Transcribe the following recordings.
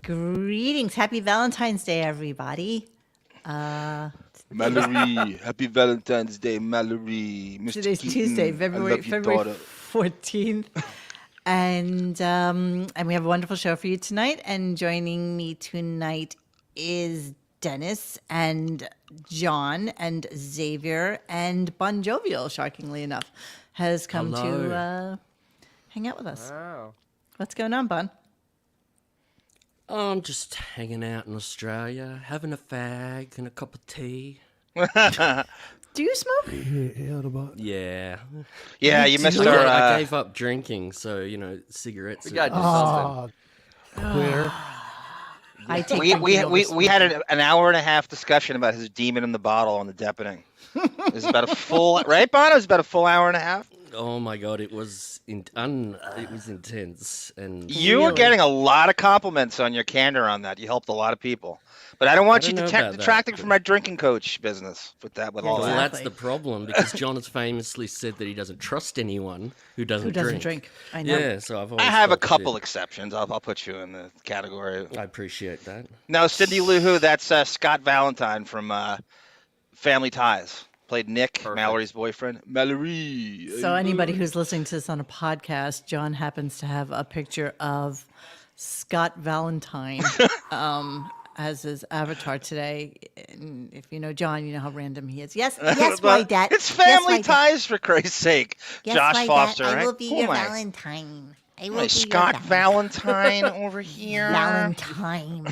Greetings. Happy Valentine's Day, everybody. Mallory, happy Valentine's Day, Mallory. Mr. Today's Keaton, Tuesday, I February love your daughter. 14th. And we have a wonderful show for you tonight. And joining me tonight is Dennis and John and Xavier and Bon Jovial, shockingly enough, has come to hang out with us. Wow. What's going on, Bon? I'm just hanging out in Australia, having a fag and a cup of tea. Do you smoke? Yeah. Yeah, you missed I our. gave up drinking, so, cigarettes. We got to do something. Queer. I take We drinking over we smoking. had an hour and a half discussion about his demon in the bottle on the Deppening. It was about a full right, Bon? It was about a full hour and a half. Oh my god, it was intense, and You were getting a lot of compliments on your candor on that. You helped a lot of people, but I don't want I you don't know about that, detracting from my drinking coach business with all well, that. that's the problem because John has famously said that he doesn't trust anyone who doesn't drink. I know. Yeah, so I've I always have a felt bit- couple exceptions. I'll put you in the category. I appreciate that. No, Cindy Lou Who, that's Scott Valentine from Family Ties. Played Nick, Perfect. Mallory's boyfriend. Mallory. So anybody who's listening to this on a podcast, John happens to have a picture of Scott Valentine as his avatar today. And if you know John, you know how random he is. Yes, But why, Dad? It's Family yes, why, Dad. Ties, for Christ's sake. Yes, Josh why, Foster, Dad? right? I will be Who your am I? Valentine. I will Am I be Scott your Valentine over here. Valentine.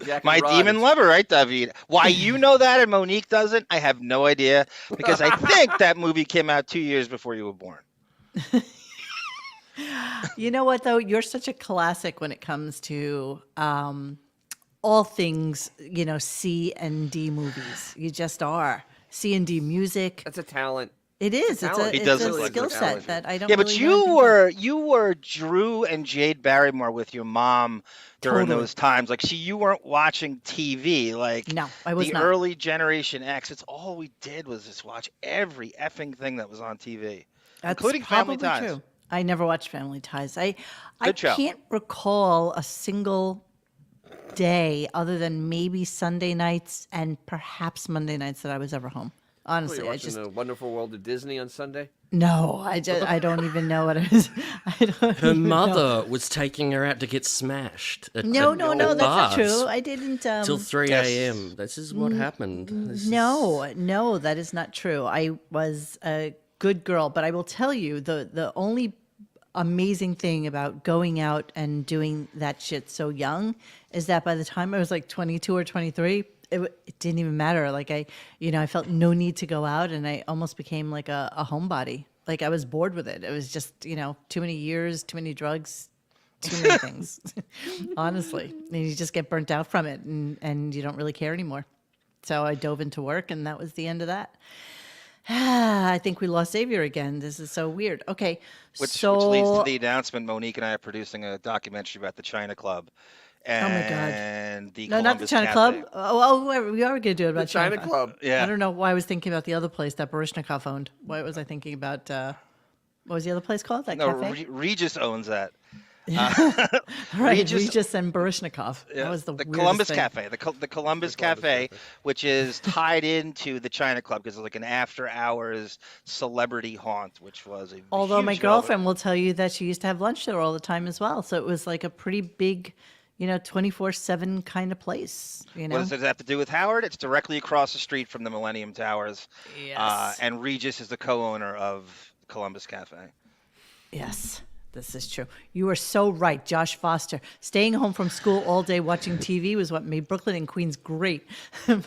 Jack My and Rod. demon lover, right, David? Why you know that and Monique doesn't, I have no idea. Because I think that movie came out 2 years before you were born. You know what, though? You're such a classic when it comes to all things, C and D movies. You just are. C and D music. That's a talent. It is. talent. He It's does a look like skill a set talent. that I don't Yeah, really but know anything you were Drew and Jade Barrymore with your mom during Totally. those times. Like, see, you weren't watching TV. Like, No, I was the not. early Generation X. It's all we did was just watch every effing thing that was on TV, That's including Family probably Ties. true. I never watched Family Ties. I Good show. can't recall a single day other than maybe Sunday nights and perhaps Monday nights that I was ever home. What, Honestly, you're I watching just The Wonderful World of Disney on Sunday? no. I don't even know what it is. I don't Her even know. mother was taking her out to get smashed. At, No, at, no, at no. That's not bars true. I didn't. Till 3 Yes. a.m. This is what happened. This is- No, that is not true. I was a good girl, but I will tell you the only amazing thing about going out and doing that shit so young is that by the time I was like 22 or 23, it didn't even matter. Like I felt no need to go out, and I almost became like a homebody. Like I was bored with it. It was just too many years, too many drugs, too many things. Honestly, and you just get burnt out from it, and you don't really care anymore. So I dove into work, and that was the end of that. I think we lost Xavier again. This is so weird. Okay, Which so leads to the announcement. Monique and I are producing a documentary about the China Club. Oh my God. And the no, not the Columbus China Cafe. Club. Oh, we are going to do it about The China Club. Yeah. I don't know why I was thinking about the other place that Baryshnikov owned. Why was I thinking about? What was the other place called? That No, cafe? Regis owns that. Right, Regis- Regis and Baryshnikov. Yeah, That was the the weirdest Columbus thing. Cafe, the Columbus Cafe, which is tied into the China Club because it's like an after-hours celebrity haunt, which was a Although my huge girlfriend will tell you that she used to have lunch there all the time as well. So it was like a pretty big, 24/7 kind of place. What does it have to do with Howard? It's directly across the street from the Millennium Towers. Yes. And Regis is the co-owner of Columbus Cafe. Yes, this is true. You are so right, Josh Foster. Staying home from school all day watching TV was what made Brooklyn and Queens great.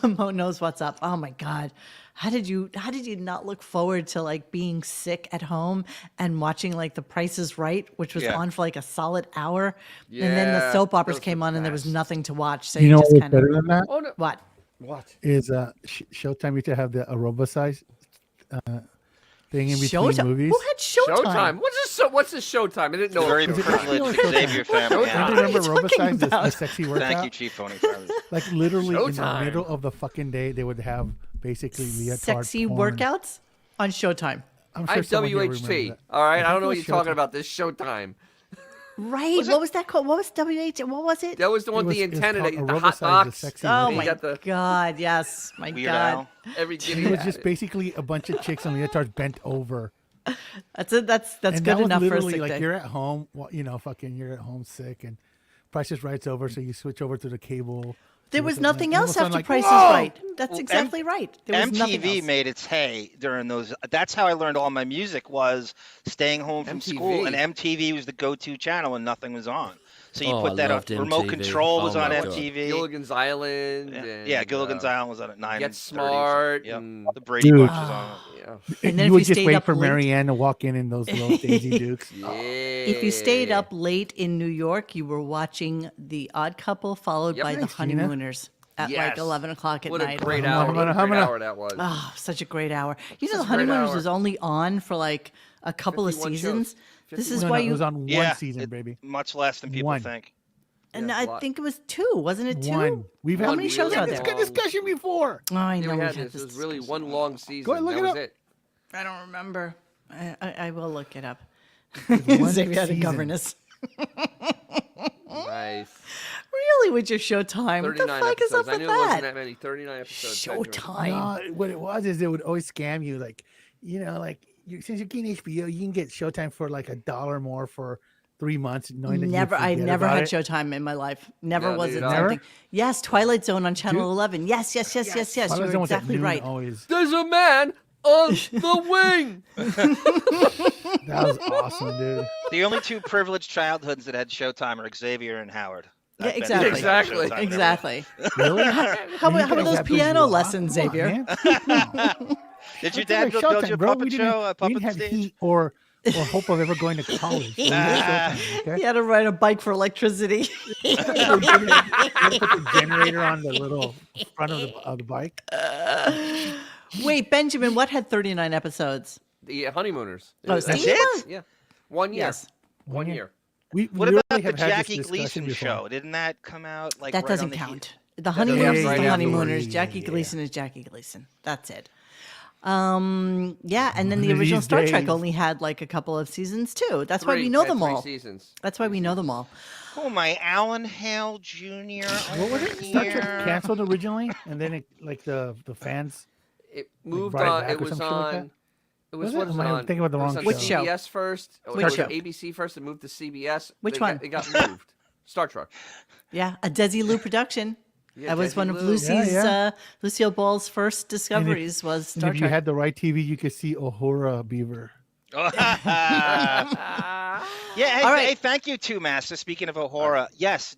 Mo knows what's up. Oh my God. How did you not look forward to like being sick at home and watching like The Price is Right, which was Yeah. on for like a solid hour? And then the Yeah, soap operas those came were on and there was best. nothing to watch. So You you, know just what's kind better of than that Oh, no. what? What? is Showtime used to have the aerobicized thing in between Showtime. movies. Who had Showtime? Showtime. What's this Showtime? I didn't know. Very it was privileged Showtime. Xavier family. Don't Yeah. you remember What are you talking aerobicized, the about? sexy workout? Thank you, Chief Phony. For Like literally in the Showtime. middle of the fucking day, they would have basically leotard Sexy porn. workouts on Showtime. I'm I sure have someone here WHT. remembers that. All right, I think don't it know what was you're talking Showtime. about. This Showtime. Right. What was that called? What was WH? What was it? That was the one with the It was antenna, called the hot Aerobicize, the box. sexy Oh lady. my got the- God. Yes. My Weird God. Al. Every kitty It was had just it. basically a bunch of chicks on leotards bent over. That's it. That's And good that was enough for a literally sick like day. you're at home, fucking you're at home sick, and Price is Right's over, so you switch over to the cable. There to was look at nothing it, and all of else a sudden, after like, Price is "Whoa!" Right. That's exactly right. There was nothing MTV else. made its hay during those. That's how I learned all my music was staying home from school, and MTV was the go-to channel when nothing was on. So you Oh, put I that on. loved Remote MTV. Control was Oh on my God. MTV. Gilligan's Island. And, Yeah, Gilligan's Island was on at 9:30. Get Smart. Yep. And, The Brady Dude. Bunch was on. yeah. And then you if would you just stayed wait up for late- Marianne to walk in those little Daisy Dukes. Yeah. If you stayed up late in New York, you were watching The Odd Couple followed Yep. by The Thanks, Gina. Honeymooners at like Yes. 11 o'clock at What night. a great Humana, hour. What a humana, great humana. hour that was. Oh, such a great hour. You know, The Such a great Honeymooners hour. was only on for like a couple of 51 shows. seasons. This is No, why no, it you. was on one Yeah, season, baby. Much less than people One. think. And Yeah, I a lot. think it was two, wasn't it? Two. One. We've How had many shows really are this there? good discussion before. Oh, I Yeah, know. we we've had had this. this It was really discussion. one long season. Go ahead, look that it was up. it. I don't remember. I will look it up. One Xavier had a season. governess. Nice. Really, with your Showtime? What the 39 fuck is up episodes. I with knew it wasn't that? that many. 39 episodes. Showtime. No, what it was is it would always scam you. Like, since you're getting HBO, you can get Showtime for like $1 more for 3 months. Knowing that Never, you'd I've forget never about had it. Showtime in my life. Never No, was neither it did I. something. Yes, Twilight Zone on Channel Dude. 11. Yes. I You're was almost at exactly noon right. Always. There's a man on the wing. That was awesome, dude. The only two privileged childhoods that had Showtime are Xavier and Howard. Yeah, I've been to exactly. Showtime. Exactly. Really? How about those piano lessons, Xavier? Did your dad build you a puppet show, a We puppet didn't have stage? heat or hope of ever going to college. So we had Showtime, okay? He had to ride a bike for electricity. You had to put the generator on the little front of the bike. Wait, Benjamin, what had 39 episodes? The honeymooners. Oh, That's Steve? it? Yeah. 1 year. Yes. 1 year. We What literally about the have had this Jackie discussion Gleason before. show? Didn't that come out like That right doesn't on the count. The doesn't honeymooners count. is Right the after. honeymooners. Yeah, Jackie yeah. Gleason is Jackie Gleason. That's it. Yeah, and then the One of original these Star Trek days. only had like a couple of seasons too. That's why we Three. know Had them 3 all. seasons. That's why we know them all. Oh my, Alan Hale Jr. What was over it? Star Trek here. canceled originally, and then it like the fans. It moved brought it on. back It or was some shit like on. that? It was Was it? what was Am it I on? thinking about the It was wrong on Which show? CBS first. Which It was show? on ABC first. It moved to CBS. Which It one? It got moved. Star Trek. Yeah, a Desilu production. Yeah, That was Desi one of Lu. Lucy's, Yeah. Lucille Ball's first discoveries was And Star if you Trek. had the right TV, you could see Uhura Beaver. Yeah, hey, All right. hey, thank you, Two Master. Speaking of Ohora, yes,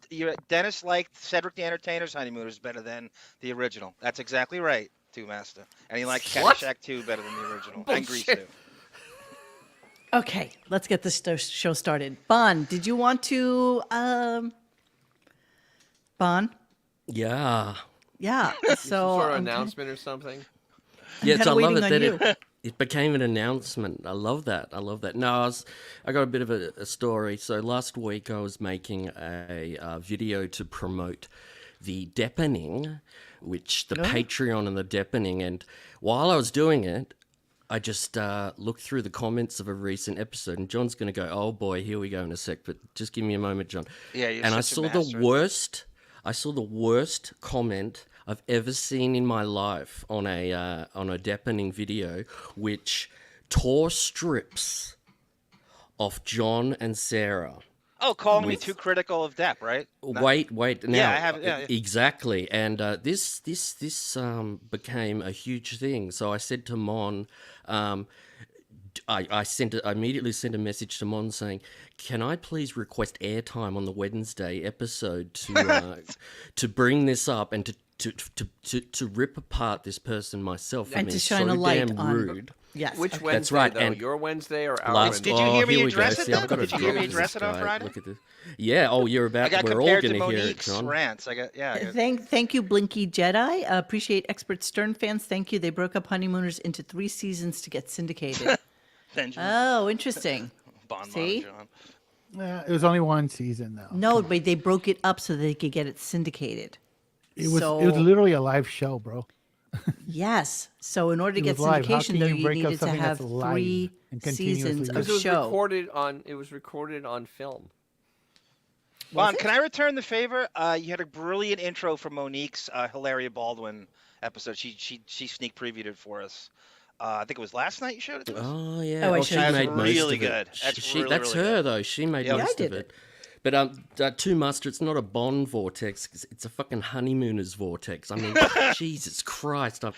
Dennis liked Cedric the Entertainer's Honeymooners better than the original. That's exactly right, Two Master. And he liked What? Caddyshack 2 better than the original. And Grease 2. Bullshit. Okay, let's get this show started. Bon, did you want to, Bon? Yeah. Yeah, Some so sort of I'm announcement or something. Yes, kinda I love waiting it on that you. it became an announcement. I love that. No, I got a bit of a story. So last week I was making a video to promote the Deppening, which the Patreon and the Deppening. And while I was doing it, I just looked through the comments of a recent episode, and John's going to go, "Oh boy, here we go in a sec." But just give me a moment, John. Yeah, you're and I such a saw master. the worst comment I've ever seen in my life on a Deppening video, which tore strips off John and Sarah. Oh, calling me too critical of Depp, right? Wait. Now, I have- yeah. exactly. And this became a huge thing. So I said to Mon, I immediately sent a message to Mon saying, "Can I please request airtime on the Wednesday episode to bring this up and to rip apart this person myself? And I mean, to shine so a light damn on- rude." yes. Which okay. Wednesday, right, though? and Your Wednesday or our Last, Wednesday? Did you hear me here we address go. it See, I've then? got to Did you hear me drop address this it on guy. Friday? Look at this. Yeah. Oh, you're about. I got We're all compared going to to hear it, Monique's John. rants. I got Thank you, Blinky Jedi. Appreciate expert Stern fans. Thank you. They broke up Honeymooners into 3 seasons to get syndicated. Benjamin Oh, interesting. Bon see? John. It was only one season though. No, but they broke it up so they could get it syndicated. It was so, literally a live show, bro. yes. So in order to It get was live. How syndication, can though, you you break up needed to something have that's live 3 and continuously seasons used? of Because it was show. recorded on. It was recorded on film. Bon, can I return the favor? You had a brilliant intro for Monique's Hilaria Baldwin episode. She sneak previewed it for us. I think it was last night you showed it to us. Oh yeah. Oh, I She should've- made That's most really of it. good. That's really, that's really her good. though. She made Yep. Yeah, I most did of it. it. But Two Muster, it's not a Bond vortex. It's a fucking honeymooners vortex. I mean, Jesus Christ! I've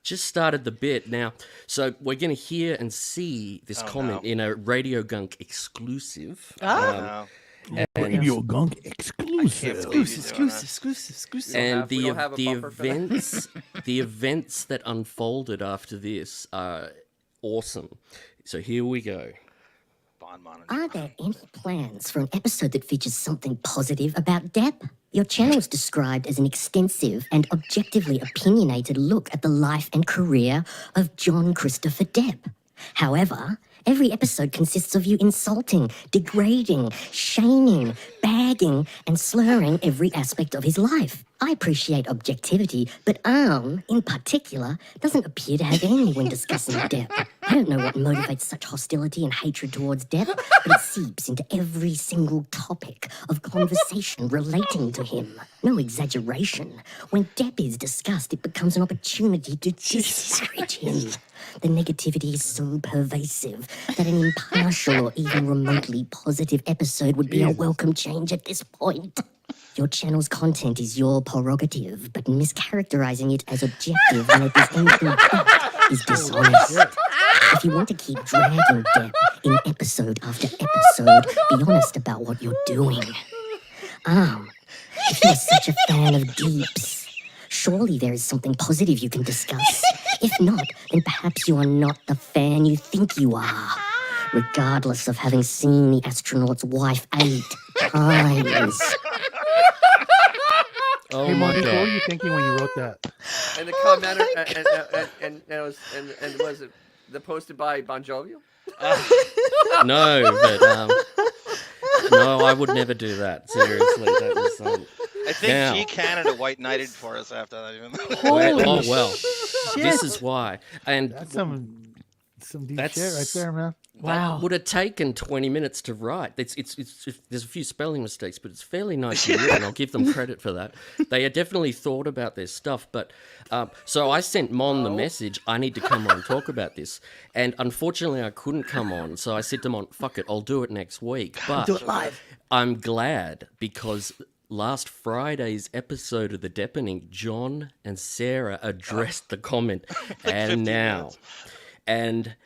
just started the bit now, so we're going to hear and see this comment no. in a RadioGunk exclusive. No. Radio Gunk I exclusive. can't believe you're doing that. Exclusive. And we don't have a the bumper for that. events the events that unfolded after this are awesome. So here we go. Bond monitor. Are there any plans for an episode that features something positive about Depp? Your channel is described as an extensive and objectively opinionated look at the life and career of John Christopher Depp. However, every episode consists of you insulting, degrading, shaming, bagging, and slurring every aspect of his life. I appreciate objectivity, but in particular, doesn't appear to have any when discussing Depp. I don't know what motivates such hostility and hatred towards Depp, but it seeps into every single topic of conversation relating to him. No exaggeration. When Depp is discussed, it becomes an opportunity to disparage him. The negativity is so pervasive that an impartial or even remotely positive episode would be a welcome change at this point. Your channel's content is your prerogative, but mischaracterizing it as objective when it is anything but is dishonest. If you want to keep dragging Depp in episode after episode, be honest about what you're doing. If you're such a fan of Deeps, surely there is something positive you can discuss. If not, then perhaps you are not the fan you think you are. Regardless of having seen the astronaut's wife 8 times. Oh Hey, my Monique, what were god! you thinking when you wrote that? And the commenter, and it was it the posted by Bon Jovi? No, but no, I would never do that. Seriously, that was. I think Now. G Canada white knighted for us after that. Even Oh well, this is why. And That's some deep That's- shit right there, man. Wow. would have taken 20 minutes to write. It's there's a few spelling mistakes, but it's fairly nicely written. I'll give them credit for that. They had definitely thought about their stuff. But so I sent Mon the message. I need to come on and talk about this. And unfortunately, I couldn't come on. So I said to Mon, "Fuck it, I'll do it next week." But Do it live. I'm glad because last Friday's episode of The Deppening, John and Sarah addressed the comment, and 15 now, minutes. and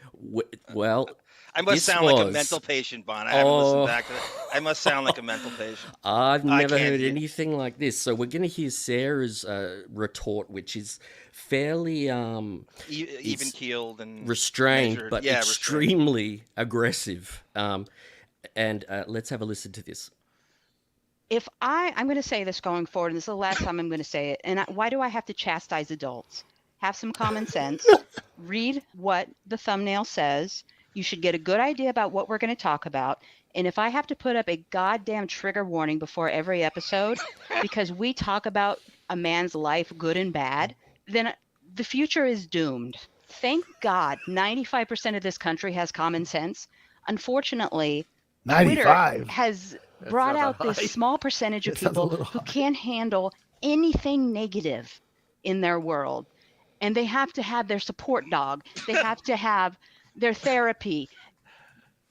well. I must This sound like a was- mental patient, Bon. I haven't listened back to that. I must sound like a mental patient. I've I never can't heard hear- anything like this. So we're going to hear Sarah's retort, which is fairly Even keeled and restrained, measured. but Yeah, restrained. extremely aggressive. And let's have a listen to this. If I'm going to say this going forward, and this is the last time I'm going to say it, and why do I have to chastise adults? Have some common sense. Read what the thumbnail says. You should get a good idea about what we're going to talk about. And if I have to put up a goddamn trigger warning before every episode because we talk about a man's life, good and bad, then the future is doomed. Thank God 95% of this country has common sense. Unfortunately, Twitter 95. has brought not out that high. this small percentage of That sounds a people little who high. can't handle anything negative in their world. And they have to have their support dog. They have to have their therapy.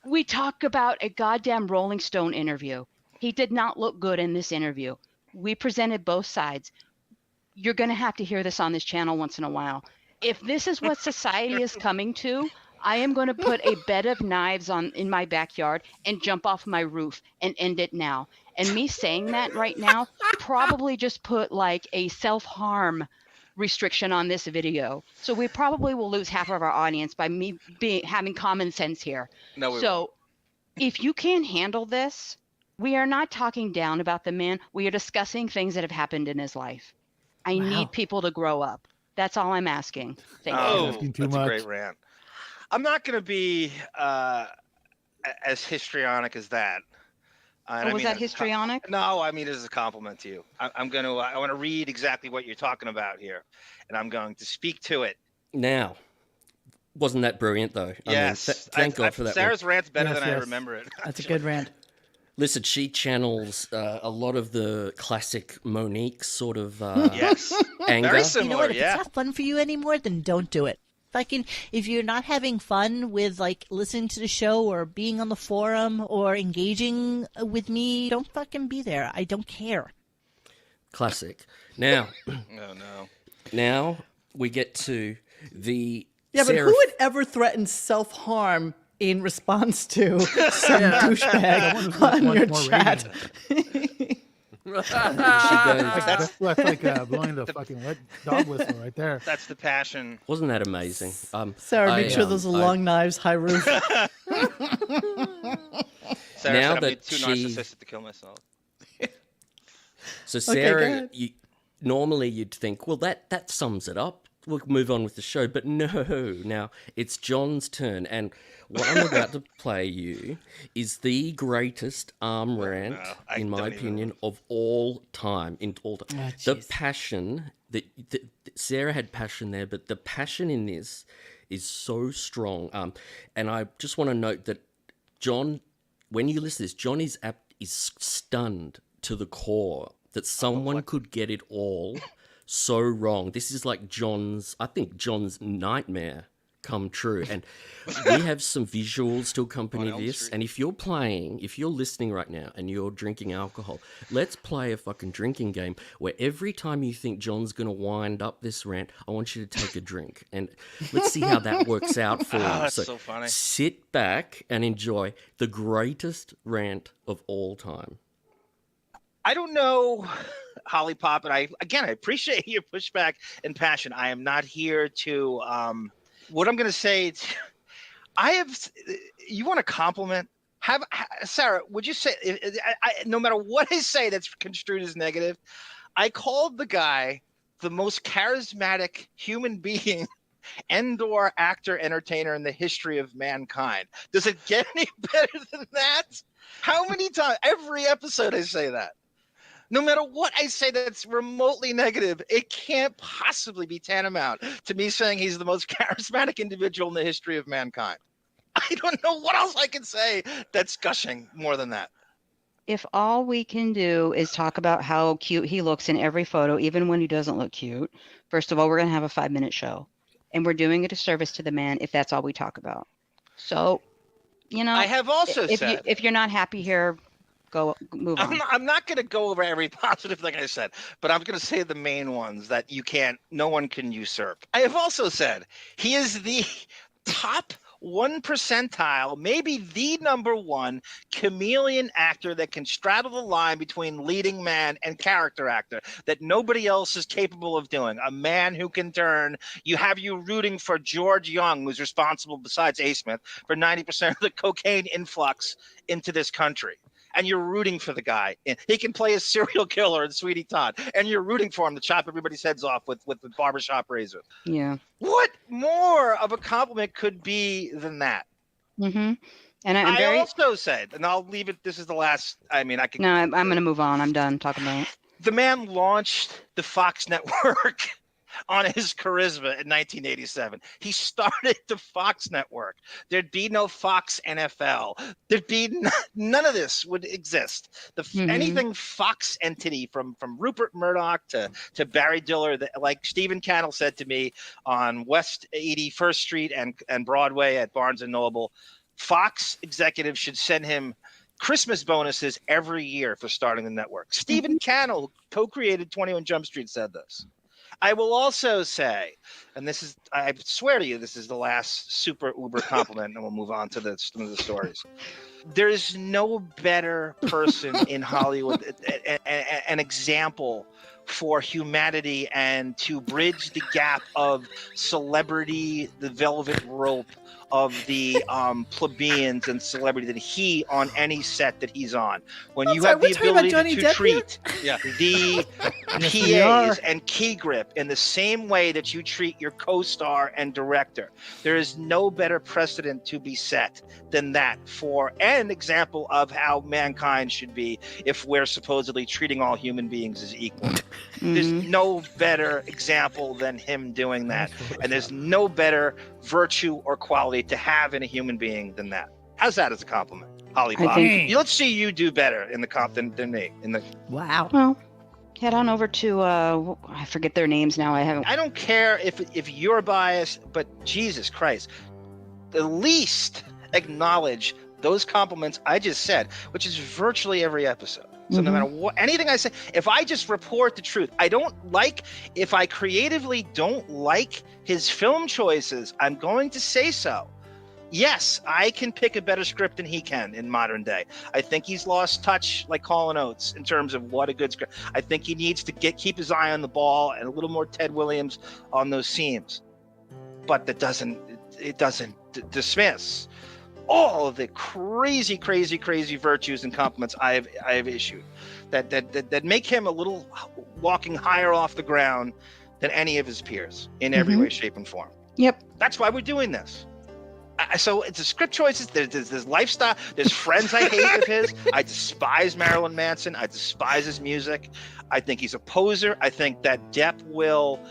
We talk about a goddamn Rolling Stone interview. He did not look good in this interview. We presented both sides. You're going to have to hear this on this channel once in a while. If this is what society is coming to, I am going to put a bed of knives in my backyard and jump off my roof and end it now. And me saying that right now probably just put like a self-harm restriction on this video. So we probably will lose half of our audience by me having common sense here. No, we So if you can't handle this, we are not talking down about the man. We are discussing things that have happened in his life. I need people to grow up. That's all I'm asking. Thank you. Oh, asking too that's a great much. rant. I'm not going to be as histrionic as that. And Oh, I was mean that as a histrionic? No, I mean as a compliment to you. I want to read exactly what you're talking about here, and I'm going to speak to it. Now, wasn't that brilliant though? Yes, Thank God for that. one. Sarah's rant's better Yes, than I yes. remember it. That's a good rant. Listen, she channels a lot of the classic Monique sort of Yes. anger. Very You similar, know what? If yeah. it's not fun for you anymore, then don't do it. If you're not having fun with like listening to the show or being on the forum or engaging with me, don't fucking be there. I don't care. Classic. Now, Oh, no. now we get to the Yeah, but Sarah- who would ever threaten self-harm in response to some douchebag on much your more chat? she goes, That's like blowing the fucking dog whistle right there. That's the passion. wasn't that amazing? Sarah, make sure I, those are I- long knives, high roof. Sarah Now said I'm that too she- narcissistic to kill myself. So go Sarah, ahead. normally you'd think, well, that sums it up. We'll move on with the show, but no. Now it's John's turn, and what I'm about to play you is the greatest arm rant, I in my don't even- opinion, of all time. The jeez. passion that Sarah had passion there, but the passion in this is so strong. And I just want to note that John, when you listen to this, John is stunned to the core that someone could get it all so wrong. This is like I think John's nightmare come true. And we have some visuals to accompany Elm this. Street. And if you're listening right now and you're drinking alcohol, let's play a fucking drinking game where every time you think John's going to wind up this rant, I want you to take a drink. And let's see how that works out for you. that's so funny. Sit back and enjoy the greatest rant of all time. I don't know, Holly Pop, and I appreciate your pushback and passion. I am not here to. What I'm going to say, you want a compliment? Sarah, would you say, no matter what I say that's construed as negative, I called the guy the most charismatic human being and/or actor entertainer in the history of mankind. Does it get any better than that? How many times? Every episode I say that. No matter what I say that's remotely negative, it can't possibly be tantamount to me saying he's the most charismatic individual in the history of mankind. I don't know what else I can say that's gushing more than that. If all we can do is talk about how cute he looks in every photo, even when he doesn't look cute, first of all, we're going to have a 5-minute show. And we're doing a disservice to the man if that's all we talk about. So, I have also if said, if you're not happy here, move on. I'm not going to go over every positive thing I said, but I'm going to say the main ones that no one can usurp. I have also said he is the top 1 percentile, maybe the number one chameleon actor that can straddle the line between leading man and character actor that nobody else is capable of doing. A man who can have you rooting for George Young, who's responsible, besides A. Smith, for 90% of the cocaine influx into this country. And you're rooting for the guy. He can play a serial killer in Sweetie Todd, and you're rooting for him to chop everybody's heads off with the barbershop razor. Yeah. What more of a compliment could be than that? Mm-hmm. And I'm I very. also said, and I'll leave it. This is the last. I mean, I can. No, I'm going to move on. I'm done talking about it. The man launched the Fox network on his charisma in 1987. He started the Fox network. There'd be no Fox NFL. There'd be none of this would exist. Anything Fox entity from Rupert Murdoch to Barry Diller, like Stephen Cannell said to me on West 81st Street and Broadway at Barnes & Noble, Fox executives should send him Christmas bonuses every year for starting the network. Stephen Cannell, co-created 21 Jump Street, said this. I will also say, and I swear to you, this is the last super uber compliment, and we'll move on to some of the stories. There's no better person in Hollywood, an example for humanity and to bridge the gap of celebrity, the velvet rope of the plebeians and celebrity than he on any set that he's on. When you have the ability to treat the PAs and key grip in the same way that you treat your co-star and director, there is no better precedent to be set than that for an example of how mankind should be if we're supposedly treating all human beings as equal. There's no better example than him doing that. And there's no better virtue or quality to have in a human being than that. How's that as a compliment? Holly I Pop. think- Let's see you do better in the comp than me. Wow. Well, head on over to I forget their names now. I don't care if you're biased, but Jesus Christ, at least acknowledge those compliments I just said, which is virtually every episode. So no matter what, anything I say, if I just report the truth, if I creatively don't like his film choices, I'm going to say so. Yes, I can pick a better script than he can in modern day. I think he's lost touch like Colin Oates in terms of what a good script. I think he needs to keep his eye on the ball and a little more Ted Williams on those seams. But it doesn't dismiss all of the crazy virtues and compliments I have issued that make him a little walking higher off the ground than any of his peers in every way, shape, and form. Yep. That's why we're doing this. So it's the script choices. There's lifestyle. There's friends I hate of his. I despise Marilyn Manson. I despise his music. I think he's a poser. I think that Depp will,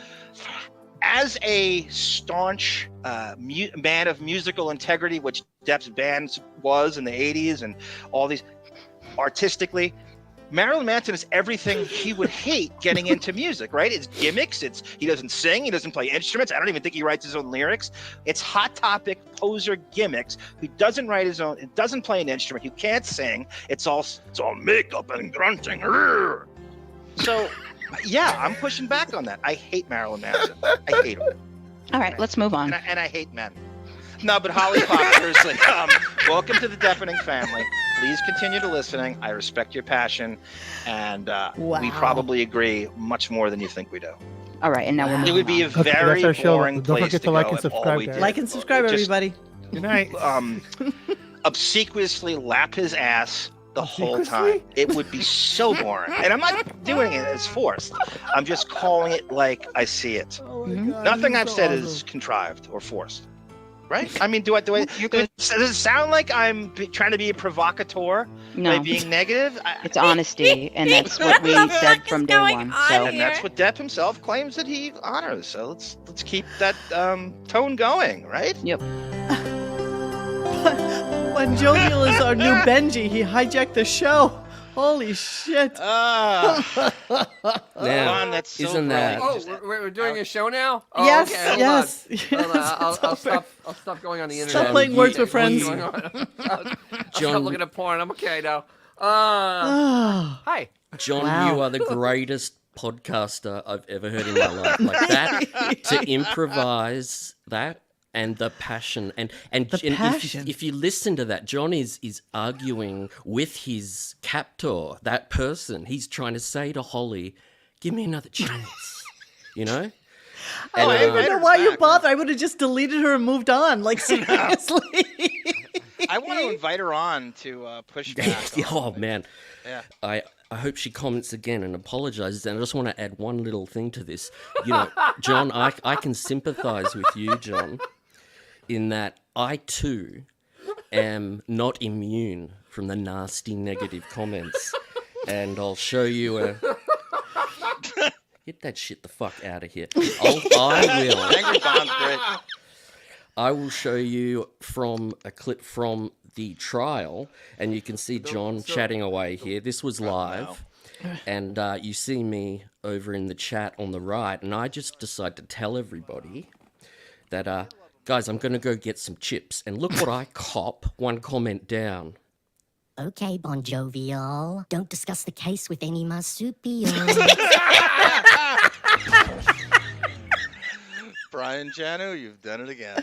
as a staunch man of musical integrity, which Depp's band was in the 80s and all these artistically, Marilyn Manson is everything he would hate getting into music, right? It's gimmicks. He doesn't sing. He doesn't play instruments. I don't even think he writes his own lyrics. It's hot topic poser gimmicks. He doesn't write his own. It doesn't play an instrument. He can't sing. It's all makeup and grunting. So, yeah, I'm pushing back on that. I hate Marilyn Manson. I hate him. All right, let's move on. And I hate men. No, but Holly Pop, seriously, welcome to the Deppening family. Please continue to listening. I respect your passion, and we probably agree much more than you think we do. All right, and now we're It would be a Okay, very that's our show. boring Don't place forget to to like go and if all subscribe, we guys. did Like and subscribe, just, everybody. Good night. Obsequiously lap his ass the whole time. It would be so boring. And I'm not doing it as forced. I'm just calling it like I see it. Oh my God, Nothing this I've so said awesome. is contrived or forced. Right? I mean, does it sound like I'm trying to be a provocateur by No, being negative? it's honesty, and that's what we said from day one. So And that's what Depp himself claims that he honors. So let's keep that tone going, right? yep. When Jovial is our new Benji, he hijacked the show. Holy shit. Now, Ron, that's so isn't that- brilliant. Oh, we're doing a show now? Oh, Yes, okay, hold yes, on. yes, Hold on, it's I'll over. stop going on the internet. Stop playing Words with Friends. What's going on? I'll stop John- looking at porn. I'm okay now. Oh, Hi. John, Wow. you are the greatest podcaster I've ever heard in my life. Like that, to improvise that and the passion and passion. if you listen to that, John is arguing with his captor, that person. He's trying to say to Holly, "Give me another chance," you know. I don't even invite know her why you back. bother. I would have just deleted her and moved on. Like, seriously. I want to invite her on to push back. Oh man, Yeah. I hope she comments again and apologizes. And I just want to add one little thing to this. You know, John, I can sympathize with you, John, in that I too am not immune from the nasty negative comments. And I'll show you a... Get that shit the fuck out of here. Angry Bond's great. I will show you from a clip from the trial, and you can see John chatting away here. This was live, and you see me over in the chat on the right, and I just decide to tell everybody that, guys, I'm going to go get some chips, and look what I cop, one comment down. Okay, Bon Jovial. Don't discuss the case with any marsupial. Brian Janu, you've done it again.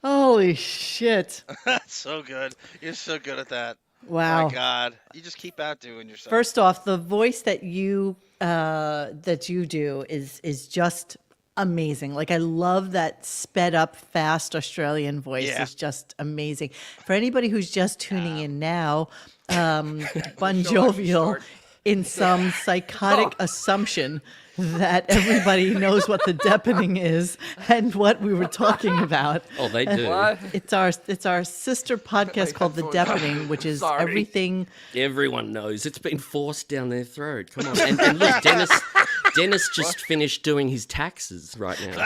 Holy shit. That's so good. You're so good at that. Wow. My God. You just keep outdoing yourself. First off, the voice that you do is just amazing. Like, I love that sped up, fast Australian voice. Yeah. Is just amazing. For anybody who's just tuning in now, Bon Jovial, in some psychotic assumption that everybody knows what the Deppening is and what we were talking about. Oh, they do. What? It's our sister podcast called The Deppening, which is Sorry. everything. Everyone knows. It's been forced down their throat. Come on. And look, Dennis just finished doing his taxes right now.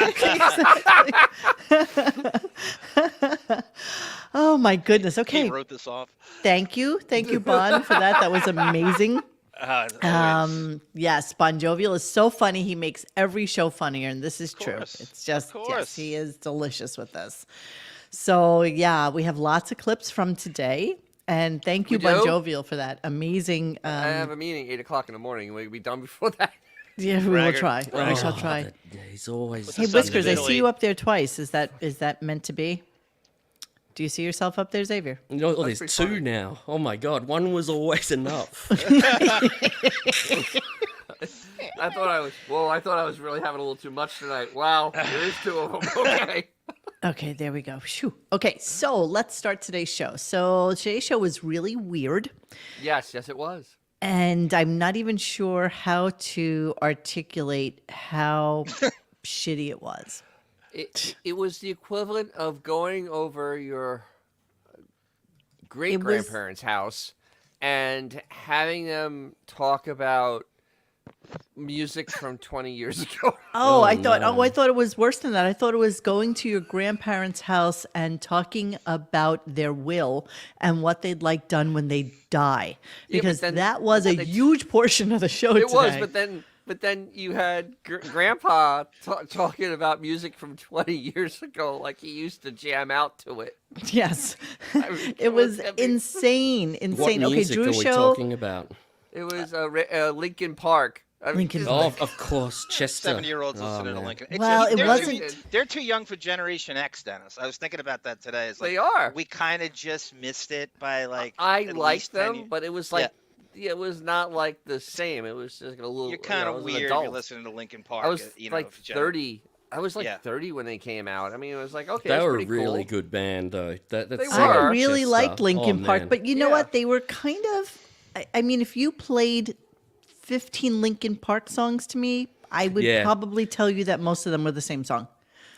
Oh my goodness. He Okay. wrote this off. Thank you, Bon, for that. That was amazing. Always. Yes, Bon Jovial is so funny. He makes every show funnier, and this is true. course, It's just of yes, course. he is delicious with this. So yeah, we have lots of clips from today, and thank you, We Bon do? Jovial, for that amazing. I have a meeting 8:00 in the morning. Will you be done before that? Yeah, we will Braggart. try. We shall Oh, try. he's always. Hey, Sons of Whiskers, I see Italy. you up there twice. Is that meant to be? Do you see yourself up there, Xavier? No, oh, there's pretty two funny. now. Oh my God, one was always enough. I thought I was really having a little too much tonight. Wow, there is two of them. Okay. Okay, there we go. Phew. Okay, so let's start today's show. So today's show was really weird, Yes, it was. and I'm not even sure how to articulate how shitty it was. It was the equivalent of going over your great grandparents' house and having them talk about music from 20 years ago. Oh, Oh, I thought. no. Oh, I thought it was worse than that. I thought it was going to your grandparents' house and talking about their will and what they'd like done when they die, Yeah, but because then- that was a but they- huge portion of the show It was, today. but then you had Grandpa talking about music from 20 years ago, like he used to jam out to it. Yes, mean, it was I mean- insane. What Okay, music Drew are we show. talking about? It was Linkin Park. I mean, Linkin just- Park. Oh, of course, Chester. 70-year-olds Oh, listening to man. Lincoln. Well, it they're wasn't- they're too young for Generation X, Dennis. I was thinking about that today. It's like, They are. We kind of just missed it by like. I at liked least 10 them, years. but it was like, yeah, it was not like the same. It was just a little. You're kind I of was an weird. adult. You're listening to Linkin Park. I was you know, like for general- 30. I was like Yeah. 30 when they came out. I mean, it was like, okay, They that's were a pretty really cool. good band, though. That's They Sara were. I really Chester. liked Linkin Oh, Park, man. but you know Yeah. what? They were kind of. I mean, if you played 15 Linkin Park songs to me, I would Yeah. probably tell you that most of them were the same song.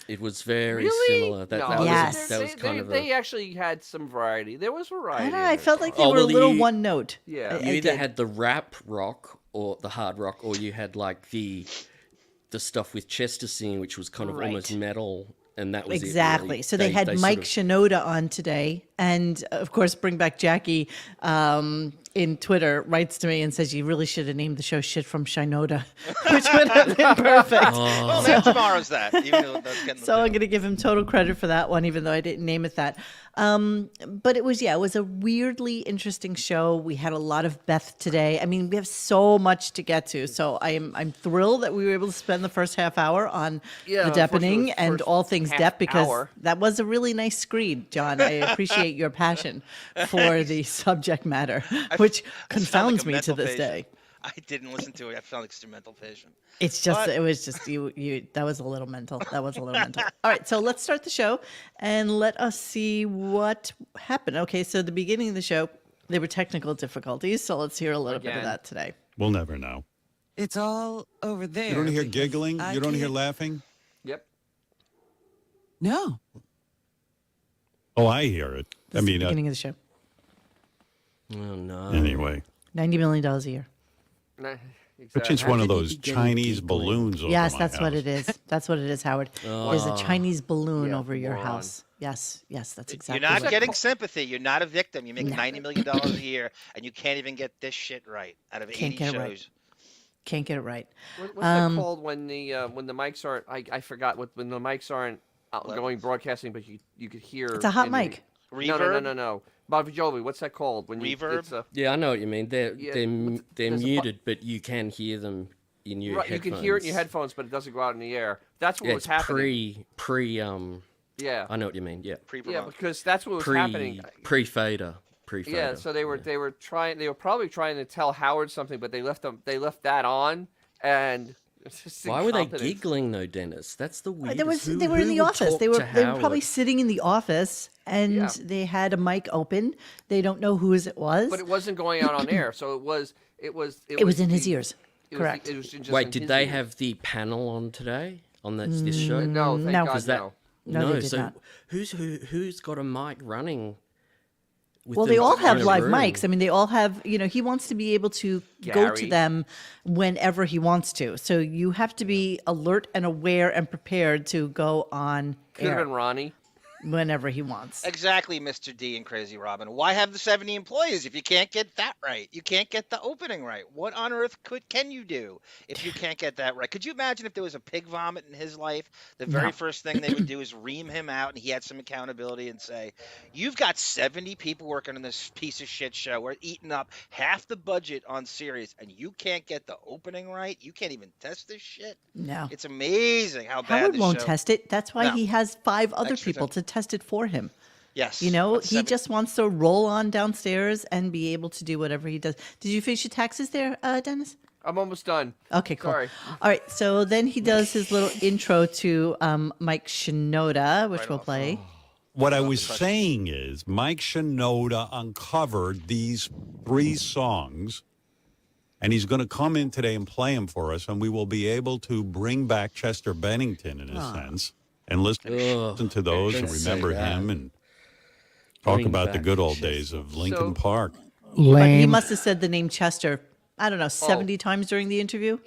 It was very Really? similar. That, no, that Yes. was, that was kind of they a. actually had some variety. There was I variety. don't know. in I their felt like they songs. were a well, little you- one note. Yeah. You I either did. had the rap rock or the hard rock, or you had like the stuff with Chester singing, which was kind of Right. almost metal, and that was it, Exactly. really. So they had sort Mike of- Shinoda on today, and of course, Bring Back Jackie in Twitter writes to me and says, "You really should have named the show "Shit from Shinoda," which would have been perfect." Well, then tomorrow's that. Even though that's getting the So I'm bill. going to give him total credit for that one, even though I didn't name it that. But it was a weirdly interesting show. We had a lot of Beth today. I mean, we have so much to get to. So I'm thrilled that we were able to spend the first half hour on Yeah, the Deppening first and all things half Depp, because hour. that was a really nice screed, John. I appreciate your passion for the subject matter, which I sound confounds like a me to mental this patient. day. I didn't listen to it. I felt like instrumental patient. It's just, But- it was just you. That was a little mental. That was a little mental. All right, so let's start the show and let us see what happened. Okay, so the beginning of the show, there were technical difficulties. So let's hear a little bit of Again. that today. We'll never know. It's all over there. You don't hear because giggling? I You don't hear can't- laughing? Yep. No. Oh, I hear it. This is the beginning of the show. Oh no! anyway. $90 million a year. Nah, It's exactly. just one How of could he those be getting Chinese giggling? balloons over Yes, my that's what house. it is. That's what it is, Howard. There's a Chinese balloon Yeah, over your moron. house. Yes, that's exactly You're not what- getting sympathy. You're not a victim. You make $90 million a year, and you can't even get this shit right out of Can't 80 get it shows. right. Can't get it right. What's that called when the mics aren't? I forgot what when the mics aren't going broadcasting, but you could hear. It's a hot in the- mic. Reverb? No. Bob Jovi, what's that called? When Reverb? It's a, Yeah, I know what you mean. They're Yeah, they're but they're there's a muted, but you can hear them in your right, you headphones. can hear it in your headphones, but it doesn't go out in the air. That's what Yeah, was it's happening. pre Yeah, I know what you mean. Yeah, yeah, because that's what was happening. pre fader. Yeah, so they were probably trying to tell Howard something, but they left that on, and it's just Why were they incompetence. giggling though, Dennis? That's the weirdest. They were in the office. They were probably Howard? sitting in the office, and Yeah. they had a mic open. They don't know whose it was. But it wasn't going out on air, so it was It was in his the- ears. it was Correct. it was just Wait, in did his they ears. have the panel on today on this show? No, thank No. God, Is that no. No, they did so not. who's got a mic running? with Well, them they all in have a live room? mics. I mean, they all have, he wants to be able to go to Gary. them whenever he wants to. So you have to be alert and aware and prepared to go on Could have air. been Ronnie. whenever he wants. Exactly, Mr. D and Crazy Robin. Why have the 70 employees if you can't get that right? You can't get the opening right. What on earth can you do if you can't get that right? Could you imagine if there was a pig vomit in his life? The very No. first thing they would do is ream him out, and he had some accountability and say, "You've got 70 people working on this piece of shit show. We're eating up half the budget on series, and you can't get the opening right. You can't even test this shit." No. It's amazing how bad Howard this won't show. test it. That's why No. he has 5 other Extra people thing. to test it for him. Yes, You know, but he 70 just wants to roll on downstairs and be able to do whatever he does. Did you finish your taxes there, Dennis? I'm almost done. Okay, cool. Sorry. All right, so then he does his little intro to Mike Shinoda, which we'll play. What I was saying is Mike Shinoda uncovered these 3 songs, and he's going to come in today and play them for us, and we will be able to bring back Chester Bennington in a sense and listen to those and don't say remember that. him and talk Bring about the back good old Chester. days of Linkin Park. But he Lame. must have said the name Chester, I don't know, 70 times during the interview.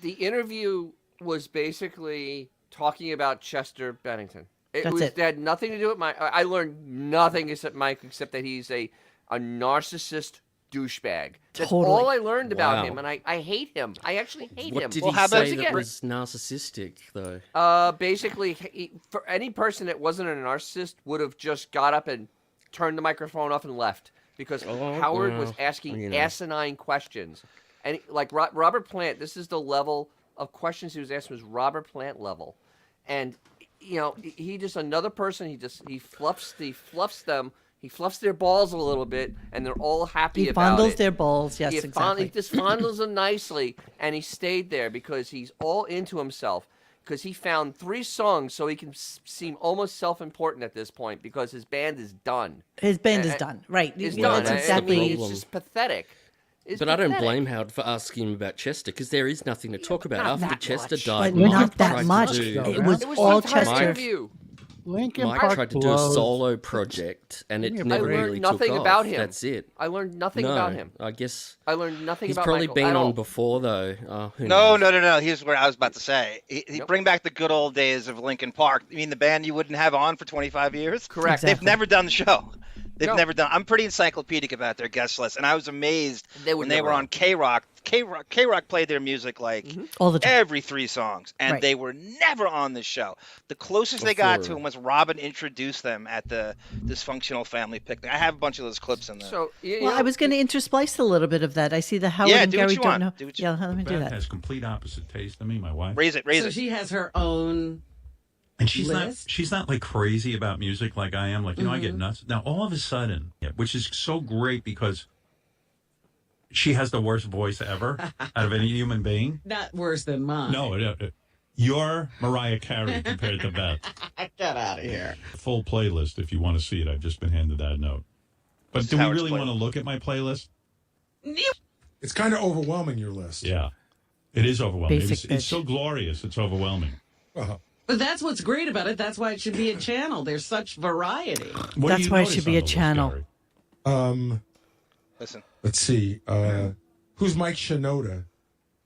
The interview was basically talking about Chester Bennington. It That's it. had nothing to do with Mike. I learned nothing except Mike, except that he's a narcissist douchebag. That's Totally. all I learned about Wow. him, and I hate him. I actually hate What him. did Well, he how about say again? that was narcissistic, though? Basically, for any person that wasn't a narcissist would have just got up and turned the microphone off and left because Howard was asking asinine questions, and like Robert Plant. This is the level of questions he was asking was Robert Plant level, and you know he just another person. He fluffs them. He fluffs their balls a little bit, and they're all happy He about fondles it. their balls. Yes, He exactly. just fondles them nicely, and he stayed there because he's all into himself. Because he found 3 songs, so he can seem almost self-important at this point because his band is done. His band is done. Right. It's You know, done. That's I exactly. mean, it's Problem. just pathetic. It's But I don't pathetic. blame Howard for asking him about Chester because there is nothing to talk about. not After that Chester much. died, But Mike not that tried much. to do- It was It was all the entire Chester. interview. Linkin Mike Park tried to do a blows. solo project, and it Give me a I never break. learned really nothing took about off. him. That's it. I learned nothing No, about him. I guess I learned nothing he's about probably Michael been at on all. before, though. Who No, knows? Here's where I was about to say. He Nope. bring back the good old days of Linkin Park. You mean the band you wouldn't have on for 25 years? Correct. They've Exactly. never done the show. They've No. never done. I'm pretty encyclopedic about their guest list, and I was amazed They were when they never were on. on K-Rock. K-Rock played their music like All the time. every 3 songs, and Right. they were never on the show. The closest they got to Before. him was Robin introduced them at the dysfunctional family picnic. I have a bunch of those clips in there. So you Well, know, I was going to intersplice a little bit of that. I see the Howard Yeah, and do what Gary you don't want. know. Do what you Yeah, let me do Beth that. has complete opposite taste than me, my wife. raise it. So she has her own. And she's List? not like crazy about music like I am. Like, you know, I get nuts. Now, all of a sudden, which is so great because she has the worst voice ever out of any human being. Not worse than mine. No, you're Mariah Carey compared to Beth. Get out of here. Full playlist if you want to see it. I've just been handed that note. But This do is we Howard's really playlist. want to look at my playlist? It's kind of overwhelming, your list. Yeah. It is overwhelming. Basic It's bitch. so glorious. It's overwhelming. But that's what's great about it. That's why it should be a channel. There's such variety. What do That's you why it notice should be on a the list, channel. Gary? Listen, Let's see. Who's Mike Shinoda?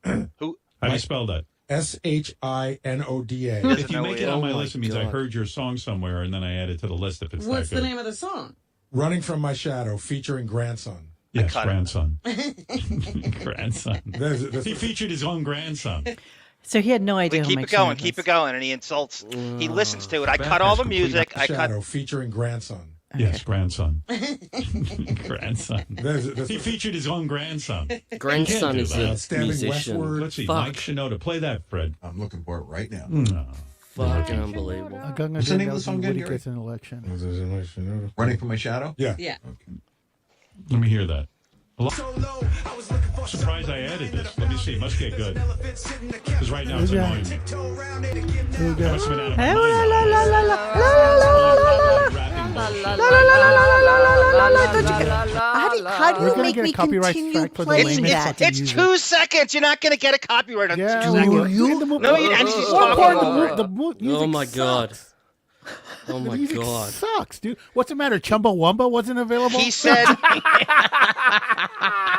How do you spell that? Shinoda. If you know make it. it on Oh my my list, it means I God. heard your song somewhere and then I add it to the list if it's What's that the good. name of the song? Running from My Shadow, featuring Grandson. Yes, cut it. grandson. Grandson. That's He featured his own grandson. So he had no we idea who keep Mike it going, Shinoda keep was. it going, and he insults. He listens to it. I Beth cut all has the complete music. I cut. Shadow, featuring Grandson. Yes, grandson. Grandson. That's He featured his own grandson. Grandson do is that. a Standing musician. westward. Let's see. Fuck. Mike Shinoda. Play that, Fred. I'm looking for it right now. No. Fucking unbelievable. What's the name of the song again, Woody Gary? gets an election. Running from my shadow? Yeah. Yeah. Let me hear that. Surprised I added this. Let me see. Must get good. Because right now it's Yeah. annoying me. Here we I go. must have been out of my Hey, mind. la, la, la, la, Rapping bullshit. How do We're you gonna make get a me copyright continue strike for the playing lamest that? fucking It's music. 2 seconds. You're not going to get a copyright on Yeah, 2 well, seconds. no, and she's more talking important, over it. the music Oh my God. sucks. Oh The my music God. sucks, dude. What's the matter? Chumbawamba wasn't available. He said.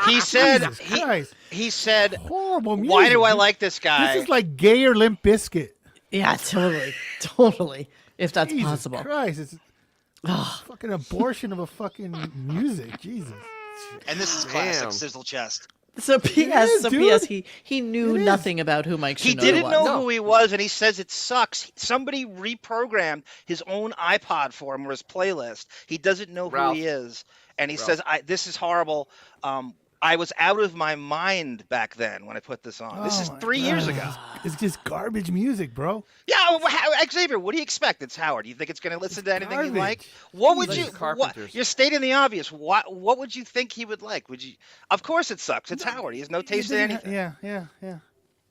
Jesus Christ. He said. Horrible music. Why do I dude. like this guy? This is like gay or Limp Bizkit. Yeah, totally, totally. If that's Jesus possible. Christ, it's Fucking abortion of a fucking music. Jesus. And this is Damn. classic Sizzle Chest. So P.S. is, So dude. P.S. He knew It is. nothing about who Mike Shinoda He didn't was. know No. who he was, and he says it sucks. Somebody reprogrammed his own iPod for him or his playlist. He doesn't know who Ralph. he is, and he Ralph. says, "This is horrible. I was out of my mind back then when I put this on. This is Oh my 3 years God. ago." It's just garbage music, bro. Yeah, Xavier, what do you expect? It's Howard. You think it's going to listen to anything you garbage. like? What would Like you? the What, Carpenters. you're stating the obvious. What would you think he would like? Would you? Of course, it sucks. It's Howard. He has no taste in anything. Yeah.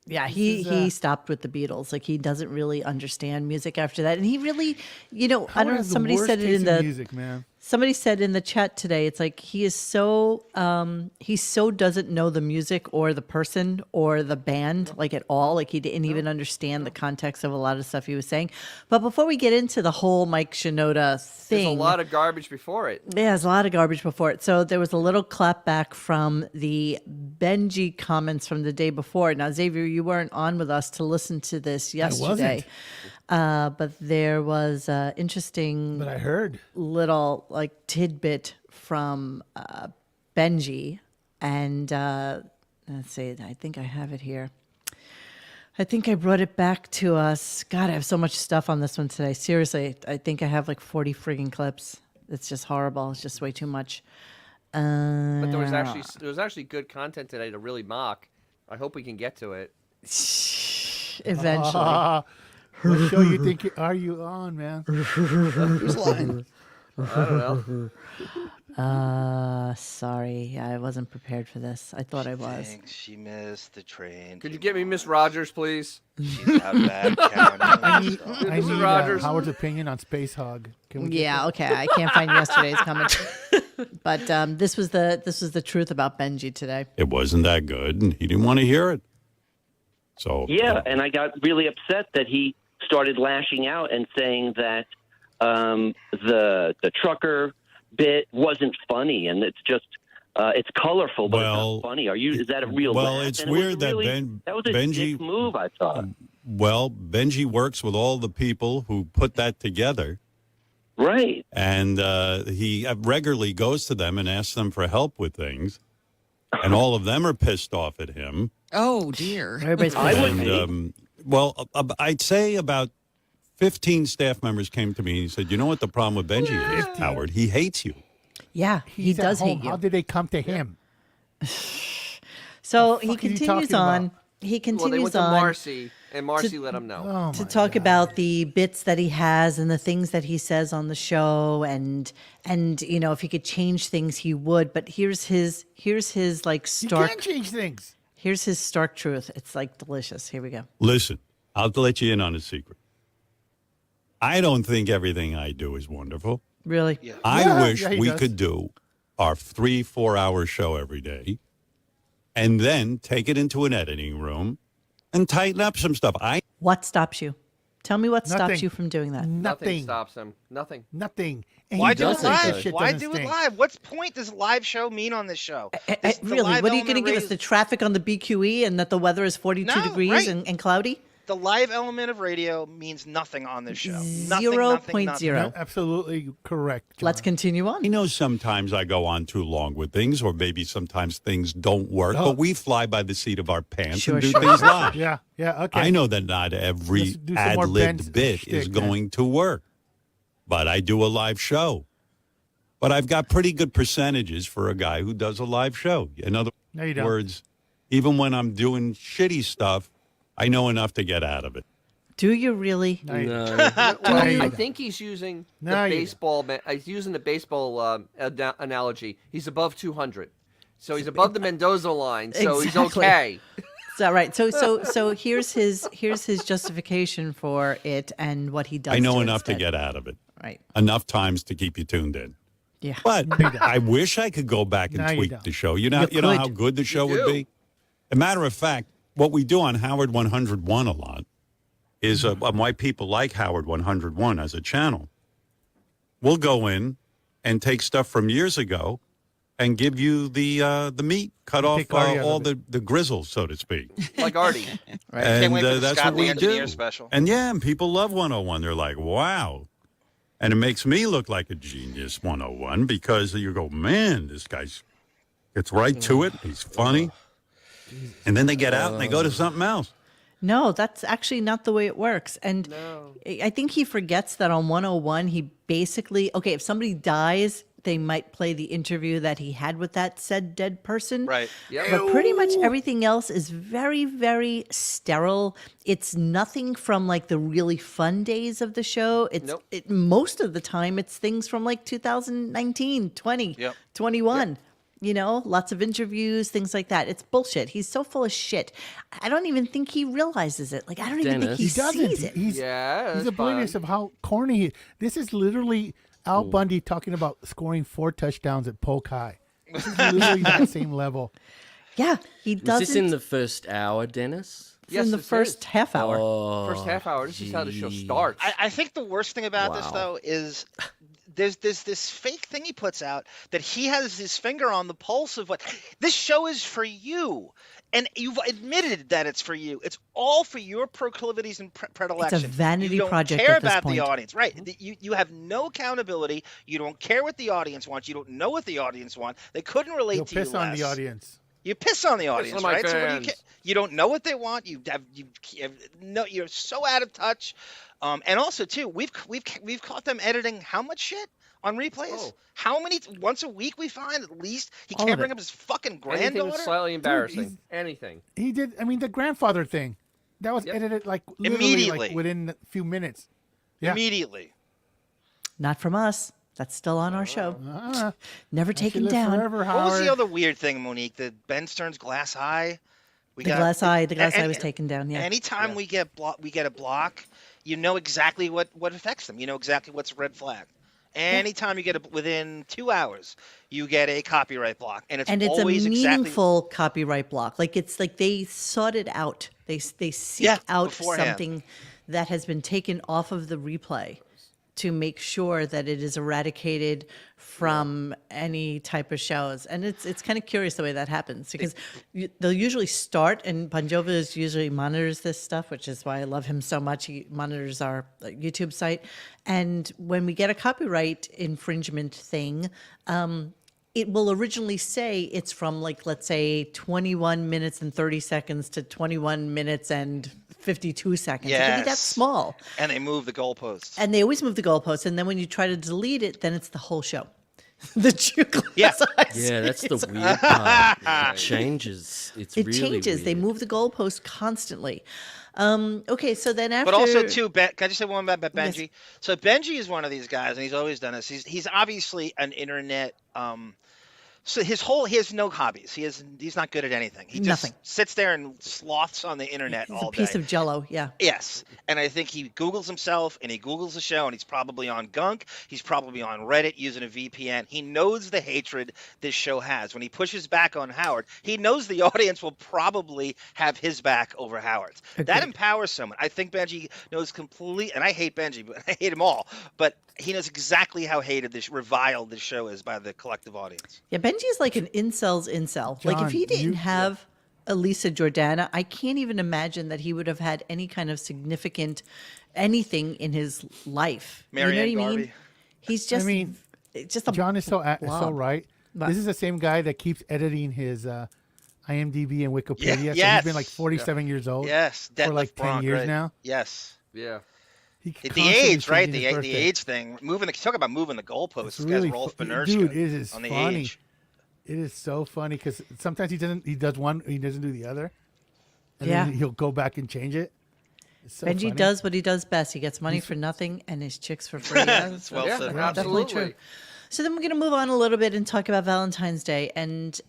Yeah, This he is, stopped with the Beatles. Like he doesn't really understand music after that, and he really, I Howard don't know. has the Somebody worst said it taste in the music, man. Somebody said in the chat today, it's like he so doesn't know the music or the person or the band like at all. Like he didn't even understand the context of a lot of stuff he was saying. But before we get into the whole Mike Shinoda thing, There's a lot of garbage before it. yeah, there's a lot of garbage before it. So there was a little clap back from the Benji comments from the day before. Now, Xavier, you weren't on with us to listen to this yesterday. But there was an interesting But I heard. little like tidbit from Benji. And let's see, I think I have it here. I think I brought it back to us. God, I have so much stuff on this one today. Seriously, I think I have like 40 friggin' clips. It's just horrible. It's just way too much. But there was actually good content today to really mock. I hope we can get to it. Eventually. What show you think are you on, man? Who's lying? I don't know. Sorry, I wasn't prepared for this. I thought I was. Thinks she missed the train. Could you get me Miss Rogers, please? She's out back counting. I need Mr. Rogers. Howard's opinion on Space Hog. Can we get Yeah, okay. I can't find yesterday's comment. But this was the truth about Benji today. It wasn't that good, and he didn't want to hear it. So Yeah, and I got really upset that he started lashing out and saying that the trucker bit wasn't funny, and it's just it's colorful, but it's not funny. Is that a real? Well, laugh? it's And it was weird that really, that was a Benji dick move, I thought. Well, Benji works with all the people who put that together. Right. And he regularly goes to them and asks them for help with things. And all of them are pissed off at him. Oh, dear. Everybody's And, well, I'd say about 15 staff members came to me and he said, you know what the problem with Benji is, Howard? He hates you. Yeah, he He's at does home. hate you. How did they come to him? So The he fuck is he continues talking on. about? He Well, they continues went to on Marcy, and Marcy let him know. Oh, to my talk God. about the bits that he has and the things that he says on the show, and if he could change things, he would. But here's his like You stark. can't change things. Here's his stark truth. It's like delicious. Here we go. Listen, I'll let you in on a secret. I don't think everything I do is wonderful. Really? I wish he we does. could do our 3-4 hour show every day and then take it into an editing room and tighten up some stuff. What stops you? Tell me what stops Nothing. you from doing that. Nothing Nothing. stops him. Nothing. Nothing. And Why he do it does think that live? shit Why doesn't do it stink. live? What point does live show mean on this show? This- the Really? live What are you going to element give us? of The traffic on the BQE and that the weather is 42 No, degrees right. and cloudy? The live element of radio means nothing on this show. Nothing, 0.0. nothing. No, absolutely correct. John. Let's continue on. You know, sometimes I go on too long with things, or maybe sometimes things don't work, Oh. but we fly by the seat of our pants Sure, and do sure, things sure. live. Yeah. Okay. I know that not every Let's do some more ad-libbed Ben's bit shtick, is man. going to work, but I do a live show. But I've got pretty good percentages for a guy who does a live show. In other No, you don't. words, even when I'm doing shitty stuff, I know enough to get out of it. Do you really? No, you don't. No. Well, you I don't. think he's using No, the you don't. baseball. He's using the baseball analogy. He's above 200, so he's above the Mendoza line. So he's Exactly. okay. So right. So here's his justification for it and what he does. I know do enough to instead. get out of it. Right. Enough times to keep you tuned in. Yeah. But No, you don't. I wish I could go back and No, you tweak don't. the show. You know You know could. how good the show would do. be? As a matter of fact, what we do on Howard 101 a lot is why people like Howard 101 as a channel. We'll go in and take stuff from years ago and give you the meat, cut off take Artie out all of the grizzle, so to speak. Like Artie. Right. And Can't wait for the that's Scott what the we Engineer do. special. And yeah, and people love 101. They're like, wow. And it makes me look like a genius 101 because you go, man, this guy's gets right to it. He's funny. And then they get out and they go to something else. No, that's actually not the way it works. And I think he forgets that on 101, he basically, okay, if somebody dies, they might play the interview that he had with that said dead person. Right. Yep. But pretty much everything else is very, very sterile. It's nothing from like the really fun days of the show. It's most of the time, it's things from like 2019, 20, 21. You know, lots of interviews, things like that. It's bullshit. He's so full of shit. I don't even think he realizes it. Like, I don't even think he sees it. He's oblivious of how corny he is. This is literally Al Bundy talking about scoring 4 touchdowns at Polk High. This is literally that same level. Yeah, he doesn't. Is this in the first hour, Dennis? Yes, in the first half hour. First half hour. This is how the show starts. I think the worst thing about this, though, is there's this fake thing he puts out that he has his finger on the pulse of what this show is for you. And you've admitted that it's for you. It's all for your proclivities and predilections. It's a vanity you don't project care at this about point. the audience. Right. You have no accountability. You don't care what the audience wants. You don't know what the audience wants. They couldn't relate You'll to you piss on less. the audience. You piss on the audience, on my right? So what do you, fans. you don't know what they want. You're so out of touch. And also too, we've caught them editing how much shit on replays? Oh. How many once a week we find at least? He All can't of bring it. up his fucking Anything granddaughter. was slightly embarrassing. Anything. He did. I mean, the grandfather thing. That was edited like literally Immediately. like within a few minutes. Yeah. Immediately. Not from us. That's still on our show. Never That should taken live down. Forever, What was Howard. the other weird thing, Monique? The Ben Stearns Glass Eye. The glass eye was taken down. Yeah. Anytime we get a block, you know exactly what affects them. You know exactly what's a red flag. Anytime you get within 2 hours, you get a copyright block, and it's always a exactly meaningful copyright block. Like it's like they sought it out. They seek out beforehand. something that has been taken off of the replay to make sure that it is eradicated from any type of shows. And it's kind of curious the way that happens because they'll usually start, and Panjova usually monitors this stuff, which is why I love him so much. He monitors our YouTube site. And when we get a copyright infringement thing, it will originally say it's from like, let's say 21 minutes and 30 seconds to 21 minutes and 52 seconds. It can be that Yes. small. And they move the goalposts. And they always move the goalposts. And then when you try to delete it, then it's the whole show. The two glass eyes. Yeah, that's the weird part. It changes. It's It really changes. They weird. move the goalpost constantly. Okay, so then after. But also too, can I just say one about Yes. Benji? So Benji is one of these guys, and he's always done this. He's obviously an internet. So he has no hobbies. He's not good at anything. He just Nothing. sits there and sloths on the internet It's all a piece day. of jello. Yeah. Yes, and I think he Googles himself, and he Googles the show, and he's probably on Gunk. He's probably on Reddit using a VPN. He knows the hatred this show has. When he pushes back on Howard, he knows the audience will probably have his back over Howard's. That Agreed. empowers someone. I think Benji knows completely, and I hate Benji, but I hate them all. But he knows exactly how reviled this show is by the collective audience. Yeah, Benji is like an incel's incel. Like if John, he didn't you- have Elisa Jordana, I can't even imagine that he would have had any kind of significant anything in his life. Marianne you know what I mean? Garvey. He's just, I mean, just a John is so blob. right. But- This is the same guy that keeps editing his IMDb and Wikipedia. So yes. he's been like 47 years old. Yes, For like Detlef 10 Bronk, years right. now. Yes. Yeah. He The constantly age, right? changes The his the birthday. age thing. Talk about moving the goalposts. It's This really guy's Rolf fu- Benershka dude, it is on the funny. age. It is so funny because sometimes he does one, he doesn't do the other, and Yeah. then he'll go back and change it. It's so Benji funny. does what he does best. He gets money for nothing and his chicks for free. That's well Yeah, said. absolutely. Definitely true. So then we're going to move on a little bit and talk about Valentine's Day. And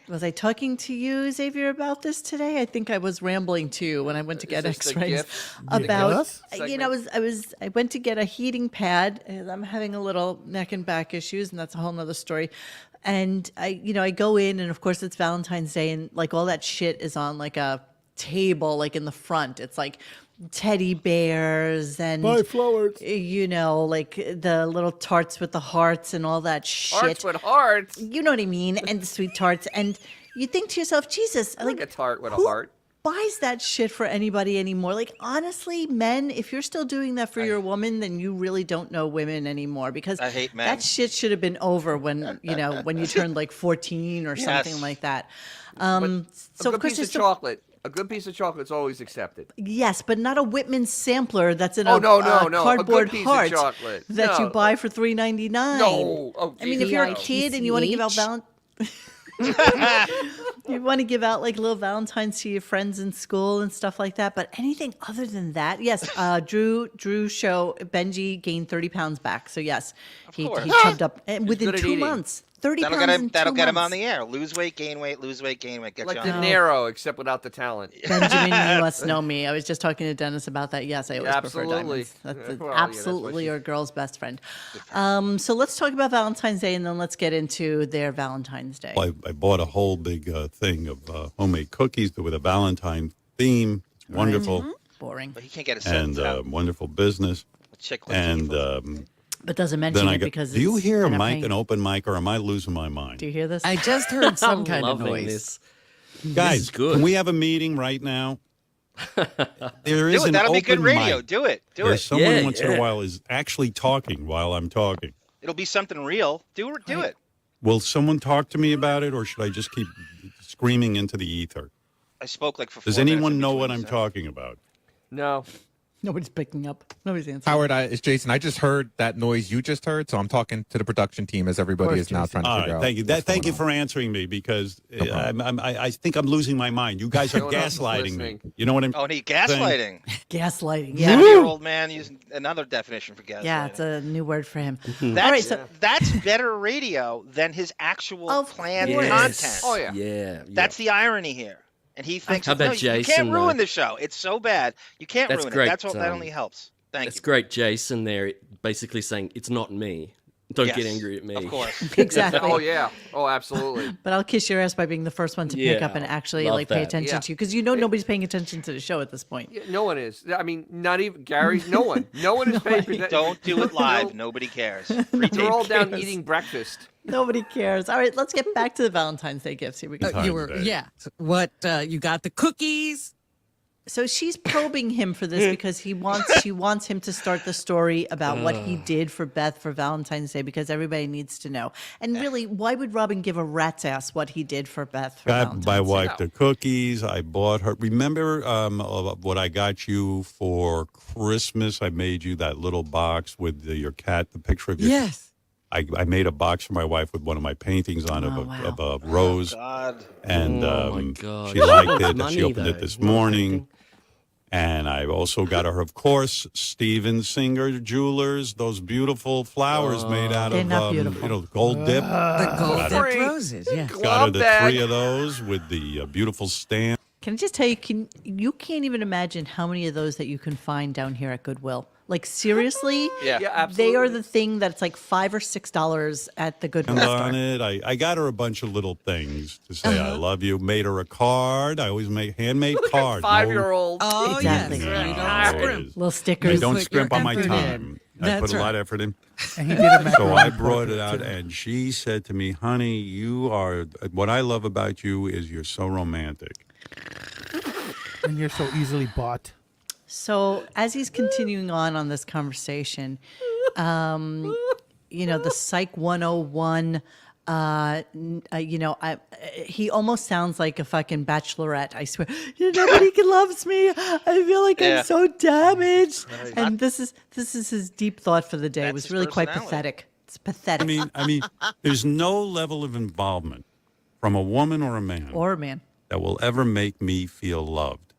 was I talking to you, Xavier, about this today? I think I was rambling too when I went to get this the X-rays gifts? about. Yes? You know, I went to get a heating pad, and I'm having a little neck and back issues, and that's a whole nother story. And I go in, and of course it's Valentine's Day, and like all that shit is on like a table, like in the front. It's like teddy bears and Buy flowers. like the little tarts with the hearts and all that shit. Hearts with hearts. You know what I mean? And the sweet tarts. And you think to yourself, Jesus, I like a tart with a who- heart. buys that shit for anybody anymore? Like, honestly, men, if you're still doing that for your woman, then you really don't know women anymore, because I hate men. that shit should have been over when, when you turned like 14 or something like that. A So good of course piece there's of chocolate. A good piece of chocolate is always accepted. Yes, but not a Whitman sampler that's in Oh, a no. A good cardboard piece of heart chocolate. that you No. buy for $3.99. No. Oh, I mean, if you're a Jesus, no. kid and you want to give out you want to give out like little Valentines to your friends in school and stuff like that, but anything other than that, yes. Drew show Benji gained 30 pounds back, so yes, he chubbed up within good at 2 eating. months. 30 That'll pounds get him. in That'll 2 get him on months. the air. Lose weight, gain weight. Lose weight, gain weight. Get Like you De on. Niro, except without the talent. Benjamin, you must know me. I was just talking to Dennis about that. Yes, I always prefer Absolutely. diamonds. That's Well, yeah, that's absolutely what your girl's best friend. So let's talk about Valentine's Day, and then let's get into their Valentine's Day. I bought a whole big thing of homemade cookies with a Valentine theme. It's wonderful. Boring. But he can't get a And sentence out. wonderful business. A chick looks evil. And But doesn't mention then I it go, because do you it's hear a not mic, paying- an open mic, or am I losing my mind? Do you hear this? I just heard some kind of Loving noise. this. Guys, good. can we have a meeting right now? There Do is it. an That'll be open good radio. mic. Do it. Do Where it. someone Yeah, once in a yeah. while is actually talking while I'm talking. It'll be something real. Do it. Will someone talk to me about it, or should I just keep screaming into the ether? I spoke like for 4 Does minutes anyone in know between, what I'm so- talking about? No. Nobody's picking up. Nobody's answering. Howard, it's Jason. I just heard that noise you just heard, so I'm talking to the production team as everybody course, is now Jason. trying to All figure right, out. thank you. what's Thank going you for answering me, because I think I'm losing my mind. You guys are No one else is gaslighting me. listening. You know what I'm Oh, and he gaslighting. Gaslighting. Yeah, Yeah. your old man using another definition for gaslighting. Yeah, it's a new word for him. That's, All right, so that's better radio than his actual Of planned course. content. Oh, yeah. Yeah. That's the irony here. And he thinks, How about no, you can't Jason, ruin though? the show. It's so bad. You can't That's ruin great, it. That's all. That um, only helps. Thank That's you. great, Jason. There, basically saying it's not me. Don't get Yes, angry at me. Of course. exactly. Oh, yeah. Oh, absolutely. But I'll kiss your ass by being the first one to pick Yeah, up and actually love like pay that. attention Yeah. to you, because nobody's paying attention to the show at this point. Yeah, no one is. I mean, not even Gary. No one. No one is paying. Don't do it live. They're- Nobody cares. They're all down cares. eating breakfast. Nobody cares. All right, let's get back to the Valentine's Day gifts. Here we go. Valentine's You were, Day. yeah. What you got the cookies? So she's probing him for this because she wants him to start the story about what he did for Beth for Valentine's Day, because everybody needs to know. And really, why would Robin give a rat's ass what he did for Beth for Got Valentine's my Day? wife the cookies. I bought her. Remember what I got you for Christmas? I made you that little box with your cat, the picture of your Yes. I made a box for my wife with one of my paintings on it Oh, of wow. a rose. God. And Oh, my God. she liked It's it. And money, she opened though. it this It's not morning. painting. And I also got her, of course, Steven Singer Jewelers, those beautiful flowers made out They're of not beautiful. gold dip. The gold Got her- dipped roses. Yeah. got her Glove the bag. 3 of those with the beautiful stamp. Can I just tell you, you can't even imagine how many of those that you can find down here at Goodwill. Like, seriously? Yeah. Yeah, absolutely. They are the thing that's like $5 or $6 at the Goodwill And store. on it, I got her a bunch of little things to say I love you. Made her a card. I always make handmade cards. 5-year-old. Oh, Exactly. yes. No, You no, don't scrimp. it's- Little I stickers. don't put your scrimp on my effort in. time. I That's put a lot right. of effort in. And he did a So macaroni I brought it portrait, out, too. and she said to me, honey, you are, what I love about you is you're so romantic. And you're so easily bought. So as he's continuing on this conversation, the Psych 101, he almost sounds like a fucking bachelorette. I swear, nobody loves me. I feel like Yeah. I'm so damaged. Right. And this is his deep thought for the day. It That's was his really quite personality. pathetic. It's pathetic. I mean, there's no level of involvement from a woman or a man Or a man. that will ever make me feel loved.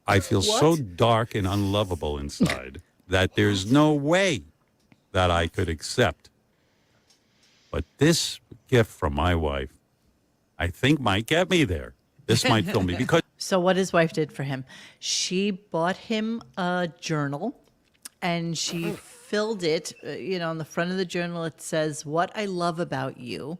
I feel so dark and unlovable inside that there's no way that I could accept. But this gift from my wife, I think might get me there. This might fill me because So what his wife did for him, she bought him a journal, and she filled it. On the front of the journal it says, "What I love about you,"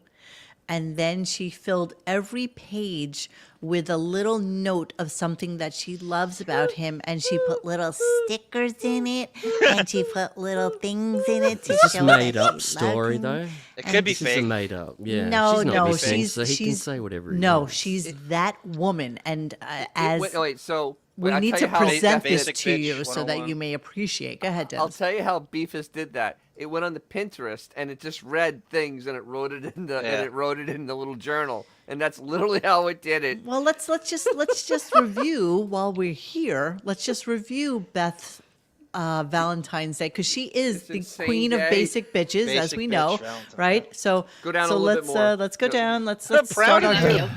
and then she filled every page with a little note of something that she loves about him, and she put little stickers in it, and she put little things in it to Is this show made that up she story loved him. though? It could be This is a fake. made up. Yeah. No, she's not no, listening, she's so he can she's say whatever he no, wants. she's that woman, and as wait, so we I'll need tell to you how- present this Basic to bitch you so that 101. you may appreciate. Go ahead, I'll Dennis. tell you how Beefus did that. It went on the Pinterest and it just read things and it wrote it in the little journal, and that's literally how it did it. Well, let's just review while we're here. Let's just review Beth's Valentine's Day, because she is It's the insane queen of day. basic bitches, as Basic we bitch know, Valentine's right? So Go down so a little bit more. let's go down. Let's proud start of our you. day.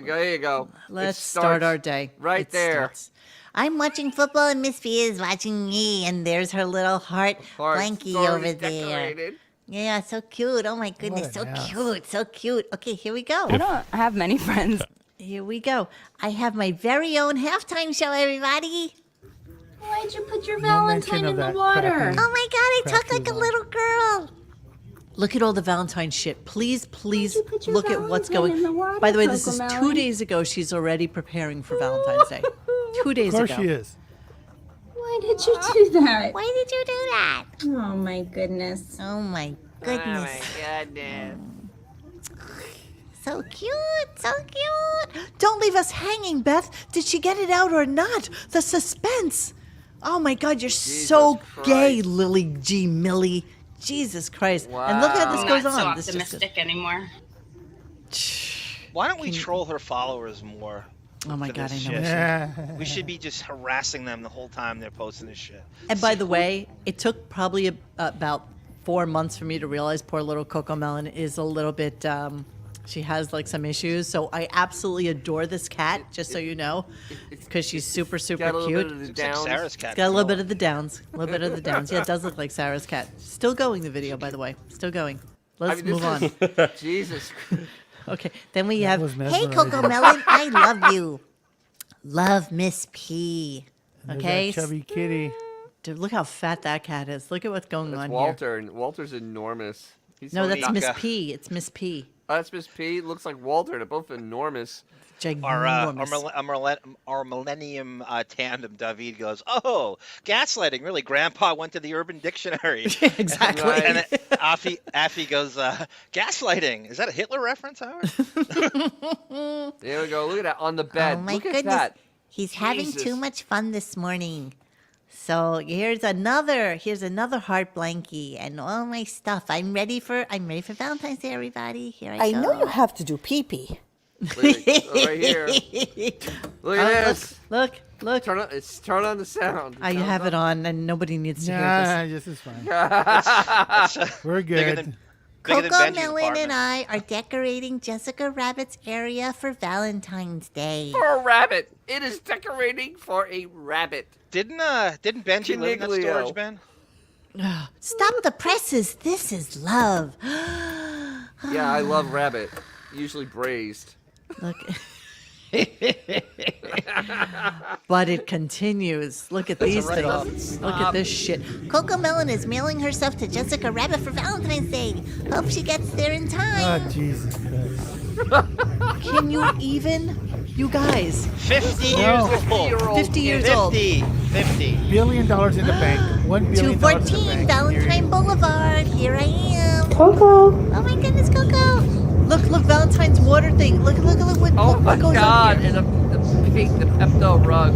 There you go. Let's It start starts our day right It there. starts. I'm watching football, and Miss P is watching me, and there's her little heart blankie over there. Decorated. Yeah, so cute. Oh my goodness, so cute, so cute. Okay, here we go. I don't have many friends. Here we go. I have my very own halftime show, everybody. Why'd you put your No mention of that water? crappy- Oh my God, I talk Crappy like a line. little girl. Look at all the Valentine shit. Please you put your look at what's Valentine in the going. water, By the way, this is Cocomelon? 2 days ago. She's already preparing for Valentine's Day. 2 days Of course ago. she is. Why did you do that? Why did you do that? Oh my goodness. Oh my Oh goodness. my goodness. So cute, so cute. Don't leave us hanging, Beth. Did she get it out or not? The suspense. Oh my God, you're so Jesus gay, Christ. Lily G. Millie. Jesus Christ. And look how this Wow. goes Not so on. This just goes- optimistic anymore. Why don't we troll her followers more? Oh my for God, I this know. shit? Yeah. We should be just harassing them the whole time they're posting this shit. And by the way, it took probably about 4 months for me to realize poor little Cocomelon is a little bit, she has like some issues. So I absolutely adore this cat, just so you know, because she's super, super Got a little cute. bit of the Looks like downs. Sarah's cat. It's got a little bit of the downs. A little bit of the downs. Yeah, it does look like Sarah's cat. Still going, the video, by the way. Still going. Let's move on. Jesus. Okay, then we That have, was hey, mesmerizing. Cocomelon, I love you. Love Miss P. There's Okay? that chubby kitty. Dude, look how fat that cat is. Look at what's going That's on Walter, and Walter's enormous. He's here. No, so that's neat. Miss P. It's Miss P. Oh, that's Miss P. Looks like Walter. They're both enormous. Ginormous. Our millennium tandem, David goes, "Oh, gaslighting! Really, Grandpa went to the Urban Dictionary." Exactly. Right. And then Affy goes, "Gaslighting! Is that a Hitler reference, Howard?" There we go. Look at that on the bed. Oh my Look at goodness. that. He's having Jesus. too much fun this morning. So here's another heart blankie and all my stuff. I'm ready for Valentine's Day, everybody. Here I go. know you have to do pee-pee. Look right here. Look at this. Look. Turn on the sound. I have it on, and nobody needs to hear Nah, this is fine. We're Bigger good. than Benji's Cocomelon and apartment. I are decorating Jessica Rabbit's area for Valentine's Day. For a rabbit. It is decorating for a rabbit. Didn't Benji live in that Caniglio. storage bin? Stop the presses. This is love. Yeah, I love rabbit. Usually braised. Look. But it continues. Look at these right things. Look at this shit. Cocomelon is mailing herself to Jessica Rabbit for Valentine's Day. Hope she gets there in time. Oh, Jesus Christ. Can you even? You guys. 50 No. years old. 50 years old. 50. $1 billion in the bank. $1 billion in the 214 bank. Valentine Boulevard. Here I am. Coco. Oh my goodness, Coco. Look, Valentine's water thing. Look what Oh my goes God! on here. And the Pepto rug.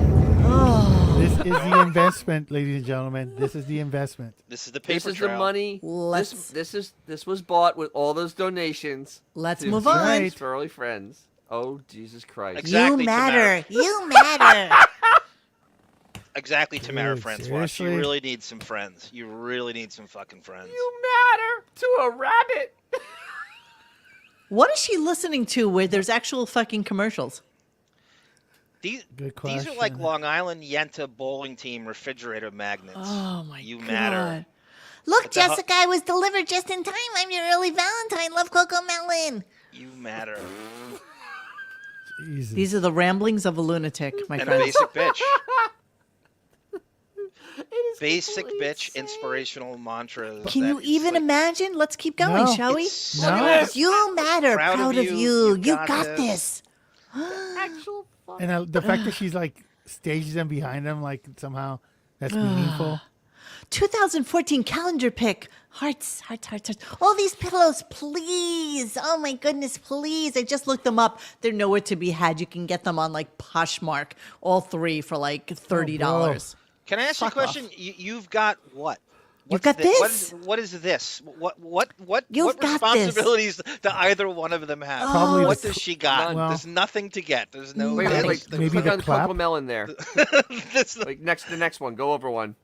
Oh. This is the investment, ladies and gentlemen. This is the investment. This is the paper This is trail. the money. Let's- This was bought with all those donations. Let's to move on. Feast for early friends. Oh Jesus Christ! Exactly, You Tamara. matter. You matter. Exactly, Tamara Dude, Francois. seriously? You really need some friends. You really need some fucking friends. You matter to a rabbit. What is she listening to where there's actual fucking commercials? These Good these are like question. Long Island Yenta bowling team refrigerator magnets. Oh my You God. matter. Look, What the hell- Jessica, I was delivered just in time. I'm your early Valentine. Love Cocomelon. You matter. Jesus. These are the ramblings of a lunatic, my And a friends. basic bitch. It basic bitch inspirational mantras. Can that you it's even like, imagine? Let's keep going, No. shall we? It's No. so You matter. Proud of you. You got this. this. Actual fuck. And the fact that she's like stages them behind him, like somehow that's meaningful. 2014 calendar pick. Hearts, hearts, hearts, hearts. All these pillows, please. Oh my goodness, please. I just looked them up. They're nowhere to be had. You can get them on like Poshmark, all three for like $30. Can I ask you a Fuck off. question? You've got what? You've What's got this? What is this? What You've got this. responsibilities do either one of them have? Probably What the- does she got? well- There's nothing to get. There's no. Wait, this- maybe Click the on clap? Coco Melon there. this- Like the next one. Go over one.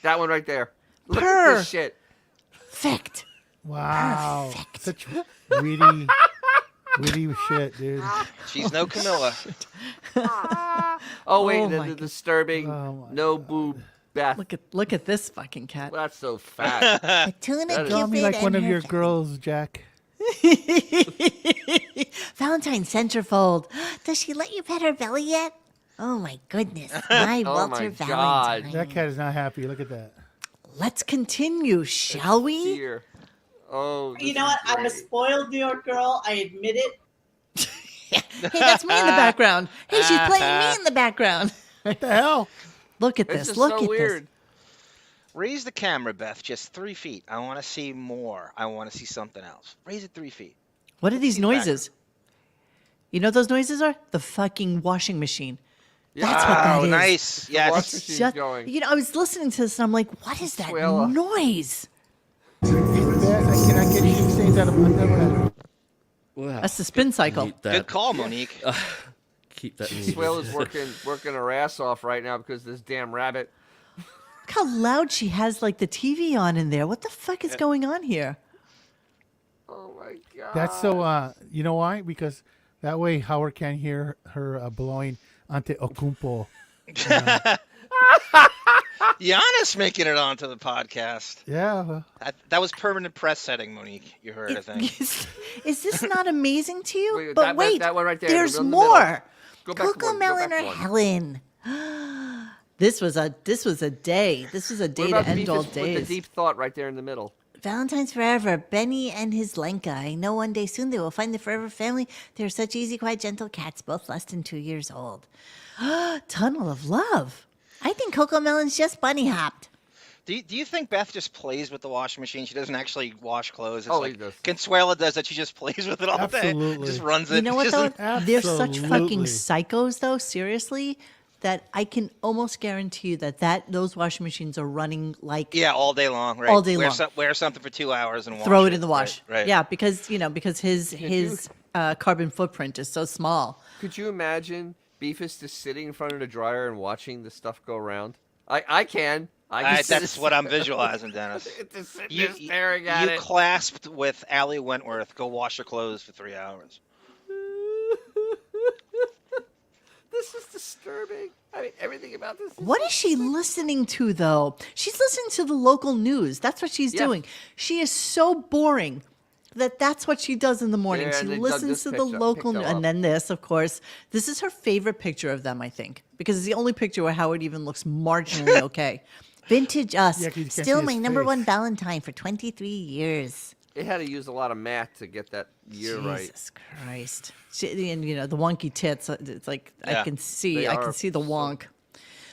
That one right there. Look at this shit. Perfect. Wow. Such witty shit, dude. She's no Camilla. Oh wait, Oh the my disturbing Oh my no boob bath. Look at this fucking cat. Well, that's so fat. A tuna That is- Draw me cupid like one and of your her- girls, Jack. Valentine centerfold. Does she let you pet her belly yet? Oh my goodness. My Oh Walter my God. Valentine. That cat is not happy. Look at that. Let's continue, shall we? Here. Oh. You know what? I'm a spoiled New York girl. I admit it. Hey, that's me in the background. Hey, she's playing me in the background. What the hell? Look at This this. is Look so at weird. this. Raise the camera, Beth, just 3 feet. I want to see more. I want to see something else. Raise it 3 feet. What are these See the background. noises? You know what those noises are? The fucking washing machine. That's what Oh, that is. nice. The Yes. wash machine's Just- going. you know, I was listening to this and I'm like, what is that Swella. noise? I cannot get you things out of my never. Wow. That's the spin cycle. Mute that. Good call, Monique. Keep that muted. Swell is working her ass off right now because of this damn rabbit. Look how loud she has like the TV on in there. What the fuck is going on here? Oh my God. That's so. You know why? Because that way Howard can hear her blowing ante okumpo. Giannis making it onto the podcast. Yeah. Well, That was permanent press setting, Monique. You heard, I think. Is this not amazing to you? Wait, but that- that one right there, there's in the middle. more. Go back Coco one, go Melon back or one. Helen. This was a day. This was a What day about to end all Beefus with the days. deep thought right there in the middle? Valentine's forever. Benny and his Lenka. I know one day soon they will find the forever family. They're such easy, quiet, gentle cats, both less than 2 years old. Tunnel of love. I think Coco Melon's just bunny hopped. Do you think Beth just plays with the washing machine? She doesn't actually wash clothes. It's Oh, like he does. Consuela does that. She just plays with it all day. Absolutely. Just runs it. You know what Just- though? They're such fucking Absolutely. psychos though, seriously, that I can almost guarantee you that those washing machines are running like Yeah, all day long. Right. All day wear long. wear something for 2 hours and wash throw it in the wash. Right. Yeah, because his carbon footprint is so small. Could you imagine Beefus just sitting in front of the dryer and watching the stuff go around? I can. That's what I'm visualizing, Dennis. Just sitting You, there staring at you it. clasped with Allie Wentworth. Go wash your clothes for 3 hours. This is disturbing. I mean, everything about this. What is she listening to though? She's listening to the local news. That's what she's Yeah. doing. She is so boring that's what she does in the morning. Yeah, she and they dug listens this to the picture- local picture news. up. And then this, of course. This is her favorite picture of them, I think. Because it's the only picture where Howard even looks marginally okay. Vintage us. Yeah, 'cause you can't Still see my his number face. one Valentine for 23 years. It had to use a lot of math to get that year right. Jesus Christ. And the wonky tits. It's like Yeah, I can see they the are wonk.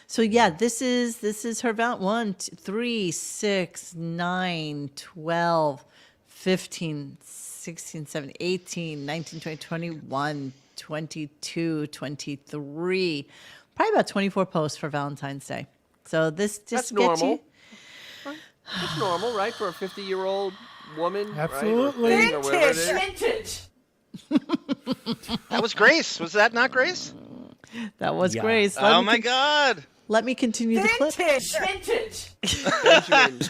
So yeah, this is her 1, 2, 3, 6, 9, 12, 15, 16, 17, 18, 19, 20, 21, 22, 23. Probably about 24 posts for Valentine's Day. So this just That's gets normal. you. That's normal, right, for a 50-year-old woman? Absolutely. Right? Or whatever it is. Vintage. That was Grace. Was that not Grace? That was Yeah. Grace. Oh my God. Let me continue the clip. Vintage. Benjamin.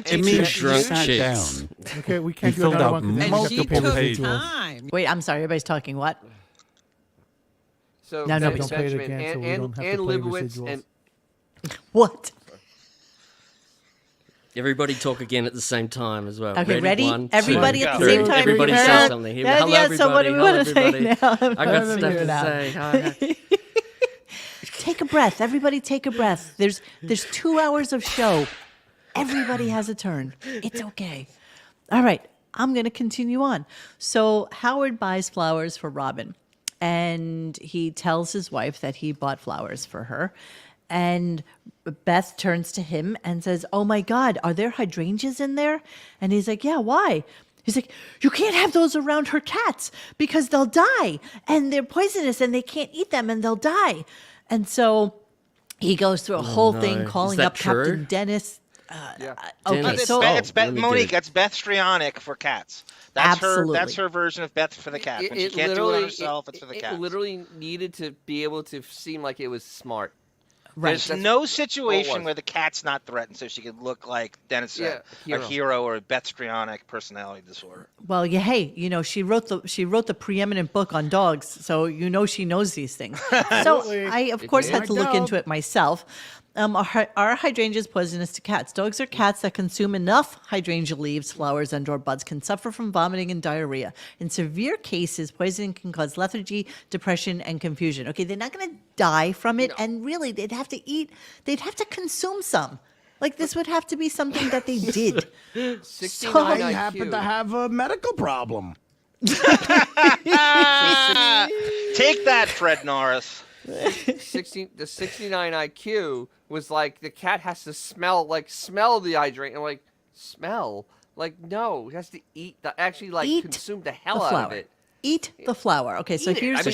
It means drunk Sat chicks. down. Okay, we can't He do filled another out one. 'cause then multiple we have to pay took pages. residuals. time. Wait, I'm sorry. Everybody's talking what? So No, no, Ben- don't play it Benjamin again, so we and, don't have to and play Libowitz residuals. and What? Everybody talk again at the same time as well. Okay, ready? One, Everybody two, at the three. same time. Everybody Ready? say something. Here, hello, So what do we everybody. want to say Hello, now? everybody. I got Let's stuff figure to it out. say. Hi. take a breath. Everybody take a breath. There's 2 hours of show. Everybody has a turn. It's okay. All right, I'm going to continue on. So Howard buys flowers for Robin, and he tells his wife that he bought flowers for her. And Beth turns to him and says, "Oh my God, are there hydrangeas in there?" And he's like, "Yeah, why?" He's like, "You can't have those around her cats because they'll die and they're poisonous and they can't eat them and they'll die." And so he goes through a whole thing calling up Captain Dennis. Okay, It's so Monique. That's Beth Strionic for cats. That's Absolutely. her. That's her version of Beth for the cats. When she can't do it on herself, it's for the cats. It literally needed to be able to seem like it was smart. Right. There's no situation where the cat's not threatened, so she could look like Dennis said, a hero or a Beth Strionic personality disorder. Well, yeah, hey, she wrote the preeminent book on dogs, so she knows these things. So I, of course, had to look into it myself. Are hydrangeas poisonous to cats? Dogs or cats that consume enough hydrangea leaves, flowers, and/or buds can suffer from vomiting and diarrhea. In severe cases, poisoning can cause lethargy, depression, and confusion. Okay, they're not going to die from it, and really, they'd have to consume some. Like, this would have to be something that they did. 69 They happen to have a medical problem. Take that, Fred Norris. The 69 IQ was like the cat has to smell the hydrangea. I'm like, smell? Like, no, it has to eat consume the hell out of it. Eat the flower. Okay, so here's the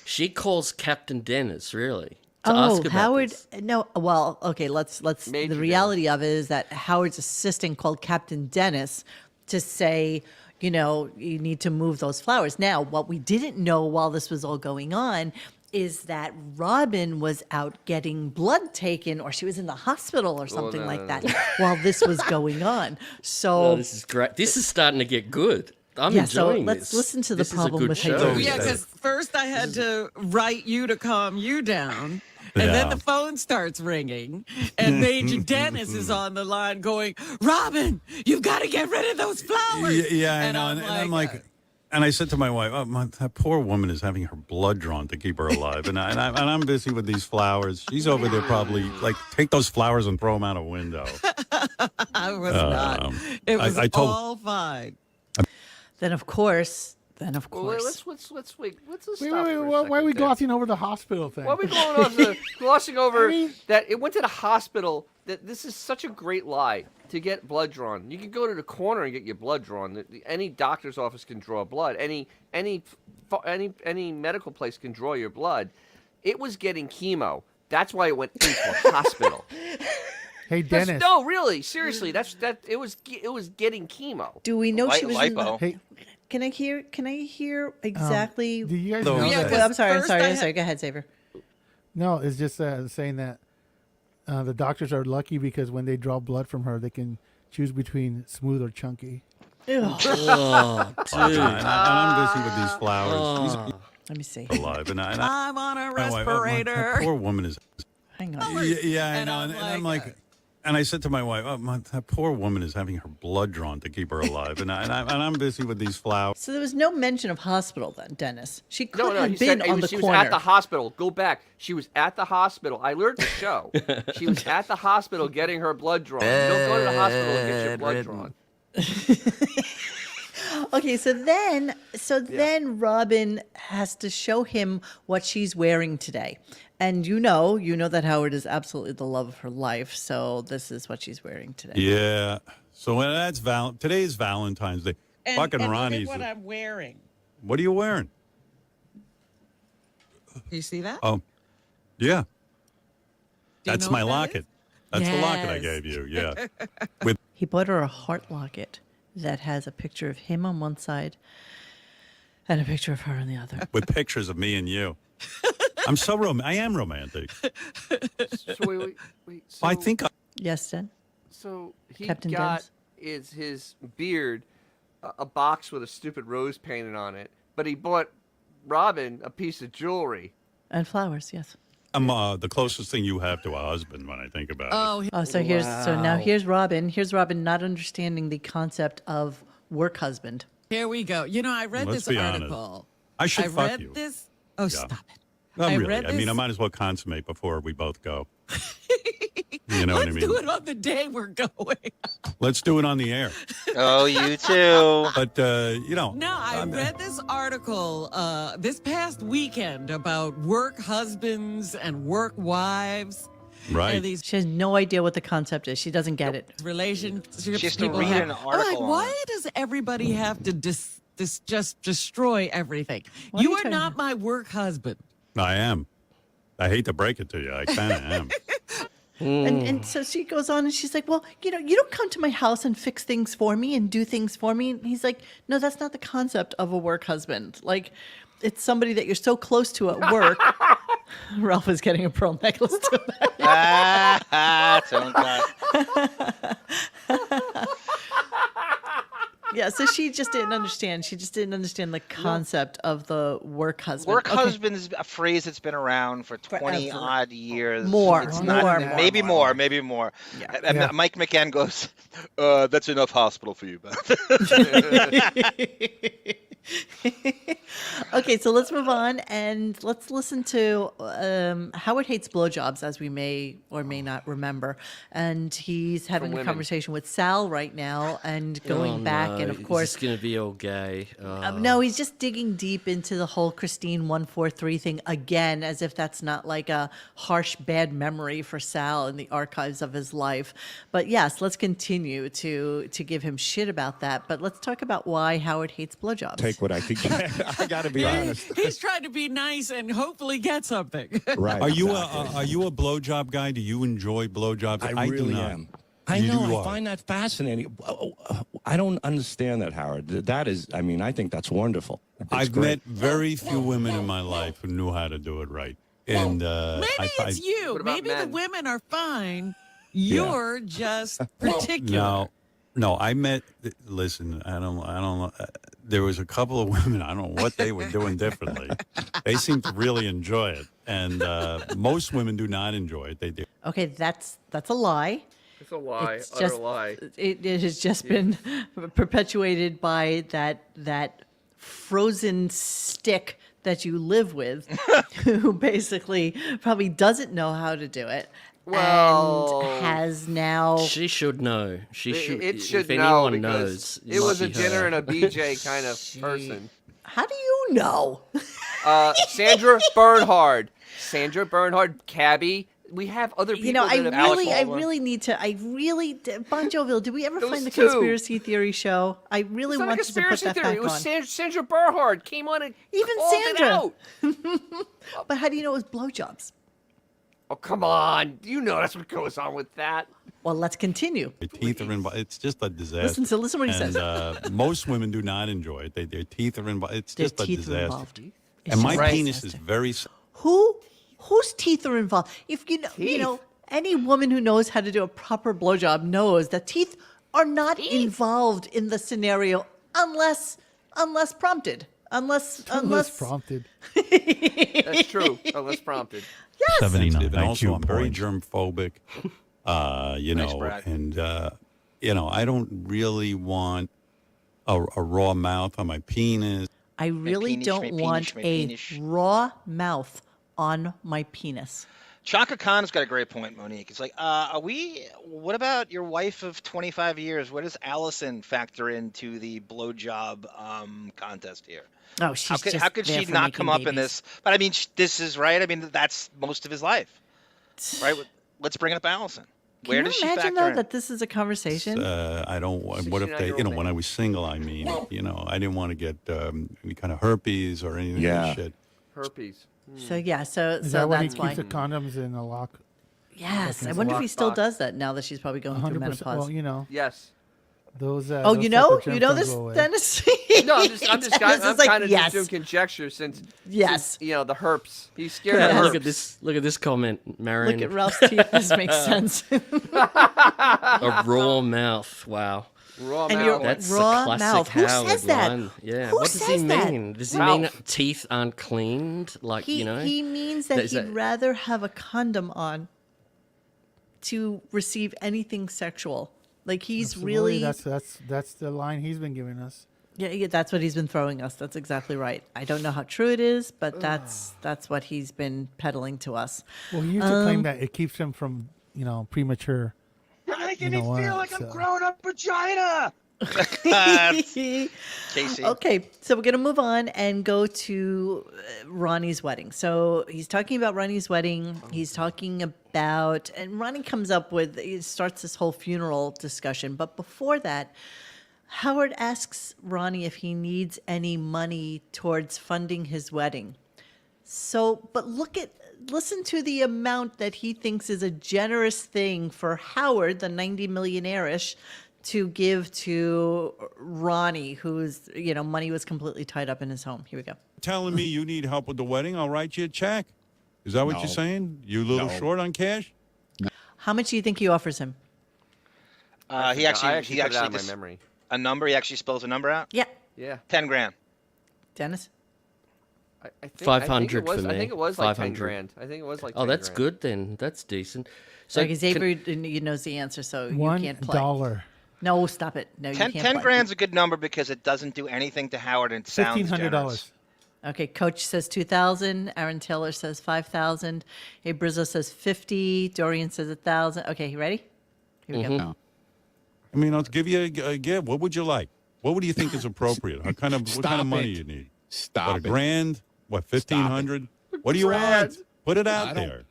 she calls Captain Dennis really to ask about Howard. this. No, well, okay. Let's. Major the reality of it is that Howard's assistant called Captain Dennis to say, you need to move those flowers. Now, what we didn't know while this was all going on is that Robin was out getting blood taken, or she was in the hospital or something like that while this was going on. So this is great. This is starting to get good. I'm so enjoying let's this. listen to the This is a problem good with show. hydrangeas. Yeah, because first I had to write you to calm you down. And then the phone starts ringing, and Major Dennis is on the line going, "Robin, you've got to get rid of those flowers." Yeah, I know. And I'm like, and I said to my wife, that poor woman is having her blood drawn to keep her alive. And I'm busy with these flowers. She's over there probably, like, take those flowers and throw them out a window. I was not. It was all fine. Then of course. Well, let's stop Wait, for a second why are we there. glossing over the hospital thing? Why are we glossing over that it went to the hospital? That this is such a great lie to get blood drawn. You can go to the corner and get your blood drawn. Any doctor's office can draw blood. Any medical place can draw your blood. It was getting chemo. That's why it went into a hospital. Hey, Dennis. No, really, seriously, it was getting chemo. Do we know she was in the... Lipo. Hey, Can I hear exactly? do you guys No, know yeah, that? Well, I'm sorry. Go ahead, Xavier. No, it's just saying that the doctors are lucky because when they draw blood from her, they can choose between smooth or chunky. Oh, dude. And I'm busy with these flowers. Let me see. She's alive. And I'm on a my wife, respirator. that poor woman is. Hang on. Yeah, I know. And I'm like, and I said to my wife, that poor woman is having her blood drawn to keep her alive. And I'm busy with these flowers. So there was no mention of hospital then, Dennis. She could No, have he been said on the she corner. was at the hospital. Go back. She was at the hospital. I learned the show. She was at the hospital getting her blood drawn. You don't go to the hospital and get your blood drawn. Okay, so then Robin has to show him what she's wearing today. And you know that Howard is absolutely the love of her life, so this is what she's wearing today. Yeah. So when that's today's Valentine's Day. Fucking and Ronnie's. look at what I'm wearing. What are you wearing? You see that? Oh, yeah. Do you That's know my what that locket. is? That's the locket I Yes. gave you. Yeah. He bought her a heart locket that has a picture of him on one side and a picture of her on the other. With pictures of me and you. I'm so I am romantic. So wait. So, I think Yes, Den? so he Captain got Dennis? his beard a box with a stupid rose painted on it, but he bought Robin a piece of jewelry. And flowers, yes. I'm the closest thing you have to a husband when I think about it. Oh, so now here's Robin. Here's Robin not understanding the concept of work husband. Here we go. I read Let's this be honest. article. I should fuck read you. this. Oh, Yeah. stop it. Not I really. read I mean, I this- might as well consummate before we both go. You know what I Let's mean? do it on the day we're going. Let's do it on the air. Oh, you too. But, No, I read this article this past weekend about work husbands and work wives. Right. And these She has no idea what the concept is. She doesn't get it. relationships She has to people read have. an I'm article like, on why does everybody have to just destroy everything? What are You you are trying not to- my work husband. I am. I hate to break it to you. I kind of am. And so she goes on and she's like, well, you don't come to my house and fix things for me and do things for me. And he's like, no, that's not the concept of a work husband. Like, it's somebody that you're so close to at work. Ralph is getting a pearl necklace too. Don't got- Yeah, so she just didn't understand. She just didn't understand the concept of the work husband. Work Okay. husband is a phrase that's been around for 20 Forever. odd years. More, It's more, not, more, maybe more. more. Yeah. And Yeah. Mike McCann goes, that's enough hospital for you, Beth. Okay, so let's move on and let's listen to Howard Hates Blowjobs, as we may or may not remember. And he's having a women. conversation with Sal right now and going back. And of course, it's going to be all gay. no, he's just digging deep into the whole Christine 143 thing again, as if that's not like a harsh, bad memory for Sal in the archives of his life. But yes, let's continue to give him shit about that. But let's talk about why Howard hates blowjobs. Take what I can get. I got to be honest. He's trying to be nice and hopefully get something. Right. Are you exactly. are you a blowjob guy? Do you enjoy blowjobs? I do really not. am. I You know. do I are. find that fascinating. I don't understand that, Howard. That is, I mean, I think that's wonderful. It's I've great. met very few women in my life who knew how to do it right. And Maybe it's you. What about Maybe the men? women are fine. You're just particular. No, I met. Listen, I don't know. There was a couple of women. I don't know what they were doing differently. They seemed to really enjoy it, and most women do not enjoy it. They do. Okay, that's a lie. It's a lie. It's Utter just lie. it has just been perpetuated by that frozen stick that you live with, who basically probably doesn't know how to do it. Well, and has now. She should know. She should. It should if know anyone because knows, it was a might be dinner her. and a BJ kind of person. How do you know? Sandra Bernhard. Sandra Bernhard, Cabby. We have other people. You know, that have I really need to. Bon Jovial, did we ever Those find the two. conspiracy theory show? I really It's not a wanted to put conspiracy that theory. back It was on. Sandra Bernhard came on and Even called it Sandra. out. But how do you know it was blowjobs? Oh, come on. You know that's what goes on with that. Well, let's continue. Their teeth are involved. It's just a disaster. Listen what he and, says. most women do not enjoy it. Their teeth are involved. It's Their just a teeth are disaster. involved. It's And my just a penis is disaster. very. Whose teeth are involved? If you know, any woman who knows how to do a proper blowjob knows that teeth are not involved in the scenario unless prompted. Unless prompted. That's true. Unless prompted. Yes. 79 and IQ also I'm very point. germ phobic. Brad. And I don't really want a raw mouth on my penis. I really penis, don't my penis, want my a penis. raw mouth on my penis. Chaka Khan's got a great point, Monique. It's like, what about your wife of 25 years? Where does Allison factor into the blowjob contest here? Oh, she's just how could there she for not making come up in babies. this? But I mean, this is right. I mean, that's most of his life, right? Let's bring up Allison. Where Can does you she imagine factor though in? that this is a conversation? I don't. What if they? 69-year-old When I was single, I mean, I didn't want to get any kind of herpes or anything. Yeah. Shit. Herpes. So yeah, so Is that why he that's why. keeps the condoms in a lock? Yes, I Like wonder if he still lockbox. does that now that she's probably going through 100%. menopause. Well, you know, Yes. those. Oh, those you type know, of you know germs this, don't go away. Dennis. No, I'm just Dennis I'm is like, kind of yes. just doing conjecture since Yes. the herps. He's scared Yes. of Look herps. at this. Look at this comment, Marion. Look at Ralph's teeth. This makes sense. A raw mouth. Wow. Raw And mouth. you're- That's Raw a classic mouth. Who Howard says that? line. Yeah. Who What does he says that? mean? Does he mean Ralph. teeth aren't cleaned? Like He you know. he means that Is he'd that- rather have a condom on to receive anything sexual. Like he's Absolutely. really That's the line he's been giving us. Yeah, that's what he's been throwing us. That's exactly right. I don't know how true it is, but that's what he's been peddling to us. Well, he used to claim that it keeps him from, premature. You're making You me know feel what, like I'm so- growing up vagina. Casey. Okay, so we're going to move on and go to Ronnie's wedding. So he's talking about Ronnie's wedding. He's talking about, and Ronnie comes up with, he starts this whole funeral discussion. But before that, Howard asks Ronnie if he needs any money towards funding his wedding. So, but listen to the amount that he thinks is a generous thing for Howard, the 90 millionaire-ish, to give to Ronnie, whose, money was completely tied up in his home. Here we go. Telling me you need help with the wedding, I'll write you a check. Is that what No. you're saying? You a little No. short on cash? How much do you think he offers him? He I actually put it out of my memory. a number. He actually spells a number out. Yeah. Yeah. 10 grand. Dennis? I think, 500 I think it was, for me. I think it was like 10 500. grand. I think it was like 10 Oh, that's grand. good then. That's decent. So So Xavier knows the answer, so you can't play. $1. No, stop it. No, you 10, can't 10 play. grand's a good number because it doesn't do anything to Howard and it sounds $1,500. generous. Okay, Coach says 2,000. Aaron Taylor says 5,000. Hey, Brizzo says 50. Dorian says 1,000. Okay, you ready? Here we go. No. I mean, I'll give you a gift. What would you like? What do you think is appropriate? What kind of Stop money it. you need? Stop What, it. a grand? What, 1,500? What do you want? Put it out there.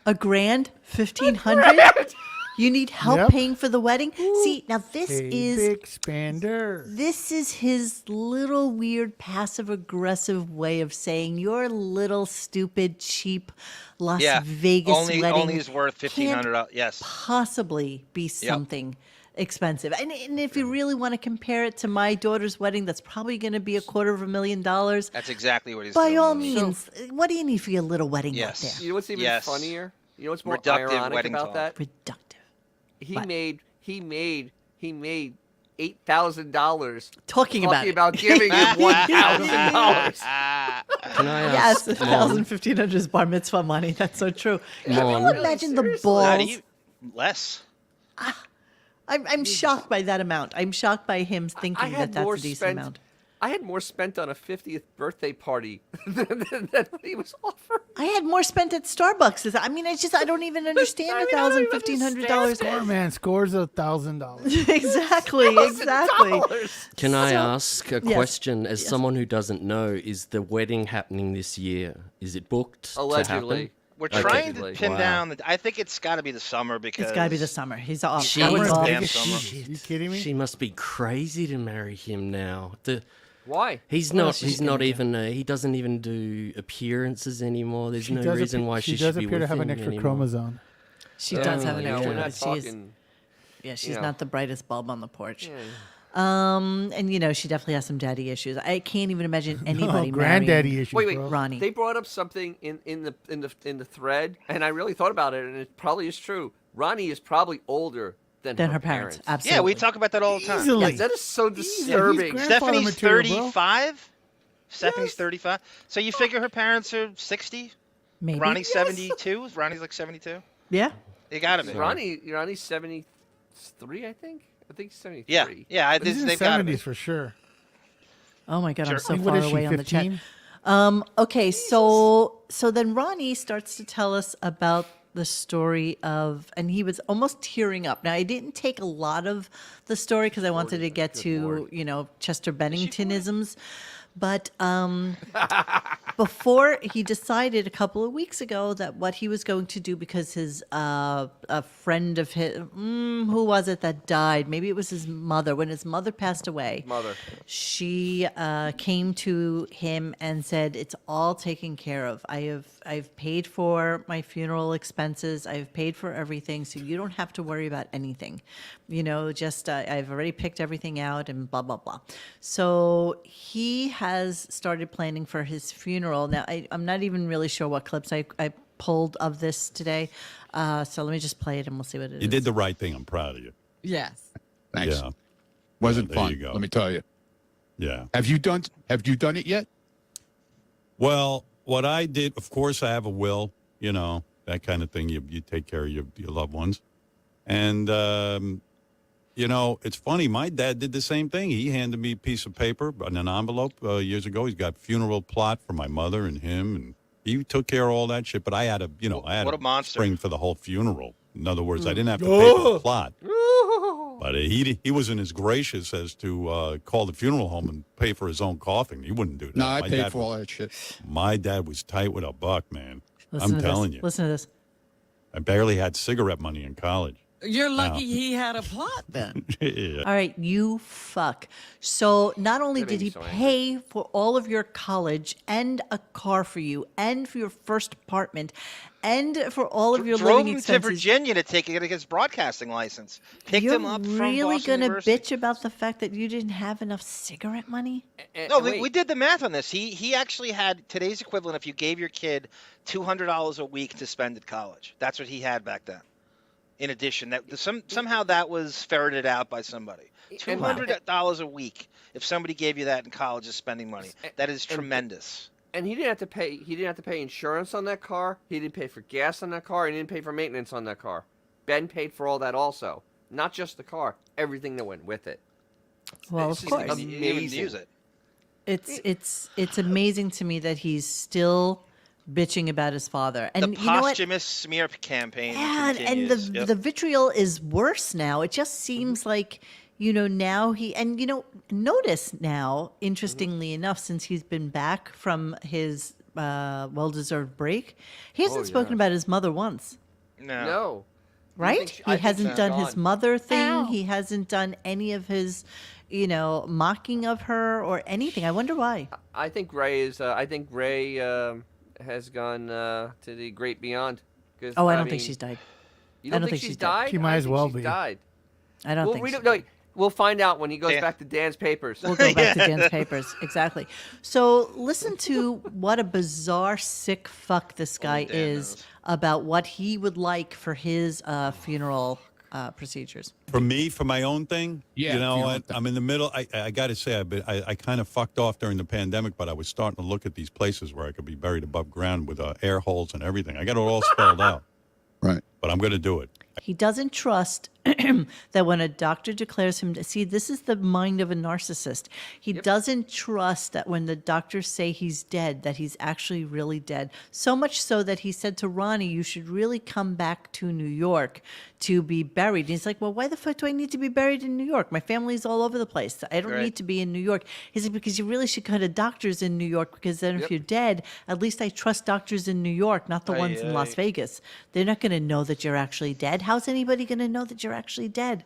A grand? 1,500? You need help Yep. paying for the wedding? See, now this Hey, is big spender. this is his little weird passive aggressive way of saying your little stupid cheap Las Yeah. Vegas Only wedding is worth $1,500. Yes. possibly be something expensive. And if you really want to compare it to my daughter's wedding, that's probably going to be $250,000. That's exactly what he's By doing. all means, what do you need for your little wedding Yes. like there? You know what's even Yes. funnier? You know what's more Reductive ironic wedding about talk. that? Reductive. He What? made $8,000 Talking about it. giving him $1,000. can I Yes, ask 1,000, 1,500 is bar mitzvah money. That's so true. Can you Mon. imagine the How do balls? you less? I'm shocked by that amount. I'm shocked by him I thinking that had that's more a decent spent. amount. I had more spent on a 50th birthday party than what he was offering. I had more spent at Starbucks. I mean, I don't even understand I mean, I don't $1,000, even $1,500. Poor man scores $1,000. Exactly, exactly. Can I So- ask a Yes. question? As Yes. someone who doesn't know, is the wedding happening this year? Is it booked to Allegedly. happen? We're Okay. trying to Allegedly. pin Wow. down. I think it's got to be the summer because It's got to be the summer. He's off. She- Howard's Damn off. summer. Are you kidding me? She must be crazy to marry him now. Why? He's What not. else is He's she not gonna do? even. He doesn't even do appearances anymore. There's She no does reason appear- why she does should be appear to with have an him extra anymore. chromosome. She does have an You know, extra. we're not but she is, talking. yeah, she's you know. not the brightest bulb on the porch. Yeah. And she definitely has some daddy issues. I can't even imagine anybody granddaddy marrying issues, Wait, bro. Ronnie. They brought up something in the thread, and I really thought about it, and it probably is true. Ronnie is probably older than Than her her parents. parents. Absolutely. Yeah, we talk about that all the time. Easily. Yes, that is so Easily. He's disturbing. grandfather Stephanie's material, bro. 35. Stephanie's 35. So you figure her parents are 60? Maybe. Ronnie's 72? Ronnie's like 72? Yeah. You gotta be. Ronnie's 73, I think. I think he's 73. Yeah, yeah. He's in the They've got to be. 70s for sure. Oh my God, I'm so What far is she, away on the chat. 15? Okay, so then Ronnie starts to tell us about the story of, and he was almost tearing up. Now I didn't take a lot of the story because I wanted to get to Chester Benningtonisms, but before he decided a couple of weeks ago that what he was going to do because his a friend of his who was it that died? Maybe it was his mother. When his mother passed away, she came to him and said, "It's all taken care of. I've paid for my funeral expenses. I've paid for everything, so you don't have to worry about anything. Just I've already picked everything out and blah blah blah." So he has started planning for his funeral. Now I'm not even really sure what clips I pulled of this today. So let me just play it and we'll see what it is. You did the right thing. I'm proud of you. Yes. Thanks. Yeah. Wasn't There fun. you go. Let me tell you. Yeah. Have you done it yet? Well, what I did, of course, I have a will, that kind of thing. You take care of your loved ones. And you know, it's funny. My dad did the same thing. He handed me a piece of paper in an envelope years ago. He's got funeral plot for my mother and him, and he took care of all that shit. But I had What a monster. spring for the whole funeral. In other words, I didn't have to pay for the plot. But he wasn't as gracious as to call the funeral home and pay for his own coffin. He wouldn't do that. No, I My paid dad for was- all that shit. My dad was tight with a buck, man. Listen I'm to telling this. you. Listen to this. I barely had cigarette money in college. You're lucky Wow. he had a plot then. Yeah. All right, you fuck. So not only That did made me he so pay for all of your college and a car for you and for your first apartment and for all of your Drove living him to expenses. Virginia to get his broadcasting license. Picked You're him up from really Boston gonna University. bitch about the fact that you didn't have enough cigarette money? No, we did the math on this. He actually had today's equivalent if you gave your kid $200 a week to spend at college. That's what he had back then. In addition, that somehow that was ferreted out by somebody. $200 a week. If somebody gave you that in college as spending money, that is tremendous. And he didn't have to pay. He didn't have to pay insurance on that car. He didn't pay for gas on that car. He didn't pay for maintenance on that car. Ben paid for all that also. Not just the car, everything that went with it. Well, It's of just course. He didn't even amazing. use it. It's amazing to me that he's still bitching about his father. And The you know what? posthumous smear campaign. Yeah, and continues. Yep. the vitriol is worse now. It just seems like, now notice now, interestingly enough, since he's been back from his well-deserved break, he hasn't spoken about his mother once, No. right? I He think hasn't she's done his gone. mother thing. He hasn't done any of his, mocking of her or anything. I wonder why. I think Ray is. I think Ray has gone to the great beyond. 'Cause, Oh, I don't think mean, she's died. You I don't think she's died? She might I as think well she's be. Died. I don't Well, think we so. don't know. We'll find out when he goes Dan. back to Dan's papers. We'll go back to Dan's papers. Exactly. So listen to what a bizarre, sick fuck this guy Dan is knows. about what he would like for his funeral procedures. For me, for my own thing, Yeah, you know for your what? own thing. I'm in the middle. I got to say, I kind of fucked off during the pandemic, but I was starting to look at these places where I could be buried above ground with air holes and everything. I got it all spelled out, Right. but I'm going to do it. He doesn't trust that when a doctor declares him, see, this is the mind of a narcissist. He doesn't trust that when the doctors say he's dead, that he's actually really dead. So much so that he said to Ronnie, you should really come back to New York to be buried. And he's like, well, why the fuck do I need to be buried in New York? My family's all over the place. I don't Right. need to be in New York. He's like, because you really should go to doctors in New York, because then if you're dead, at least I trust doctors in New York, not the ones in Las Vegas. They're not going to know that you're actually dead. How's anybody going to know that you're actually dead?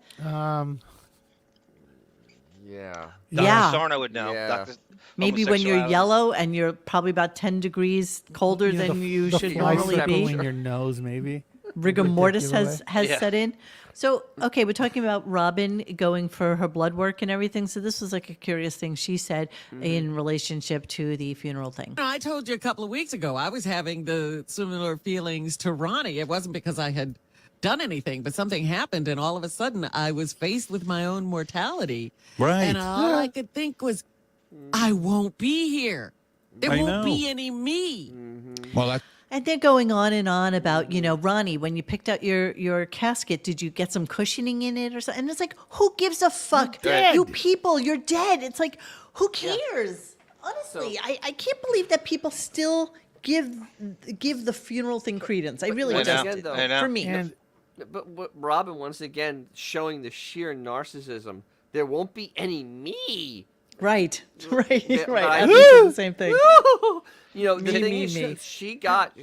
Yeah. Dr. Yeah. Sarno would know. Yeah. Dr. Maybe when you're homosexuality. yellow and you're probably about 10 degrees colder You know, than you the should fly normally circle be. in your nose, maybe. Rigor Like that mortis giveaway. has Yeah. set in. So, okay, we're talking about Robin going for her blood work and everything. So this was like a curious thing she said in relationship to the funeral thing. I told you a couple of weeks ago I was having the similar feelings to Ronnie. It wasn't because I had done anything, but something happened, and all of a sudden I was faced with my own mortality. Right. And all I could think was, I won't be here. There I won't know. be any me. Well, that And they're going on and on about, Ronnie, when you picked out your casket, did you get some cushioning in it or something? And it's like, who gives a fuck? dead. You people, you're dead. It's like, who cares? Honestly, I can't believe that people still give the funeral thing credence. I really I just, know. Again, though, I know. for me. And But Robin, once again, showing the sheer narcissism. There won't be any me. Right, right, Yeah, right. I- I'm thinking the same thing. The Me, thing me, is, me.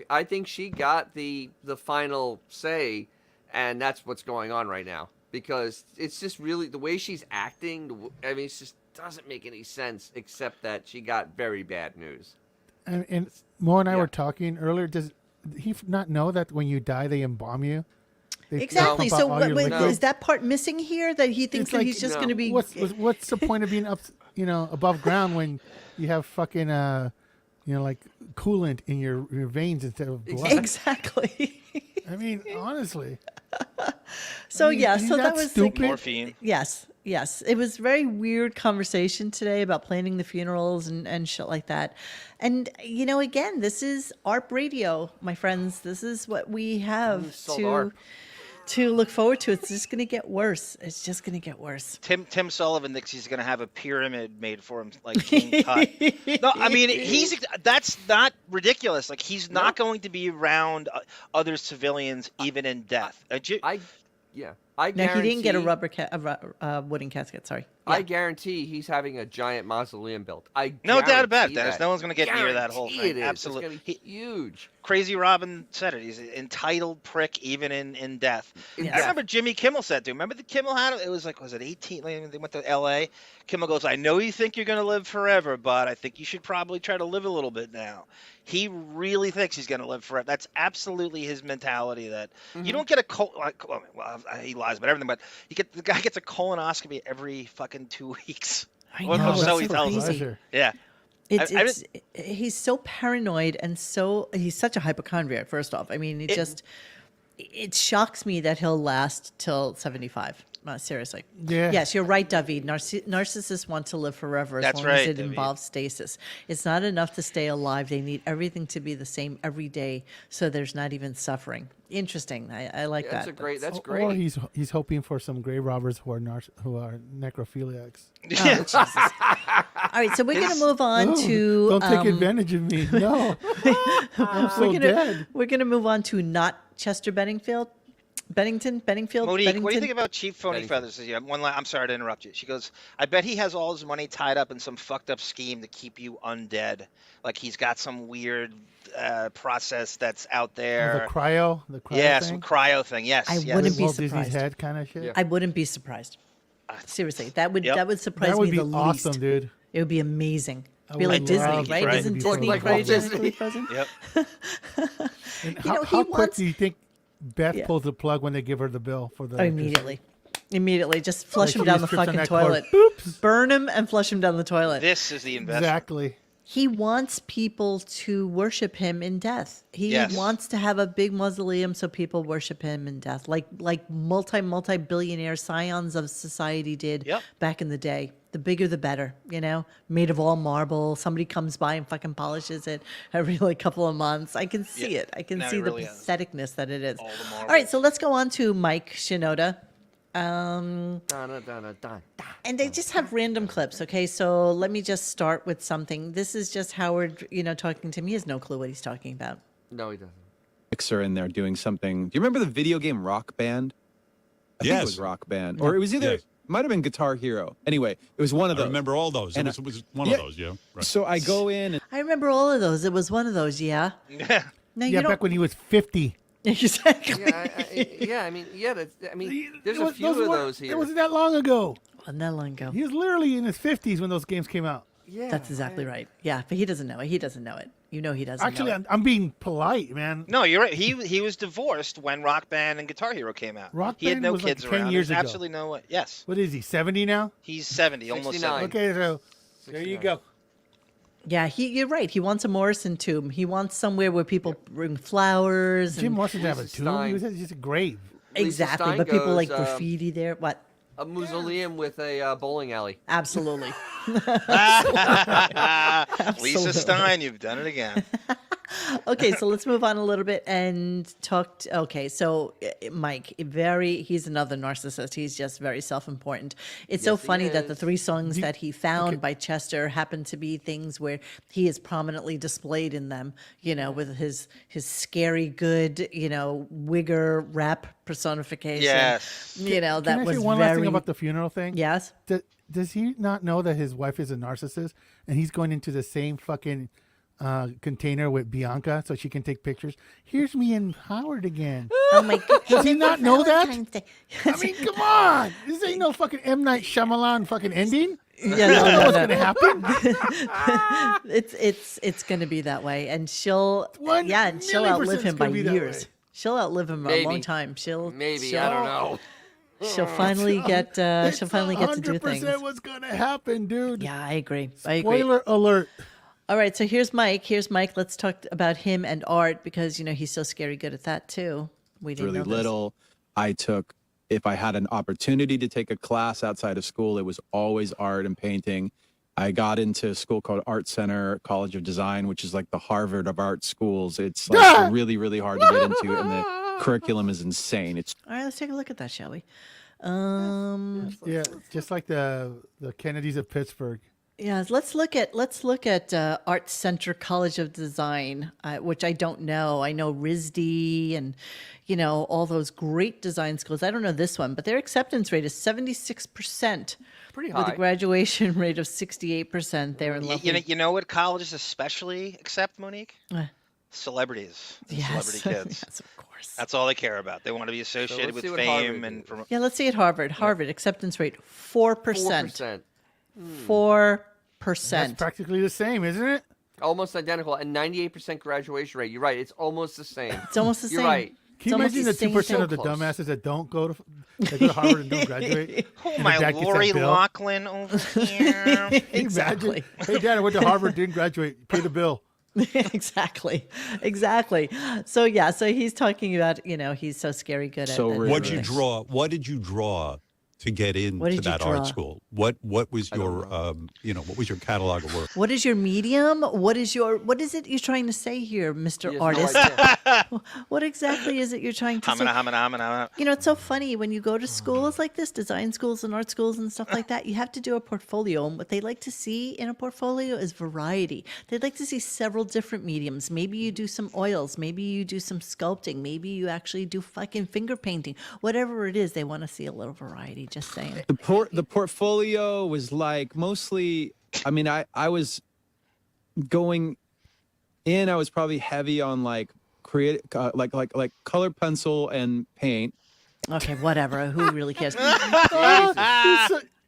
I think she got the final say, and that's what's going on right now. Because it's just really the way she's acting. I mean, it just doesn't make any sense, except that she got very bad news. and Mo and I Yeah. were talking earlier. Does he not know that when you die, they embalm you? They Exactly. pump out So all what, your wait, liquid? is that part missing here? That he thinks It's that like- he's just No. going to be What's the point of being up, above ground when you have fucking like coolant in your veins instead of blood? exactly? I mean, honestly. So I mean, yeah, is he so that that was stupid? Morphine. Yes, it was very weird conversation today about planning the funerals and shit like that. And again, this is ARP radio, my friends. This is what we have sold to. ARP. to look forward to. It's just going to get worse. It's just going to get worse. Tim Sullivan thinks he's going to have a pyramid made for him, like King Tut. No, I mean that's not ridiculous. Like he's not going to be around other civilians even in death. I No, guarantee. he didn't get a wooden casket. Sorry. I guarantee he's having a giant mausoleum built. No doubt about it, guarantee Dennis. that. No one's going to get near that whole Guarantee thing. it is. Absolutely. It's gonna be huge. Crazy Robin said it. He's an entitled prick even in death. In I death. remember Jimmy Kimmel said, dude. Remember the Kimmel had it? It was like, was it 18? They went to L.A. Kimmel goes, I know you think you're going to live forever, but I think you should probably try to live a little bit now. He really thinks he's going to live forever. That's absolutely his mentality. That you don't get he lies about everything, but the guy gets a colonoscopy every fucking 2 weeks. I Or know. so That's he so tells us. crazy. Yeah. He's so paranoid and he's such a hypochondriac. First off, I mean, it shocks me that he'll last till 75. Seriously. Yeah. Yes, you're right, David. Narcissists want to live forever as That's long right, as it David. involves stasis. It's not enough to stay alive. They need everything to be the same every day, so there's not even suffering. Interesting. I like that. That's Or great. he's hoping for some grave robbers who are necrophiliacs. Oh, Jesus. All right, so we're going to move on No, to. Don't take advantage of me. No, I'm so dead. We're going to move on to not Chester Benningfield. Benningfield. Monique, what do you think Bennington? about Chief Phony Feathers? Yeah, I'm sorry to interrupt you. She goes, I bet he has all his money tied up in some fucked up scheme to keep you undead. Like he's got some weird process that's out there. The cryo Yeah, thing? some cryo thing. Yes. I yes. wouldn't be Walt Disney's surprised. head kind of shit. I wouldn't be surprised. Seriously, that would surprise That would me be the awesome, least. dude. It would be amazing. I Be would like Disney, love right? for it to Isn't be Disney Walt cryogenically Disney. frozen? Yep. And You know, he how quick wants- do you think Beth Yeah. pulls the plug when they give her the bill for the Immediately, just flush Like him she down the just trips on fucking that cord. toilet. Burn him and flush him down the toilet. This is the investment. Exactly. He wants people to worship him in death. He Yes. wants to have a big mausoleum so people worship him in death, like multi-billionaire scions of society did back in the day. The bigger, the better. You know, made of all marble. Somebody comes by and fucking polishes it every couple of months. I can see it. I can No, see it the really is. patheticness that it is. All the All right, so let's go on to Mike Shinoda. And they just have random clips, okay? So let me just start with something. This is just Howard, talking to me. He has no clue what he's talking about. No, he doesn't. Mixer in there doing something. Do you remember the video game Rock Band? I think it was Rock Band. Or it was either, might have been Guitar Hero. Anyway, it was one of those. I remember all those. And It was one of those, yeah. Right. So I go in and I remember all of those. It was one of those, yeah. No, you Yeah, don't. back when he was 50. Exactly. There's a few of those here. It wasn't that long ago. Wasn't that long ago. He was literally in his 50s when those games came out. Yeah, That's exactly right. Yeah, but he doesn't know it. He doesn't know it. You know he doesn't Actually, know it. I'm being polite, man. No, you're right. He was divorced when Rock Band and Guitar Hero came out. Rock he had Band no was like kids 10 around. years There's ago. absolutely no way. Yes. What is he, 70 now? He's 70, almost 70. Okay, so there you go. Yeah, you're right. He wants a Morrison tomb. He wants somewhere where people bring flowers. Jim and, Morrison didn't have a tomb. He was just a grave. Exactly, Stein but people goes, like graffiti there. What? A mausoleum with a bowling alley. Absolutely. Lisa Stein, you've done it again. Okay, so let's move on a little bit and talk. Okay, so Mike, he's another narcissist. He's just very self-important. It's so Yes, he funny that the is. 3 songs that he found by Chester happen to be things where he is prominently displayed in them, with his scary good, wigger rap personification. Yes. That Can I was say one very... last thing about the funeral thing? Yes? Does he not know that his wife is a narcissist and he's going into the same fucking container with Bianca so she can take pictures? Here's me and Howard again. Oh my God. Does he not know that? Valentine's Day. I mean, come on. This ain't no fucking M. Night Shyamalan fucking ending. Yeah, You don't know what's no. going to happen. It's going to be that way, and she'll million she'll outlive percent him it's by gonna be that years. way. She'll outlive him a Maybe. long time. She'll I don't know. She'll finally get to do things. 100% what's going to happen, dude. Yeah, I agree. I agree. Spoiler alert. All right, so here's Mike. Let's talk about him and art because he's so scary good at that too. We didn't really know this. little. If I had an opportunity to take a class outside of school, it was always art and painting. I got into a school called Art Center College of Design, which is like the Harvard of art schools. It's like really, really hard to get into. And the curriculum is insane. It's All right, let's take a look at that, shall we? Yeah, just like the Kennedys of Pittsburgh. Yeah, let's look at Art Center College of Design, which I don't know. I know RISD and all those great design schools. I don't know this one, but their acceptance rate is 76%. Pretty With high. a graduation rate of 68%. They're in lovely. You know what colleges especially accept, Monique? Uh, Celebrities, and Yes, celebrity kids. yes, of course. That's all they care about. They want to be associated with fame and from. Yeah, let's see at Harvard. Harvard acceptance rate 4%. 4%. 4%. That's practically the same, isn't it? Almost identical. And 98% graduation rate. You're right. It's almost the same. It's almost the You're same. right. Can you imagine the 2% of the dumbasses that don't go to Harvard and don't graduate? Oh, And my the dad gets that Lori bill? Loughlin over here. Imagine, hey, Dad, I went to Harvard, didn't graduate. Pay the bill. Exactly. So he's talking about he's so scary good at What did you draw to get into that art school? What was your what was your catalog of work? What is your medium? What is it you're trying to say here, Mr. Artist? What exactly is it you're trying to say? It's so funny when you go to schools like this, design schools and art schools and stuff like that, you have to do a portfolio. And what they like to see in a portfolio is variety. They'd like to see several different mediums. Maybe you do some oils, maybe you do some sculpting, maybe you actually do fucking finger painting. Whatever it is, they want to see a little variety. Just saying. the portfolio was like mostly. I mean, I was going in. I was probably heavy on like create like color pencil and paint. Okay, whatever. Who really cares?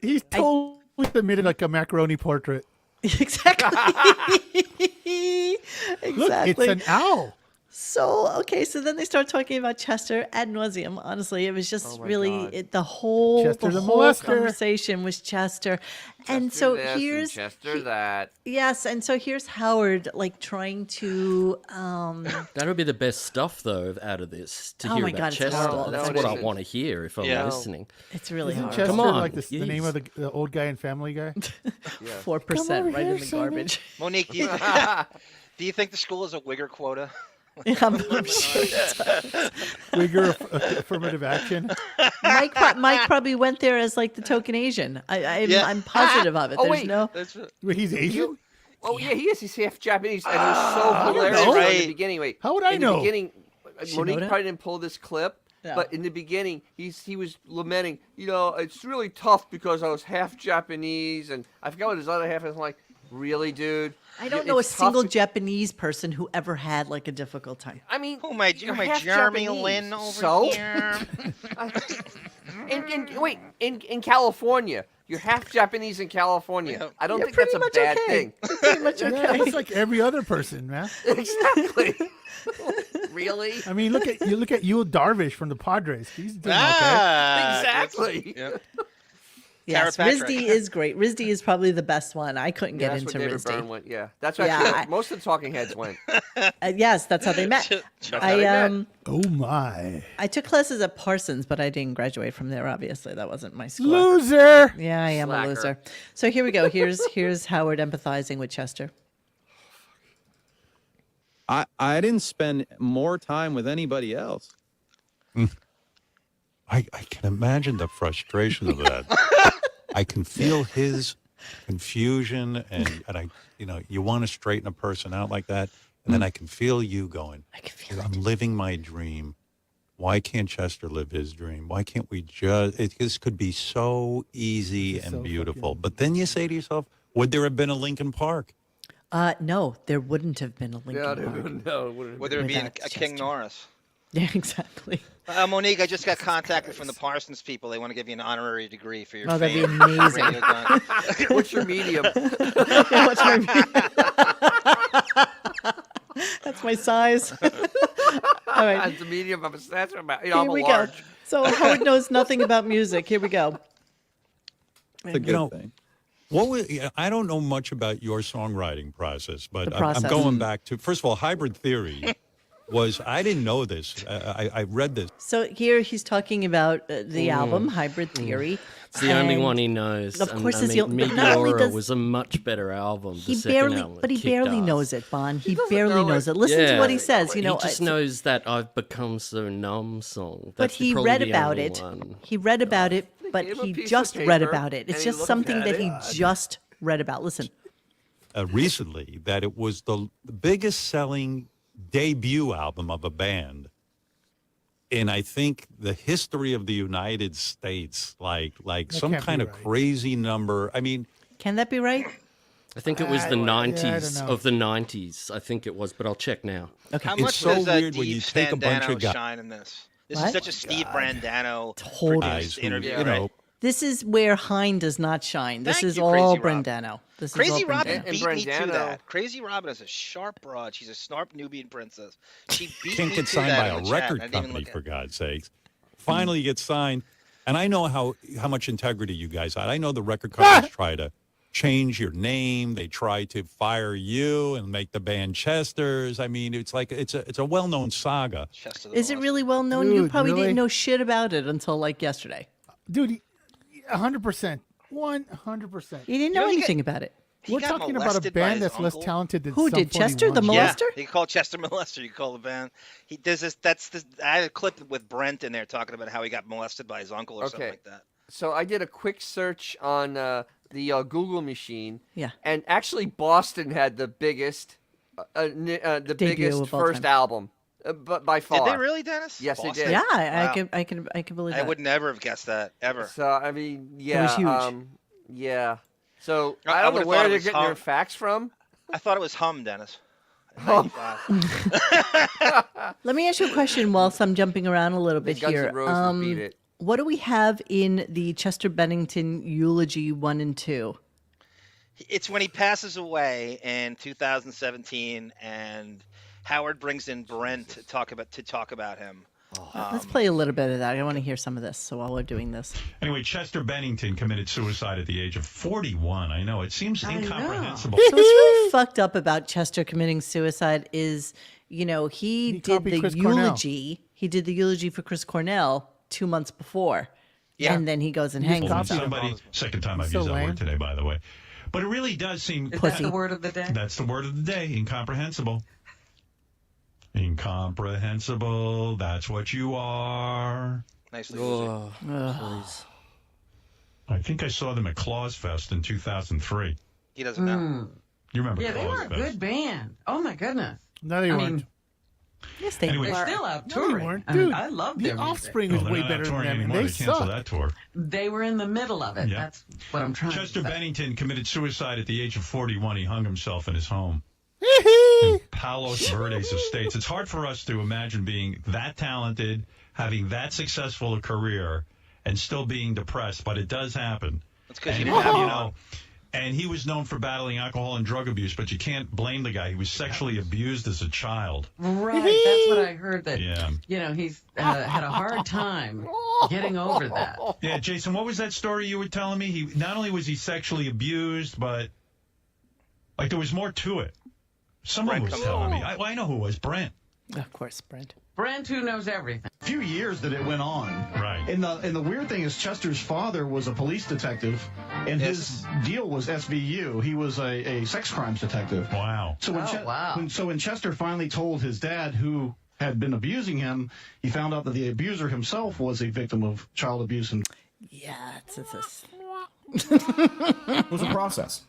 He's totally submitted like a macaroni portrait. Exactly. Look, it's an owl. So then they start talking about Chester ad nauseum. Honestly, it was just really the whole Chester the whole molester. conversation was Chester. And so this and here's Chester that. Yes, and so here's Howard like trying to That would be the best stuff though out of this to Oh hear my about God, it's Chester. horrible. That's No, what it I isn't. want to hear if I'm listening. It's really Isn't hard. Chester Come on, like the name of the old guy in Family Guy? 4% right in the garbage. Monique, do you think the school has a wigger quota? Yeah, I'm sure it does. Wigger affirmative action. Mike probably went there as like the token Asian. I'm positive of it. There's no. Wait, he's Asian? Oh yeah, he is. He's half Japanese, and it was so I don't hilarious know. in the beginning. Wait, How would I in know? the beginning, Monique Shinoda? probably didn't pull this clip, Yeah. but in the beginning, he was lamenting. It's really tough because I was half Japanese, and I forgot what his other half is. I'm like, really, dude? I don't know a It's tough single to- Japanese person who ever had like a difficult time. I mean, Who am I? you're Am I half Jeremy Japanese, Lin over so? here? In California, you're half Japanese in California. I don't You're think that's a pretty much bad okay. thing. Pretty much Yeah, okay. it's like every other person, man. Exactly. Really? I mean, look at Yu Darvish from the Padres. He's doing Exactly. Yep. Yes, Tara Patrick. RISD is great. RISD is probably the best one. I couldn't get That's into where David Byrne RISD. went. Yeah, that's Yeah, actually I- most of the talking heads went. Yes, that's how they met. That's how they met. okay. Oh my. I took classes at Parsons, but I didn't graduate from there. Obviously, that wasn't my school. Loser. Yeah, I am Slacker. a loser. So here we go. Here's Howard empathizing with Chester. I didn't spend more time with anybody else. I can imagine the frustration of that. I can feel his confusion, and I, you want to straighten a person out like that, and then I can feel you going. I'm living my dream. Why can't Chester live his dream? Why can't we just? This could be so easy and beautiful. But then you say to yourself, would there have been a Linkin Park? No, there wouldn't have been a Linkin Park. Would there be a without King Chester. Norris? Yeah, exactly. Monique, I just got contacted from the Parsons people. They want to give you an honorary degree for your Oh, that'd be fame. amazing. RadioGunk. What's your medium? Yeah, what's my That's my size. All right. That's the medium of a stature. I'm Here a we large. go. So Howard knows nothing about music. Here we go. It's a good thing. I don't know much about your songwriting process, but The I'm process. going back to, first of all, hybrid theory was, I didn't know this. I read this. So here he's talking about the album Hybrid Theory. It's the only and one he knows. Of course, I it's mean, but not only Meteora does was a much better album. he the second barely, album but he kicked barely ass. knows it, Bon. He barely know knows it. it. Listen to what he says. He know, just knows that I've become so numb song. but That's he probably read the about only it. one. He read about it, but gave him a he piece of just read paper, about it. It's and he just looked something at that it. he just read about. Listen. Recently, that it was the biggest selling debut album of a band in, I think, the history of the United States. Like That some can't kind be of right. crazy number. I mean, Can that be right? I think it was the I don't 90s know. of the 90s. I think it was, but I'll check now. Okay. How It's much so does weird when Dave you take a bunch of Standano guys- shine in this? This What? is such a Steve Brandano Totally. produced who, interview. you right? know, This is where Hine does not shine. This Thank is you, all Crazy Rob. Brandano. This is Crazy all Robin Brandano. And beat me to Brandano- that. Crazy Robin is a sharp broad. She's a snarp Nubian princess. She beat can't me get to signed that by in a the chat, record and I didn't even company, look for at it. God's sakes. Finally gets signed. And I know how much integrity you guys had. I know the record companies try to change your name. They try to fire you and make the band Chester's. I mean, it's like it's a well-known saga. Chester the Is it Molester. really well known? You Dude, probably really? didn't know shit about it until like yesterday. Dude, 100%. 100%. You didn't You know know, he anything about it. He We're got talking about a molested by band his that's less uncle. talented than Who Sum did? Chester the 41. Yeah, molester? you call Chester Molester. You call the band. He does this. That's this. I had a clip with Brent in there talking about how he got molested by his uncle or something Okay. like that. So I did a quick search on the Google machine. Yeah. And actually, Boston had the biggest, the Debut biggest of all first time. album, but by far. Did they really, Dennis? Yes, they Boston? did. Yeah, Wow. I can believe I that. would never have guessed that ever. So I mean, yeah, huge. yeah. So I I don't know would've where thought it they're was getting their Hum. facts from. I thought it was Hum, Dennis. Hum. 95. Let me ask you a question whilst I'm jumping around a little bit Guns here. N' Roses beat it. What do we have in the Chester Bennington eulogy 1 and 2? It's when he passes away in 2017, and Howard brings in Brent to talk about him. Let's play a little bit of that. I want to hear some of this. So while we're doing this, Anyway, Chester Bennington committed suicide at the age of 41. I know. It seems incomprehensible. so what's really fucked up about Chester committing suicide is, he did copied the Chris Cornell. eulogy. He did the eulogy for Chris Cornell 2 months before, and then he goes and hangs When himself. somebody, second time I've So used that lame. word today, by the way. But it really does seem... Is that the word of the day? That's the word of the day, incomprehensible. Incomprehensible, that's what you are. Nicely. Oh, please. I think I saw them at Claus Fest in 2003. He doesn't know. You remember Yeah, they Claus were a Fest? good band. Oh my goodness. No, they I weren't. mean, Yes, they Anyway, they're were. still out No, they touring. weren't. I mean, Dude, I love the their music. Offspring Well, was they're way not better than touring them, and anymore. they They canceled suck. that tour. They were in the middle of it. Yeah. That's what I'm trying Chester to say. Bennington committed suicide at the age of 41. He hung himself in his home in Palos Verdes Estates. It's hard for us to imagine being that talented, having that successful a career, and still being depressed, but it does happen. That's because And, you didn't have you know, and he was known for battling alcohol and drug abuse, but you can't blame the guy. He was sexually abused as a child. Right. That's what I heard. That Yeah. he's had a hard time getting over that. Yeah, Jason, what was that story you were telling me? He not only was he sexually abused, but like there was more to it. Someone was telling me. I know who it was. Brent. Of course, Brent. Brent, who knows everything. Few years that it went on. Right. And the weird thing is Chester's father was a police detective, and his deal was SVU. He was a sex crimes detective. Wow. So when Chester finally told his dad who had been abusing him, he found out that the abuser himself was a victim of child abuse. And Yeah, it's It was a process.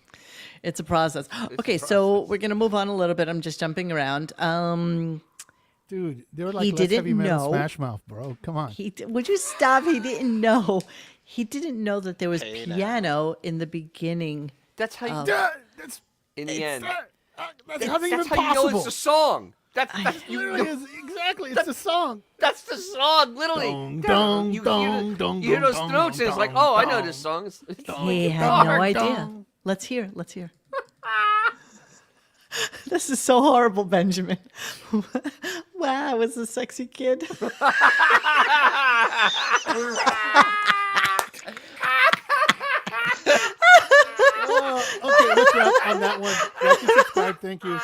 It's a process. Okay, so we're gonna move on a little bit. I'm just jumping around. Dude, they were like he Let's didn't Heavy Metal know. Smash Mouth, bro. Come on. Would you stop? He didn't know. He didn't know that there was piano in the beginning. That's how you. That's in the end. That's not even That's how you know possible. it's a song. That's you Literally know, is exactly. It's a song. That's the song, literally. Dong, dong, you dong, hear, dong, you hear those dong, notes, and it's like, dong, oh, I know dong, this song. It's He had no dark. idea. Let's hear. Let's hear. This is so horrible, Benjamin. Wow, I was a sexy kid. Okay, let's wrap on that one. Like and subscribe. Thank you.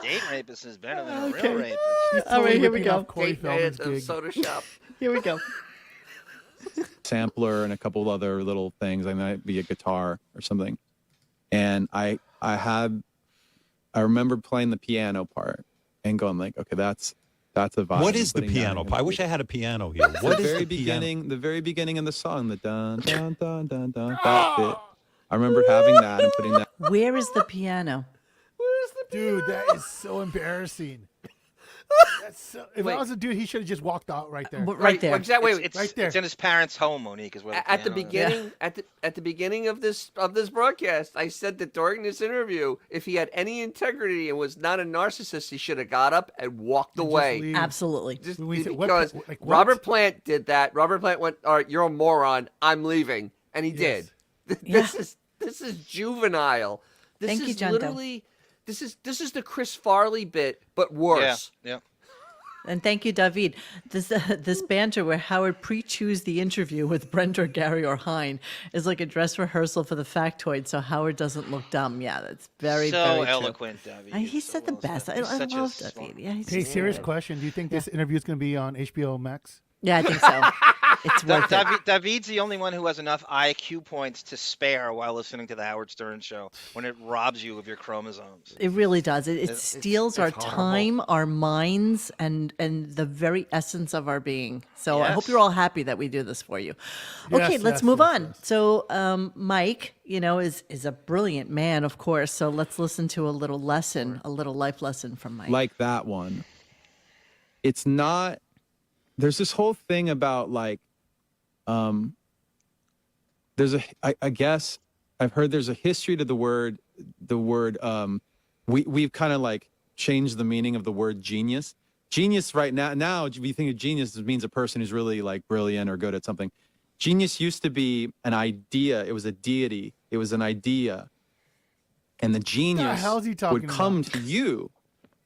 Date rapist is better than a Okay. real rapist. All right, here we ripping go. off Corey Date night at Feldman's the gig. soda shop. Here we go. Sampler and a couple other little things. I might be a guitar or something. And I remember playing the piano part and going like, okay, that's a vibe. What is the Putting that piano in. part? I wish I had a piano here. What the is very the piano? beginning, the very beginning of the song, the dun dun dun dun dun. That bit. I remember having that and putting that. Where is the piano? Dude, that is so embarrassing. That's so, if Wait. I was a dude, he should have just walked out right there. Right there. Wait, It's, right there. It's in his parents' home, Monique. Is where At the piano is. beginning, at the beginning of this broadcast, I said that during this interview, if he had any integrity and was not a narcissist, he should have got up and walked away. leave. Absolutely. Just When we said, what- because like what? Robert Plant did that. Robert Plant went, "All right, you're a moron. I'm leaving," and he Yes. did. Yeah. This is juvenile. This Thank is you, John Doe. literally this is the Chris Farley bit, but worse. Yeah. And thank you, David. This banter where Howard pre-chews the interview with Brent or Gary or Hein is like a dress rehearsal for the factoid, so Howard doesn't look dumb. Yeah, that's very, So very true. eloquent, David. He said the best. I He's such a love smart- David. Yeah, he's Hey, just serious good. question. Do you think this interview is going to be on HBO Max? Yeah, I think so. It's worth it. David's the only one who has enough IQ points to spare while listening to the Howard Stern show when it robs you of your chromosomes. It really does. It It's- steals our it's horrible. time, our minds, and the very essence of our being. So I hope Yes. you're all happy that we do this for you. Yes, Okay, let's yes, move yes, on. yes. So Mike, is a brilliant man, of course. So let's listen to a little lesson, a little life lesson from Mike. Like that one. It's not. There's this whole thing about like, I guess I've heard there's a history to the word. We've kind of like changed the meaning of the word genius. Genius right now, if you think of genius, it means a person who's really like brilliant or good at something. Genius used to be an idea. It was a deity. It was an idea. And the genius hell is he talking would come to you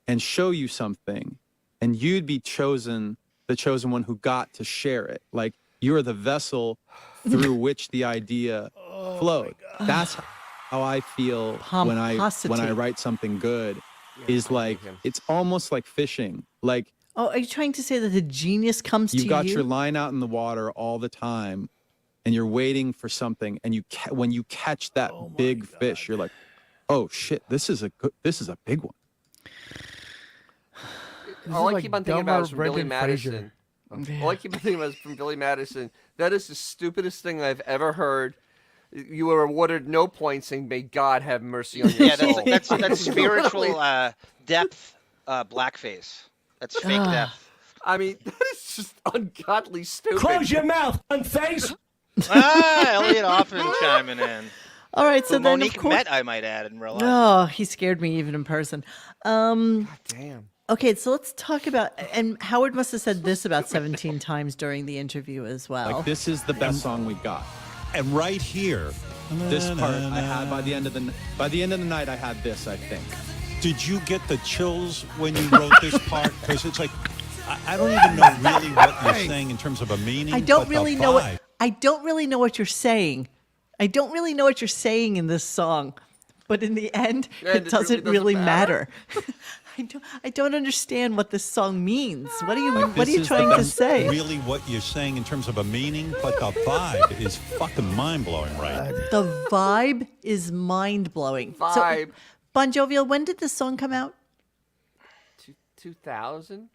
and show you something, and you'd be the chosen one who got to share it. Like you're the vessel through which the idea flowed. That's how I feel when I Pomposity. write something good. Is like it's almost like fishing. Like Oh, are you trying to say that the genius comes to you've you? got your line out in the water all the time, and you're waiting for something, and when you catch that big fish, you're like, oh shit, this is a big one. All I like keep on thinking dumber about is from Billy Brendan Fraser. Madison. All I keep on thinking about is from Billy Madison. That is the stupidest thing I've ever heard. You were awarded no points, saying, "May God have mercy on your Yeah, soul." that's spiritual depth blackface. That's fake depth. I mean, that is just ungodly stupid. Close your mouth, unface. Elliot Hoffman chiming in. All right, so Who then Monique of course. met, I might add, in real life. Oh, he scared me even in person. Damn. Okay, so let's talk about, and Howard must have said this about 17 times during the interview as well. Like this is the best song we've got. And right here, This part I had by the end of the night. I had this. I think. did you get the chills when you wrote this part? Because it's like, I don't even know really what you're saying in terms of a meaning. I don't but really the know vibe. what I don't really know what you're saying. I don't really know what you're saying in this song, but in the end, it doesn't really matter. I don't understand what this song means. What are you trying to say? Really, what you're saying in terms of a meaning, but the vibe is fucking mind blowing, right? The vibe is mind blowing. So, Vibe. Bon Jovial, when did this song come out? 2000?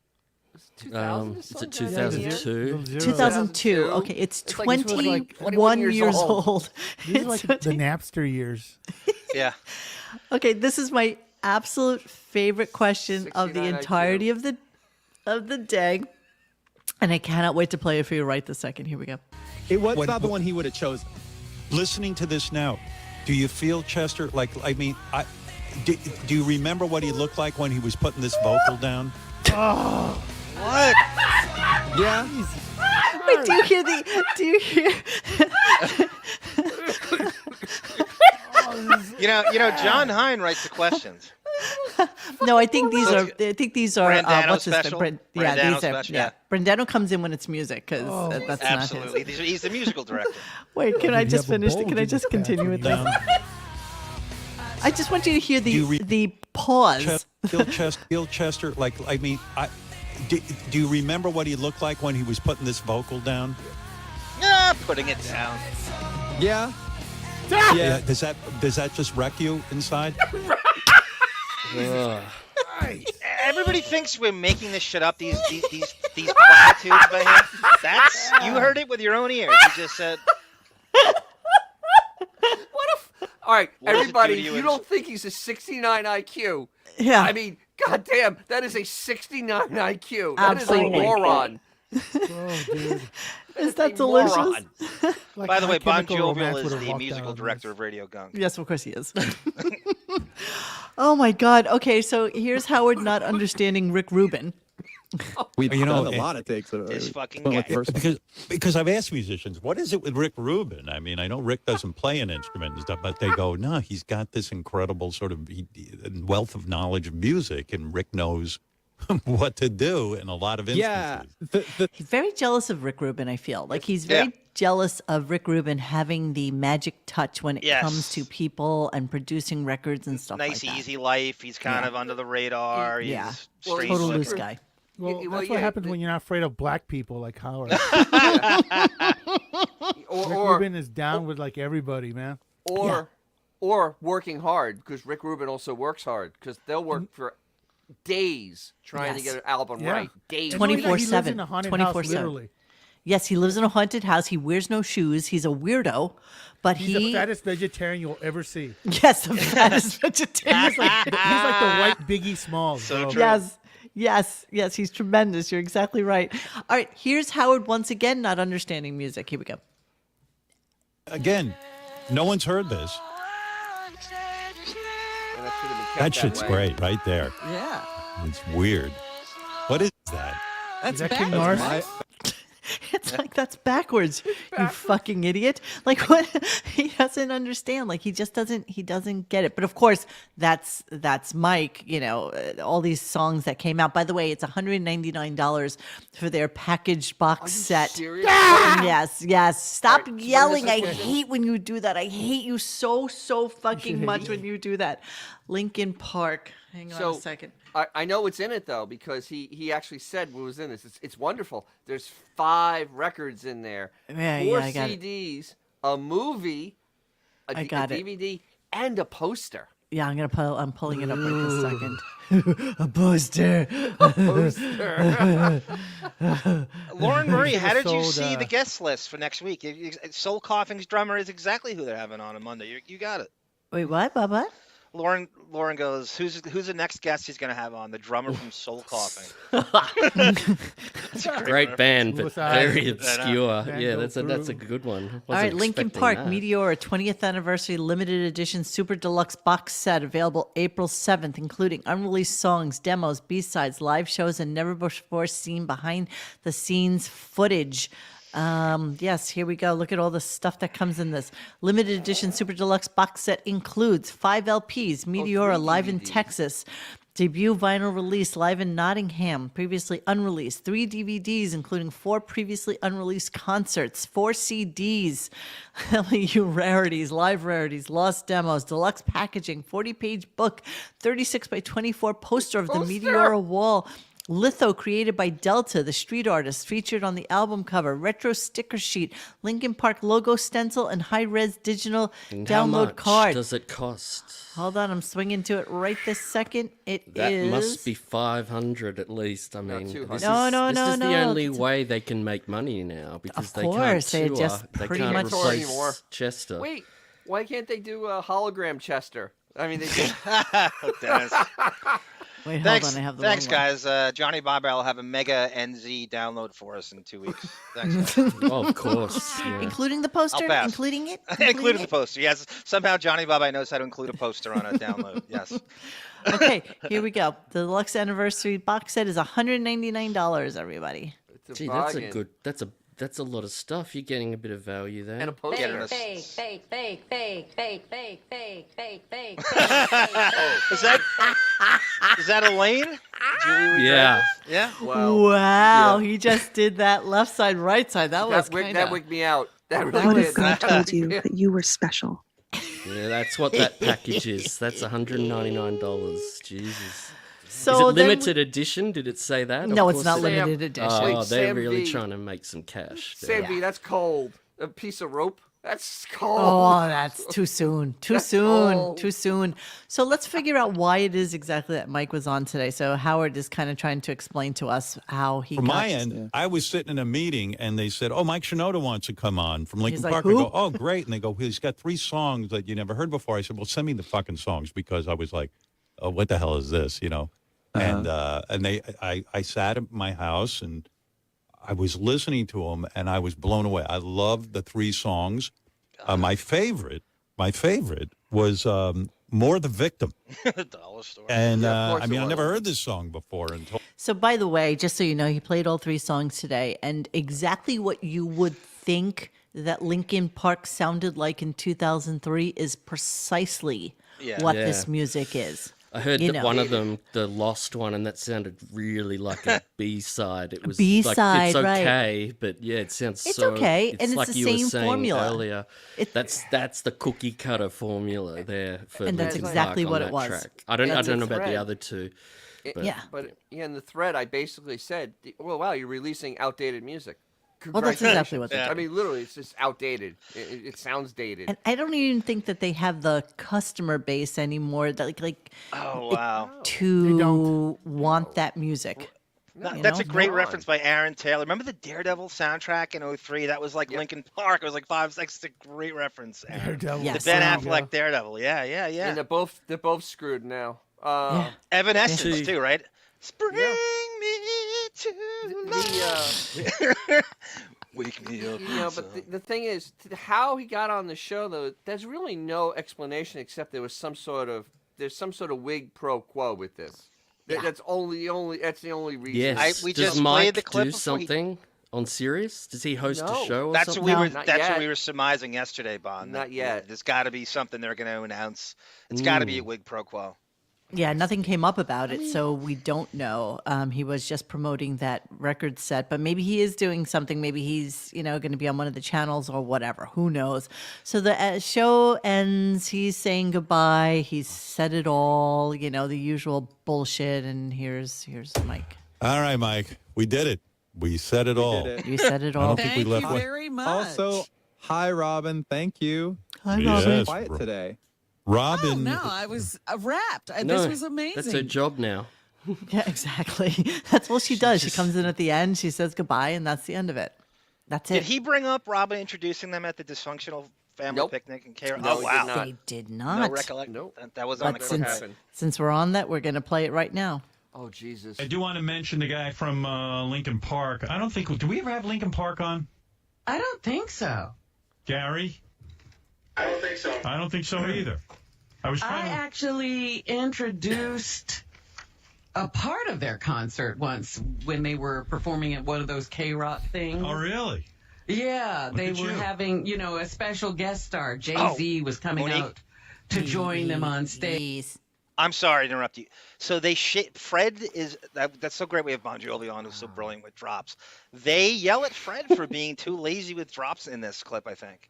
2000? Is it 2002? 2002. Okay, it's It's like 21 21 years years old. old. These are like the Napster years. Yeah. Okay, this is my absolute favorite question of the 69 entirety of the day, and I cannot wait to play it for you right this second. Here we go. What's What- not the one he would have chosen? Listening to this now, do you feel, Chester, like, I mean, do you remember what he looked like when he was putting this vocal down? What? Yeah. Wait, do you hear? You know, John Hine writes the questions. No, I think these are. Brandano what's his special? name? Brandano These are. special, Yeah, Brandano comes in when it's music because that's not his. Absolutely. He's the musical director. Wait, can I you just have a finish? bulge Can I in just the back continue when with you this? I just want you to hear the pause. Bill Chester, like, I mean, do you remember what he looked like when he was putting this vocal down? Yeah, putting it down. Yeah. Yeah. Does that just wreck you inside? Everybody thinks we're making this shit up. These platitudes by him. That's you heard it with your own ears. He just said. All right, What does it everybody, do to you you don't think he's a 69 IQ. Yeah. I mean, goddamn, that is a 69 IQ. That Absolutely. is a moron. Oh, dude. Is that delicious? Moron. Like By the way, Bon Chemical Jovial Romance is would've the walked musical out on director of RadioGunk. Yes, of course he is. Oh my God. Okay, so here's Howard not understanding Rick Rubin. We've You know, done a lot of takes of It's it. fucking Went with gay. the first one. Because I've asked musicians, what is it with Rick Rubin? I mean, I know Rick doesn't play an instrument and stuff, but they go, no, he's got this incredible sort of wealth of knowledge of music, and Rick knows what to do in a lot of instances. Yeah. He's very jealous of Rick Rubin, I feel. Like he's very jealous of Rick Rubin having the magic touch when it comes to people and producing records and stuff Nice, like that. easy life. He's kind of under the radar. He's Yeah. straight Total looking. loose guy. Well, Well, that's yeah, what happens when you're not afraid of black people like Howard. Rick Or Rubin is down with like everybody, man. or working hard, because Rick Rubin also works hard, because they'll work for days trying to Yes. get an album Yeah. right. Days. And not only that, he lives 24/7. in a haunted 24/7. house, literally. Yes, he lives in a haunted house. He wears no shoes. He's a weirdo, but He's the fattest vegetarian you'll ever see. Yes, the fattest vegetarian. He's like the white Biggie Smalls. So bro. true. Yes, he's tremendous. You're exactly right. All right, here's Howard once again not understanding music. Here we go. Again, no one's heard this. And that should have been kept That shit's way. great right there. Yeah. It's weird. What is that? Is That's that King backwards. Norris? It's like that's backwards, you fucking idiot. Like what he doesn't understand. Like he doesn't get it. But of course, that's Mike, you know, all these songs that came out. By the way, it's $199 for their packaged box set. Serious? Yes. Stop All right, yelling. I bring this up. hate when you do that. I hate you so fucking hate much me. when you do that. Linkin Park. Hang on a second. I know what's in it though, because he actually said what was in this. It's wonderful. There's 5 records in there, Yeah, 4 I got it. CDs, a movie, I got a it. DVD, and a poster. Yeah, I'm pulling it up right this second. A poster. Lauren Murray, how did you sold, see the guest list for next week? Soul Coughing's drummer is exactly who they're having on Monday. You got it. Wait, what? What? Lauren goes, who's the next guest he's going to have on? The drummer from Soul Coughing. Great band, but Suicide. very I know. obscure. Van Yeah, Gogh that's a Crew. good one. All right, Linkin Park, That. Meteor, 20th anniversary limited edition super deluxe box set available April 7th, including unreleased songs, demos, B-sides, live shows, and never before seen behind the scenes footage. Yes, here we go. Look at all the stuff that comes in this. Limited edition super deluxe box set includes 5 LPs, Meteora 3 live in DVDs. Texas, debut vinyl release live in Nottingham, previously unreleased, 3 DVDs, including 4 previously unreleased concerts, 4 CDs, LEU rarities, live rarities, lost demos, deluxe packaging, 40-page book, 36 by 24 poster of the Meteora wall, litho created by Delta, the street artist, featured on the album cover, retro sticker sheet, Linkin Park logo stencil, and high-res digital And how download much card. does it cost? Hold on, I'm swinging to it right this second. It That is. must be 500 at least. I mean, too this high. No, is, no, this is no, the no, only it's- way they can make money now because Of they can't course, they tour. just They pretty can't much- Tour replace anymore. Chester. Wait, why can't they do a hologram Chester? I mean, they did. Dennis. Wait, hold Thanks, on, I have the thanks, wrong one. guys. Johnny Bobber will have a mega NZ download for us in 2 weeks. Thanks, guys. Oh, of course. Yeah. Including the poster? I'll pass. Including it? Including the it? poster. Yes, somehow Johnny Bobber knows how to include a poster on a download. Yes. Okay, here we go. The deluxe anniversary box set is $199, everybody. It's a Gee, that's a bargain. good. That's a lot of stuff. You're getting a bit of value there. And a Get poster. us. Fake. Is that Elaine? Julie Yeah. Regardless? Yeah. Wow, Yeah. he just did that left side, right side. That was That kind of. wigged me out. That I really would did. have God That told wigged you me out. that you were special. Yeah, that's what that package is. That's $199. Jesus. So is it then limited edition? Did it say that? No, Of it's course not it- limited edition. Oh, Wait, they're Sam really V. trying to make some cash. Sam V, that's cold. A piece of rope? That's cold. Oh, that's too soon. Too That's soon. cold. Too soon. So let's figure out why it is exactly that Mike was on today. So Howard is kind of trying to explain to us how he From got my end, I was sitting in a meeting and they said, "Oh, Mike Shinoda wants to come on from Linkin He's like, Park." "Who?" I go, "Oh, great!" And they go, "He's got 3 songs that you never heard before." I said, "Well, send me the fucking songs," because I was like, "Oh, what the hell is this?" You know. And I sat at my house and I was listening to them and I was blown away. I loved the 3 songs. My favorite was "More the Victim," The dollar store. and Yeah, of I course mean, it I never was. heard this song before until. So, by the way, just so you know, he played all 3 songs today, and exactly what you would think that Linkin Park sounded like in 2003 is precisely what Yeah. this music is. I heard You that know. one of them, the Lost one, and that sounded really like a B-side. It was B-side, like, it's right. okay, but yeah, it sounds It's so. okay, and it's like the you same were saying formula. earlier. That's the cookie cutter formula there for And that's Linkin exactly Park what on it that was. track. I don't And the know about the thread. other two. But, But in the thread, I basically said, "Well, wow, you're releasing outdated music." Well, that's exactly what they Congratulations. I did. mean, literally, it's just outdated. It sounds dated. And I don't even think that they have the customer base anymore that like Oh, wow. to want that music. No, You that's know? a great reference by Aaron Taylor. Remember the Daredevil soundtrack in 03? That was like Linkin Park. It was like 5, 6. It's a great reference. Aaron. Daredevil. Yes. The Ben Wow. Affleck Daredevil. Yeah, yeah, yeah. And they're both screwed now. Evanescence Yeah. too, right? Spring me to life. Wake me up. You know, but the thing is, how he got on the show, though, there's really no explanation except there's some sort of wig pro quo with this. That's the only reason. yes, we does just Mike played the clip do before he- something on Sirius? Does he host No. a show or That's something? what we were. Not That's yet. what we were surmising yesterday, Bon. Not yet. There's got to be something they're going to announce. It's got to be a wig pro quo. Yeah, nothing came up about it, so we don't know. He was just promoting that record set, but maybe he is doing something. Maybe he's, going to be on one of the channels or whatever. Who knows? So the show ends. He's saying goodbye. He's said it all. The usual bullshit. And here's Mike. All right, Mike, we did it. We said it all. did it. You said it I all. don't think we Thank left you one. very much. Also, hi, Robin. Thank you. Hi, Yes, Robin. Quiet bro. today. Robin. Oh, no, I was wrapped. No, This was amazing. That's her job now. Yeah, exactly. That's all she does. She comes in at the end. She says goodbye, and that's the end of it. That's it. Did he bring up Robin introducing them at the dysfunctional family Nope. picnic in Care? No, Oh he wow. did not. They did No not. recollect. Nope. That was But unexpected. since we're on that, we're going to play it right now. Oh Jesus! I do want to mention the guy from Linkin Park. I don't think. Do we ever have Linkin Park on? I don't think so. Gary? I don't think so. I don't think so either. I was I trying to. actually introduced a part of their concert once when they were performing at one of those K-Rock things. Oh, really? Yeah, Look they at were you. having, a special guest star. Jay-Z was coming Monique. out to join them on stage. Please. I'm sorry to interrupt you. So Fred is that's so great. We have Bon Jovi on, who's so brilliant with drops. They yell at Fred for being too lazy with drops in this clip. I think.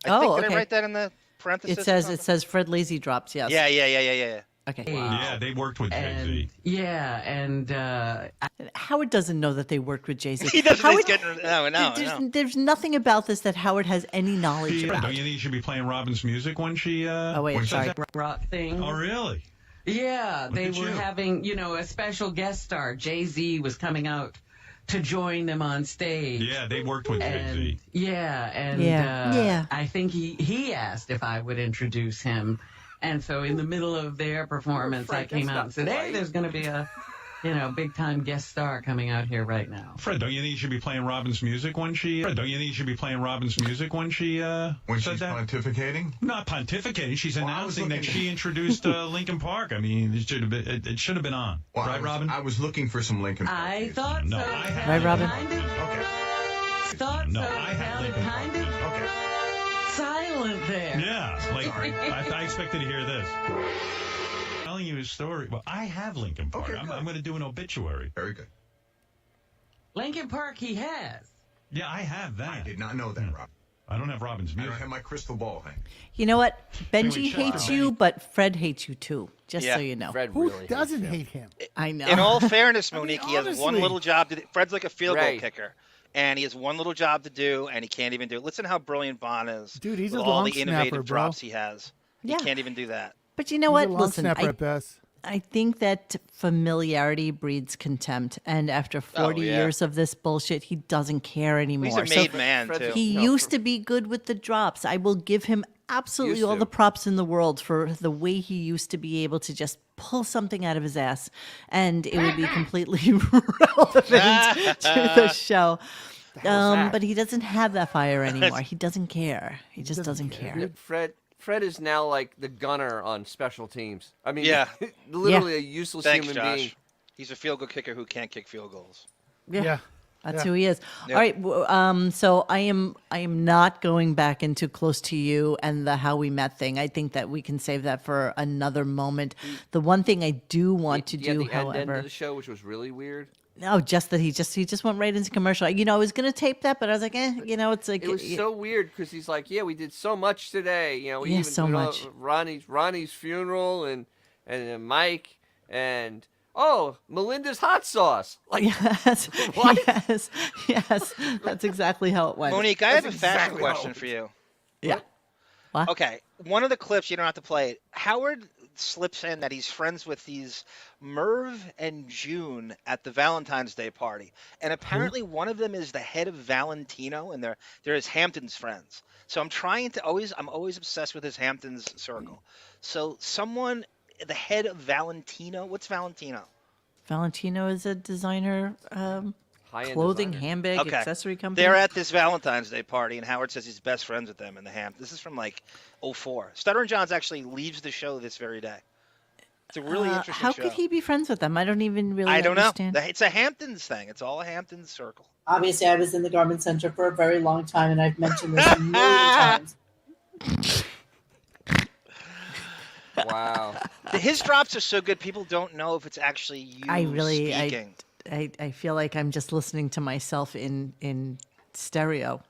I think did okay. I write that in the parentheses? It says Fred Lazy drops. Yes. Yeah. Okay. Yeah, they worked with Jay-Z. Yeah, and Howard doesn't know that they worked with Jay-Z. He doesn't. Howard, He's getting, no. There's nothing about this that Howard has any knowledge Fred, about. don't you think you should be playing Robin's music when she? Oh, wait, when she sorry. does that? rock thing. Oh, really? Yeah, they at were you. having, a special guest star. Jay-Z was coming out to join them on stage. Yeah, they worked with Jay-Z. Yeah. I think he asked if I would introduce him. And so in the middle of their performance, I Frank, came that's out not and said, hey, polite. there's going to be a, big time guest star coming out here right now. Fred, don't you think you should be playing Robin's music when she? Fred, don't you think you should be playing Robin's music when she? When said she's that? pontificating? Not pontificating. She's Well, I was announcing that looking- she introduced Linkin Park. I mean, it should have been on, Well, right, Robin? I was looking for some Linkin Park. I music. thought No, so. I had Right, Robin? Kind of, Okay. thought No, so. I had Sounded Linkin Park. kind of Okay. silent there. Yeah, like I expected to hear this. Telling you a story. Well, I have Linkin Park. Okay, I'm good. going to do an obituary. Very good. Linkin Park he has. Yeah, I have that. I did not know that, Rob. I don't have Robin's I music. don't have my crystal ball, Hank. You know what? Benji Chester hates you, but Fred hates you too. Just Yeah. so you know. Fred Who really doesn't hates hate him? I know. In all fairness, I mean, Monique, he has one honestly. little job to do. Fred's like a field goal Right. kicker, and he has one little job to do, and he can't even do it. Listen how brilliant Vaughn is. Dude, he's with a all long the innovative snapper, bro. drops he has. Yeah. He can't even do that. But you know He's what? a long Listen, snapper at best. I think that familiarity breeds contempt, and after 40 yeah. years of this bullshit, he doesn't care anymore. He's a So made man, Fred's too. he No, used to be good with the drops. I will give him absolutely Used all to. the props in the world for the way he used to be able to just pull something out of his ass, and it would be completely relevant to the show. that? But he doesn't have that fire anymore. He doesn't care. He just doesn't care. Fred is now like the gunner on special teams. I mean, Yeah. literally a useless Thanks, human Josh. being. He's a field goal kicker who can't kick field goals. Yeah. That's Yeah. who he is. Yep. All right. So I am not going back into Close to You and the How We Met thing. I think that we can save that for another moment. The one thing I do want to You had do, the end however, of the show, which was really weird. no, just that he just went right into commercial. You know, I was gonna tape that, but I was like, it's like It was so weird because he's like, yeah, we did so much today. You know, we Yeah, even so did much. Ronnie's funeral and Mike and Melinda's hot sauce. Like, yes, what? yes, that's exactly how it went. Monique, I have a That's fashion exactly how question it for you. Yeah. What? Okay, one of the clips, you don't have to play it. Howard slips in that he's friends with these Merv and June at the Valentine's Day party. And apparently one of them is the head of Valentino, and they're his Hamptons friends. So I'm always obsessed with his Hamptons circle. So the head of Valentino, what's Valentino? Valentino is a designer, High-end clothing, designer. handbag, Okay. accessory company. They're at this Valentine's Day party, and Howard says he's best friends with them in the Hamptons. This is from like 04. Stuttering Johns actually leaves the show this very day. It's a really interesting How show. could he be friends with them? I don't even really I don't know. understand. It's a Hamptons thing. It's all a Hamptons circle. Obviously, I was in the garment center for a very long time, and I've mentioned this a million times. Wow. His drops are so good, people don't know if it's actually you speaking. I feel like I'm just listening to myself in stereo.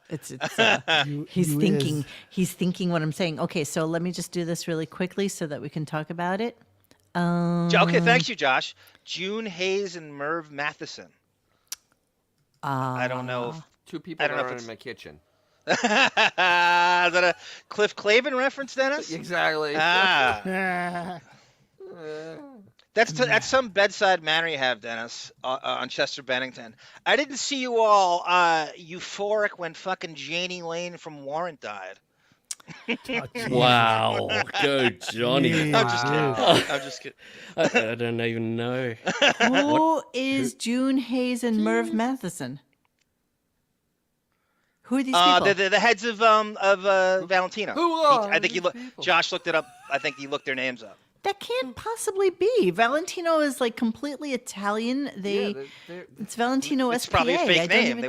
He's thinking what I'm saying. Okay, so let me just do this really quickly so that we can talk about it. Okay, thank you, Josh. June Hayes and Merv Matheson. I don't know if Two people I don't know that if are it's- in my kitchen. Is that a Cliff Clavin reference, Dennis? Exactly. Ah. That's some bedside manner you have, Dennis, on Chester Bennington. I didn't see you all euphoric when fucking Janie Lane from Warrant died. Wow, go Johnny. I'm just kidding. I'm just kidding. I don't even know. Who is June Hayes and Merv Matheson? Who are these people? The heads of Valentino. Who are I think these people? Josh looked it up. I think he looked their names up. That can't possibly be. Valentino is like completely Italian. It's Valentino It's SPA. probably a I fake don't name. even-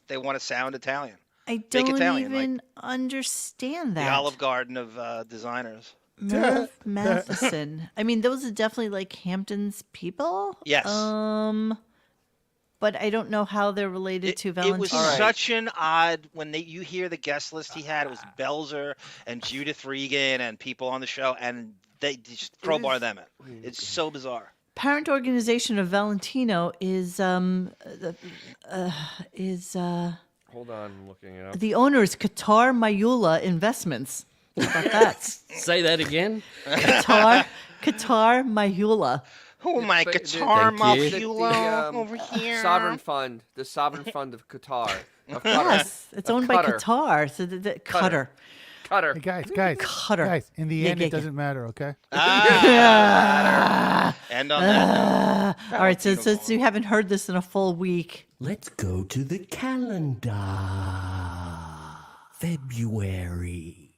They want to sound Italian. I Fake don't Italian, even understand that. The Olive Garden of designers. Merv Matheson. I mean, those are definitely like Hamptons people. Yes. But I don't know how they're related to Valentino. It was such an odd when you hear the guest list he had. It was Belzer and Judith Regan and people on the show, and they just crowbar them in. It's so bizarre. Parent organization of Valentino is Hold on, I'm looking it up. the owner is Qatar Mayula Investments. How about that? Say that again. Qatar Mayula. Oh my But guitar Thank you. Mafula over here. Sovereign Fund, the Sovereign Fund of Qatar. Of Qatar. Yes, it's Of owned by Qatar. Qatar. So the Qatar. Qatar. Hey, guys, Cutter. guys. In the Yeah, end, yeah, it doesn't matter. Okay. And on that note, All right, so since you haven't heard this in a full week, Let's go to the calendar. February.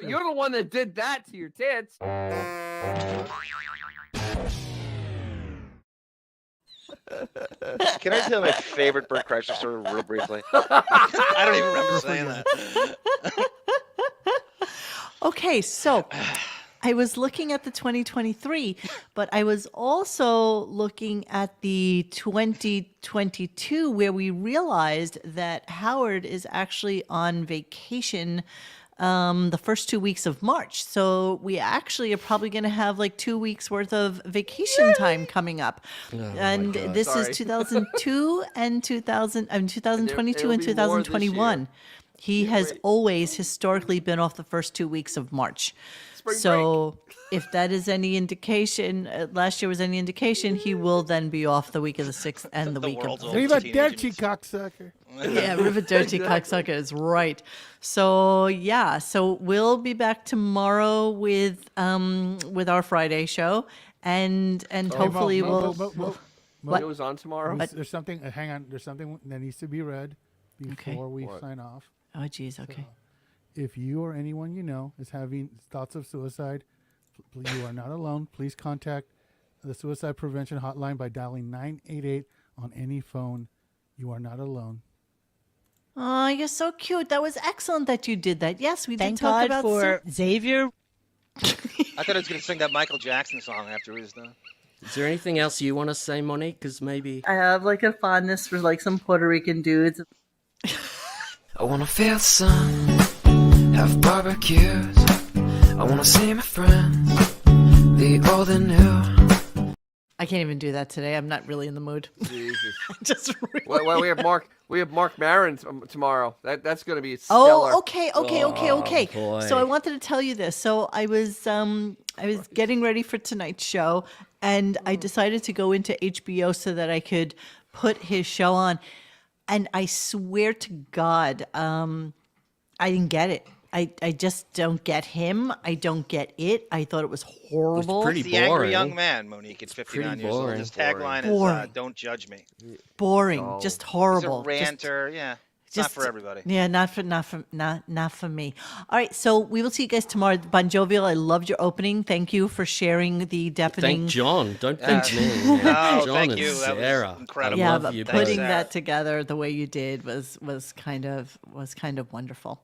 You're the one that did that to your tits. can I tell my favorite Bert Kreischer story real briefly? I don't even remember saying that. okay, so I was looking at the 2023, but I was also looking at the 2022, where we realized that Howard is actually on vacation the first 2 weeks of March. So we actually are probably going to have like 2 weeks worth of vacation time coming up. And this is 2002 and 2022 and 2021. He has always historically been off the first 2 weeks of March. So if that is any indication, last year was any indication, he will then be off the week of the 6th and the week of the Arrivederci, cocksucker. Yeah, Arrivederci, cocksucker is right. So yeah, so we'll be back tomorrow with our Friday show, and hopefully we'll. What was on tomorrow? There's something. Hang on. There's something that needs to be read before we sign off. Oh, geez. Okay. So, if you or anyone you know is having thoughts of suicide, you are not alone. Please contact the Suicide Prevention Hotline by dialing 988 on any phone. You are not alone. Oh, you're so cute. That was excellent that you did that. Yes, we did Thank talk God about for Xavier. I thought I was going to sing that Michael Jackson song after he was done. Is there anything else you want to say, Monique? Because maybe I have like a fondness for like some Puerto Rican dudes. I wanna feel the sun, have barbecues. I wanna see my friends, the old and new. I can't even do that today. I'm not really in the mood. Jesus. Just really... Well, we have Mark Maron tomorrow. That's going to be stellar. Oh, okay. boy. So I wanted to tell you this. So I was getting ready for tonight's show, and I decided to go into HBO so that I could put his show on. And I swear to God, I didn't get it. I just don't get him. I don't get it. I thought it was horrible. It's pretty The angry boring. young man, Monique, at 59 years old. boring. His tagline Boring. is "Don't judge me." Boring, just horrible. He's a ranter. It's not for everybody. Yeah, not for me. All right, so we will see you guys tomorrow. Bon Jovial, I loved your opening. Thank you for sharing the Deppening. Thank John. Don't thank me. No, John thank and you. That was Sarah. incredible. I Yeah, love but you putting both. that together the way you did was kind of wonderful.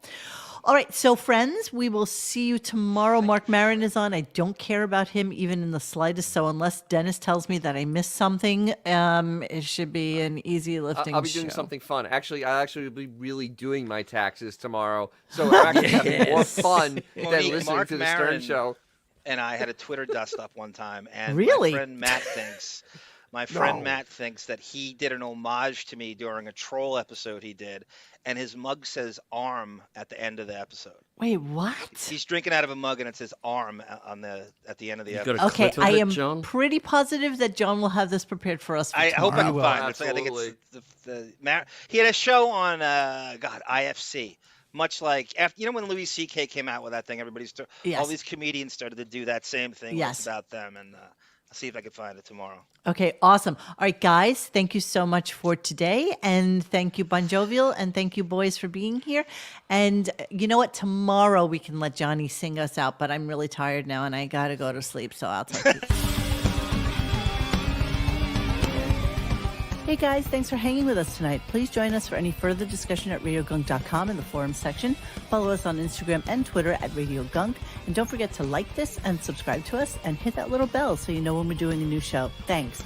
All right, so friends, we will see you tomorrow. Mark Maron is on. I don't care about him even in the slightest. So unless Dennis tells me that I missed something, it should be an easy lifting I'll be doing show. something fun. Actually, I'll actually be really doing my taxes tomorrow. So I'm actually having more fun than Monique, listening Mark to the Maron Stern Show. And I had a Twitter dust up one time, and Really? my friend Matt thinks that he did an homage to me during a troll episode he did, and his mug says "arm" at the end of the episode. Wait, what? He's drinking out of a mug, and it says "arm" at the end of the episode. got a Okay, clip of I it, am John? pretty positive that John will have this prepared for us. For I hope tomorrow. I'm fine. I think it's he had a show on IFC. Much like after, when Louis C.K. came out with that thing, Yes. all these comedians started to do that same thing. Yes. It's about them, and I'll see if I can find it tomorrow. Okay, awesome. All right, guys, thank you so much for today. And thank you, Bon Jovial, and thank you, boys, for being here. And you know what? Tomorrow we can let Johnny sing us out, but I'm really tired now and I got to go to sleep, so I'll talk to you. Hey guys, thanks for hanging with us tonight. Please join us for any further discussion at RadioGunk.com in the forum section. Follow us on Instagram and Twitter at RadioGunk. And don't forget to like this and subscribe to us and hit that little bell so you know when we're doing a new show. Thanks.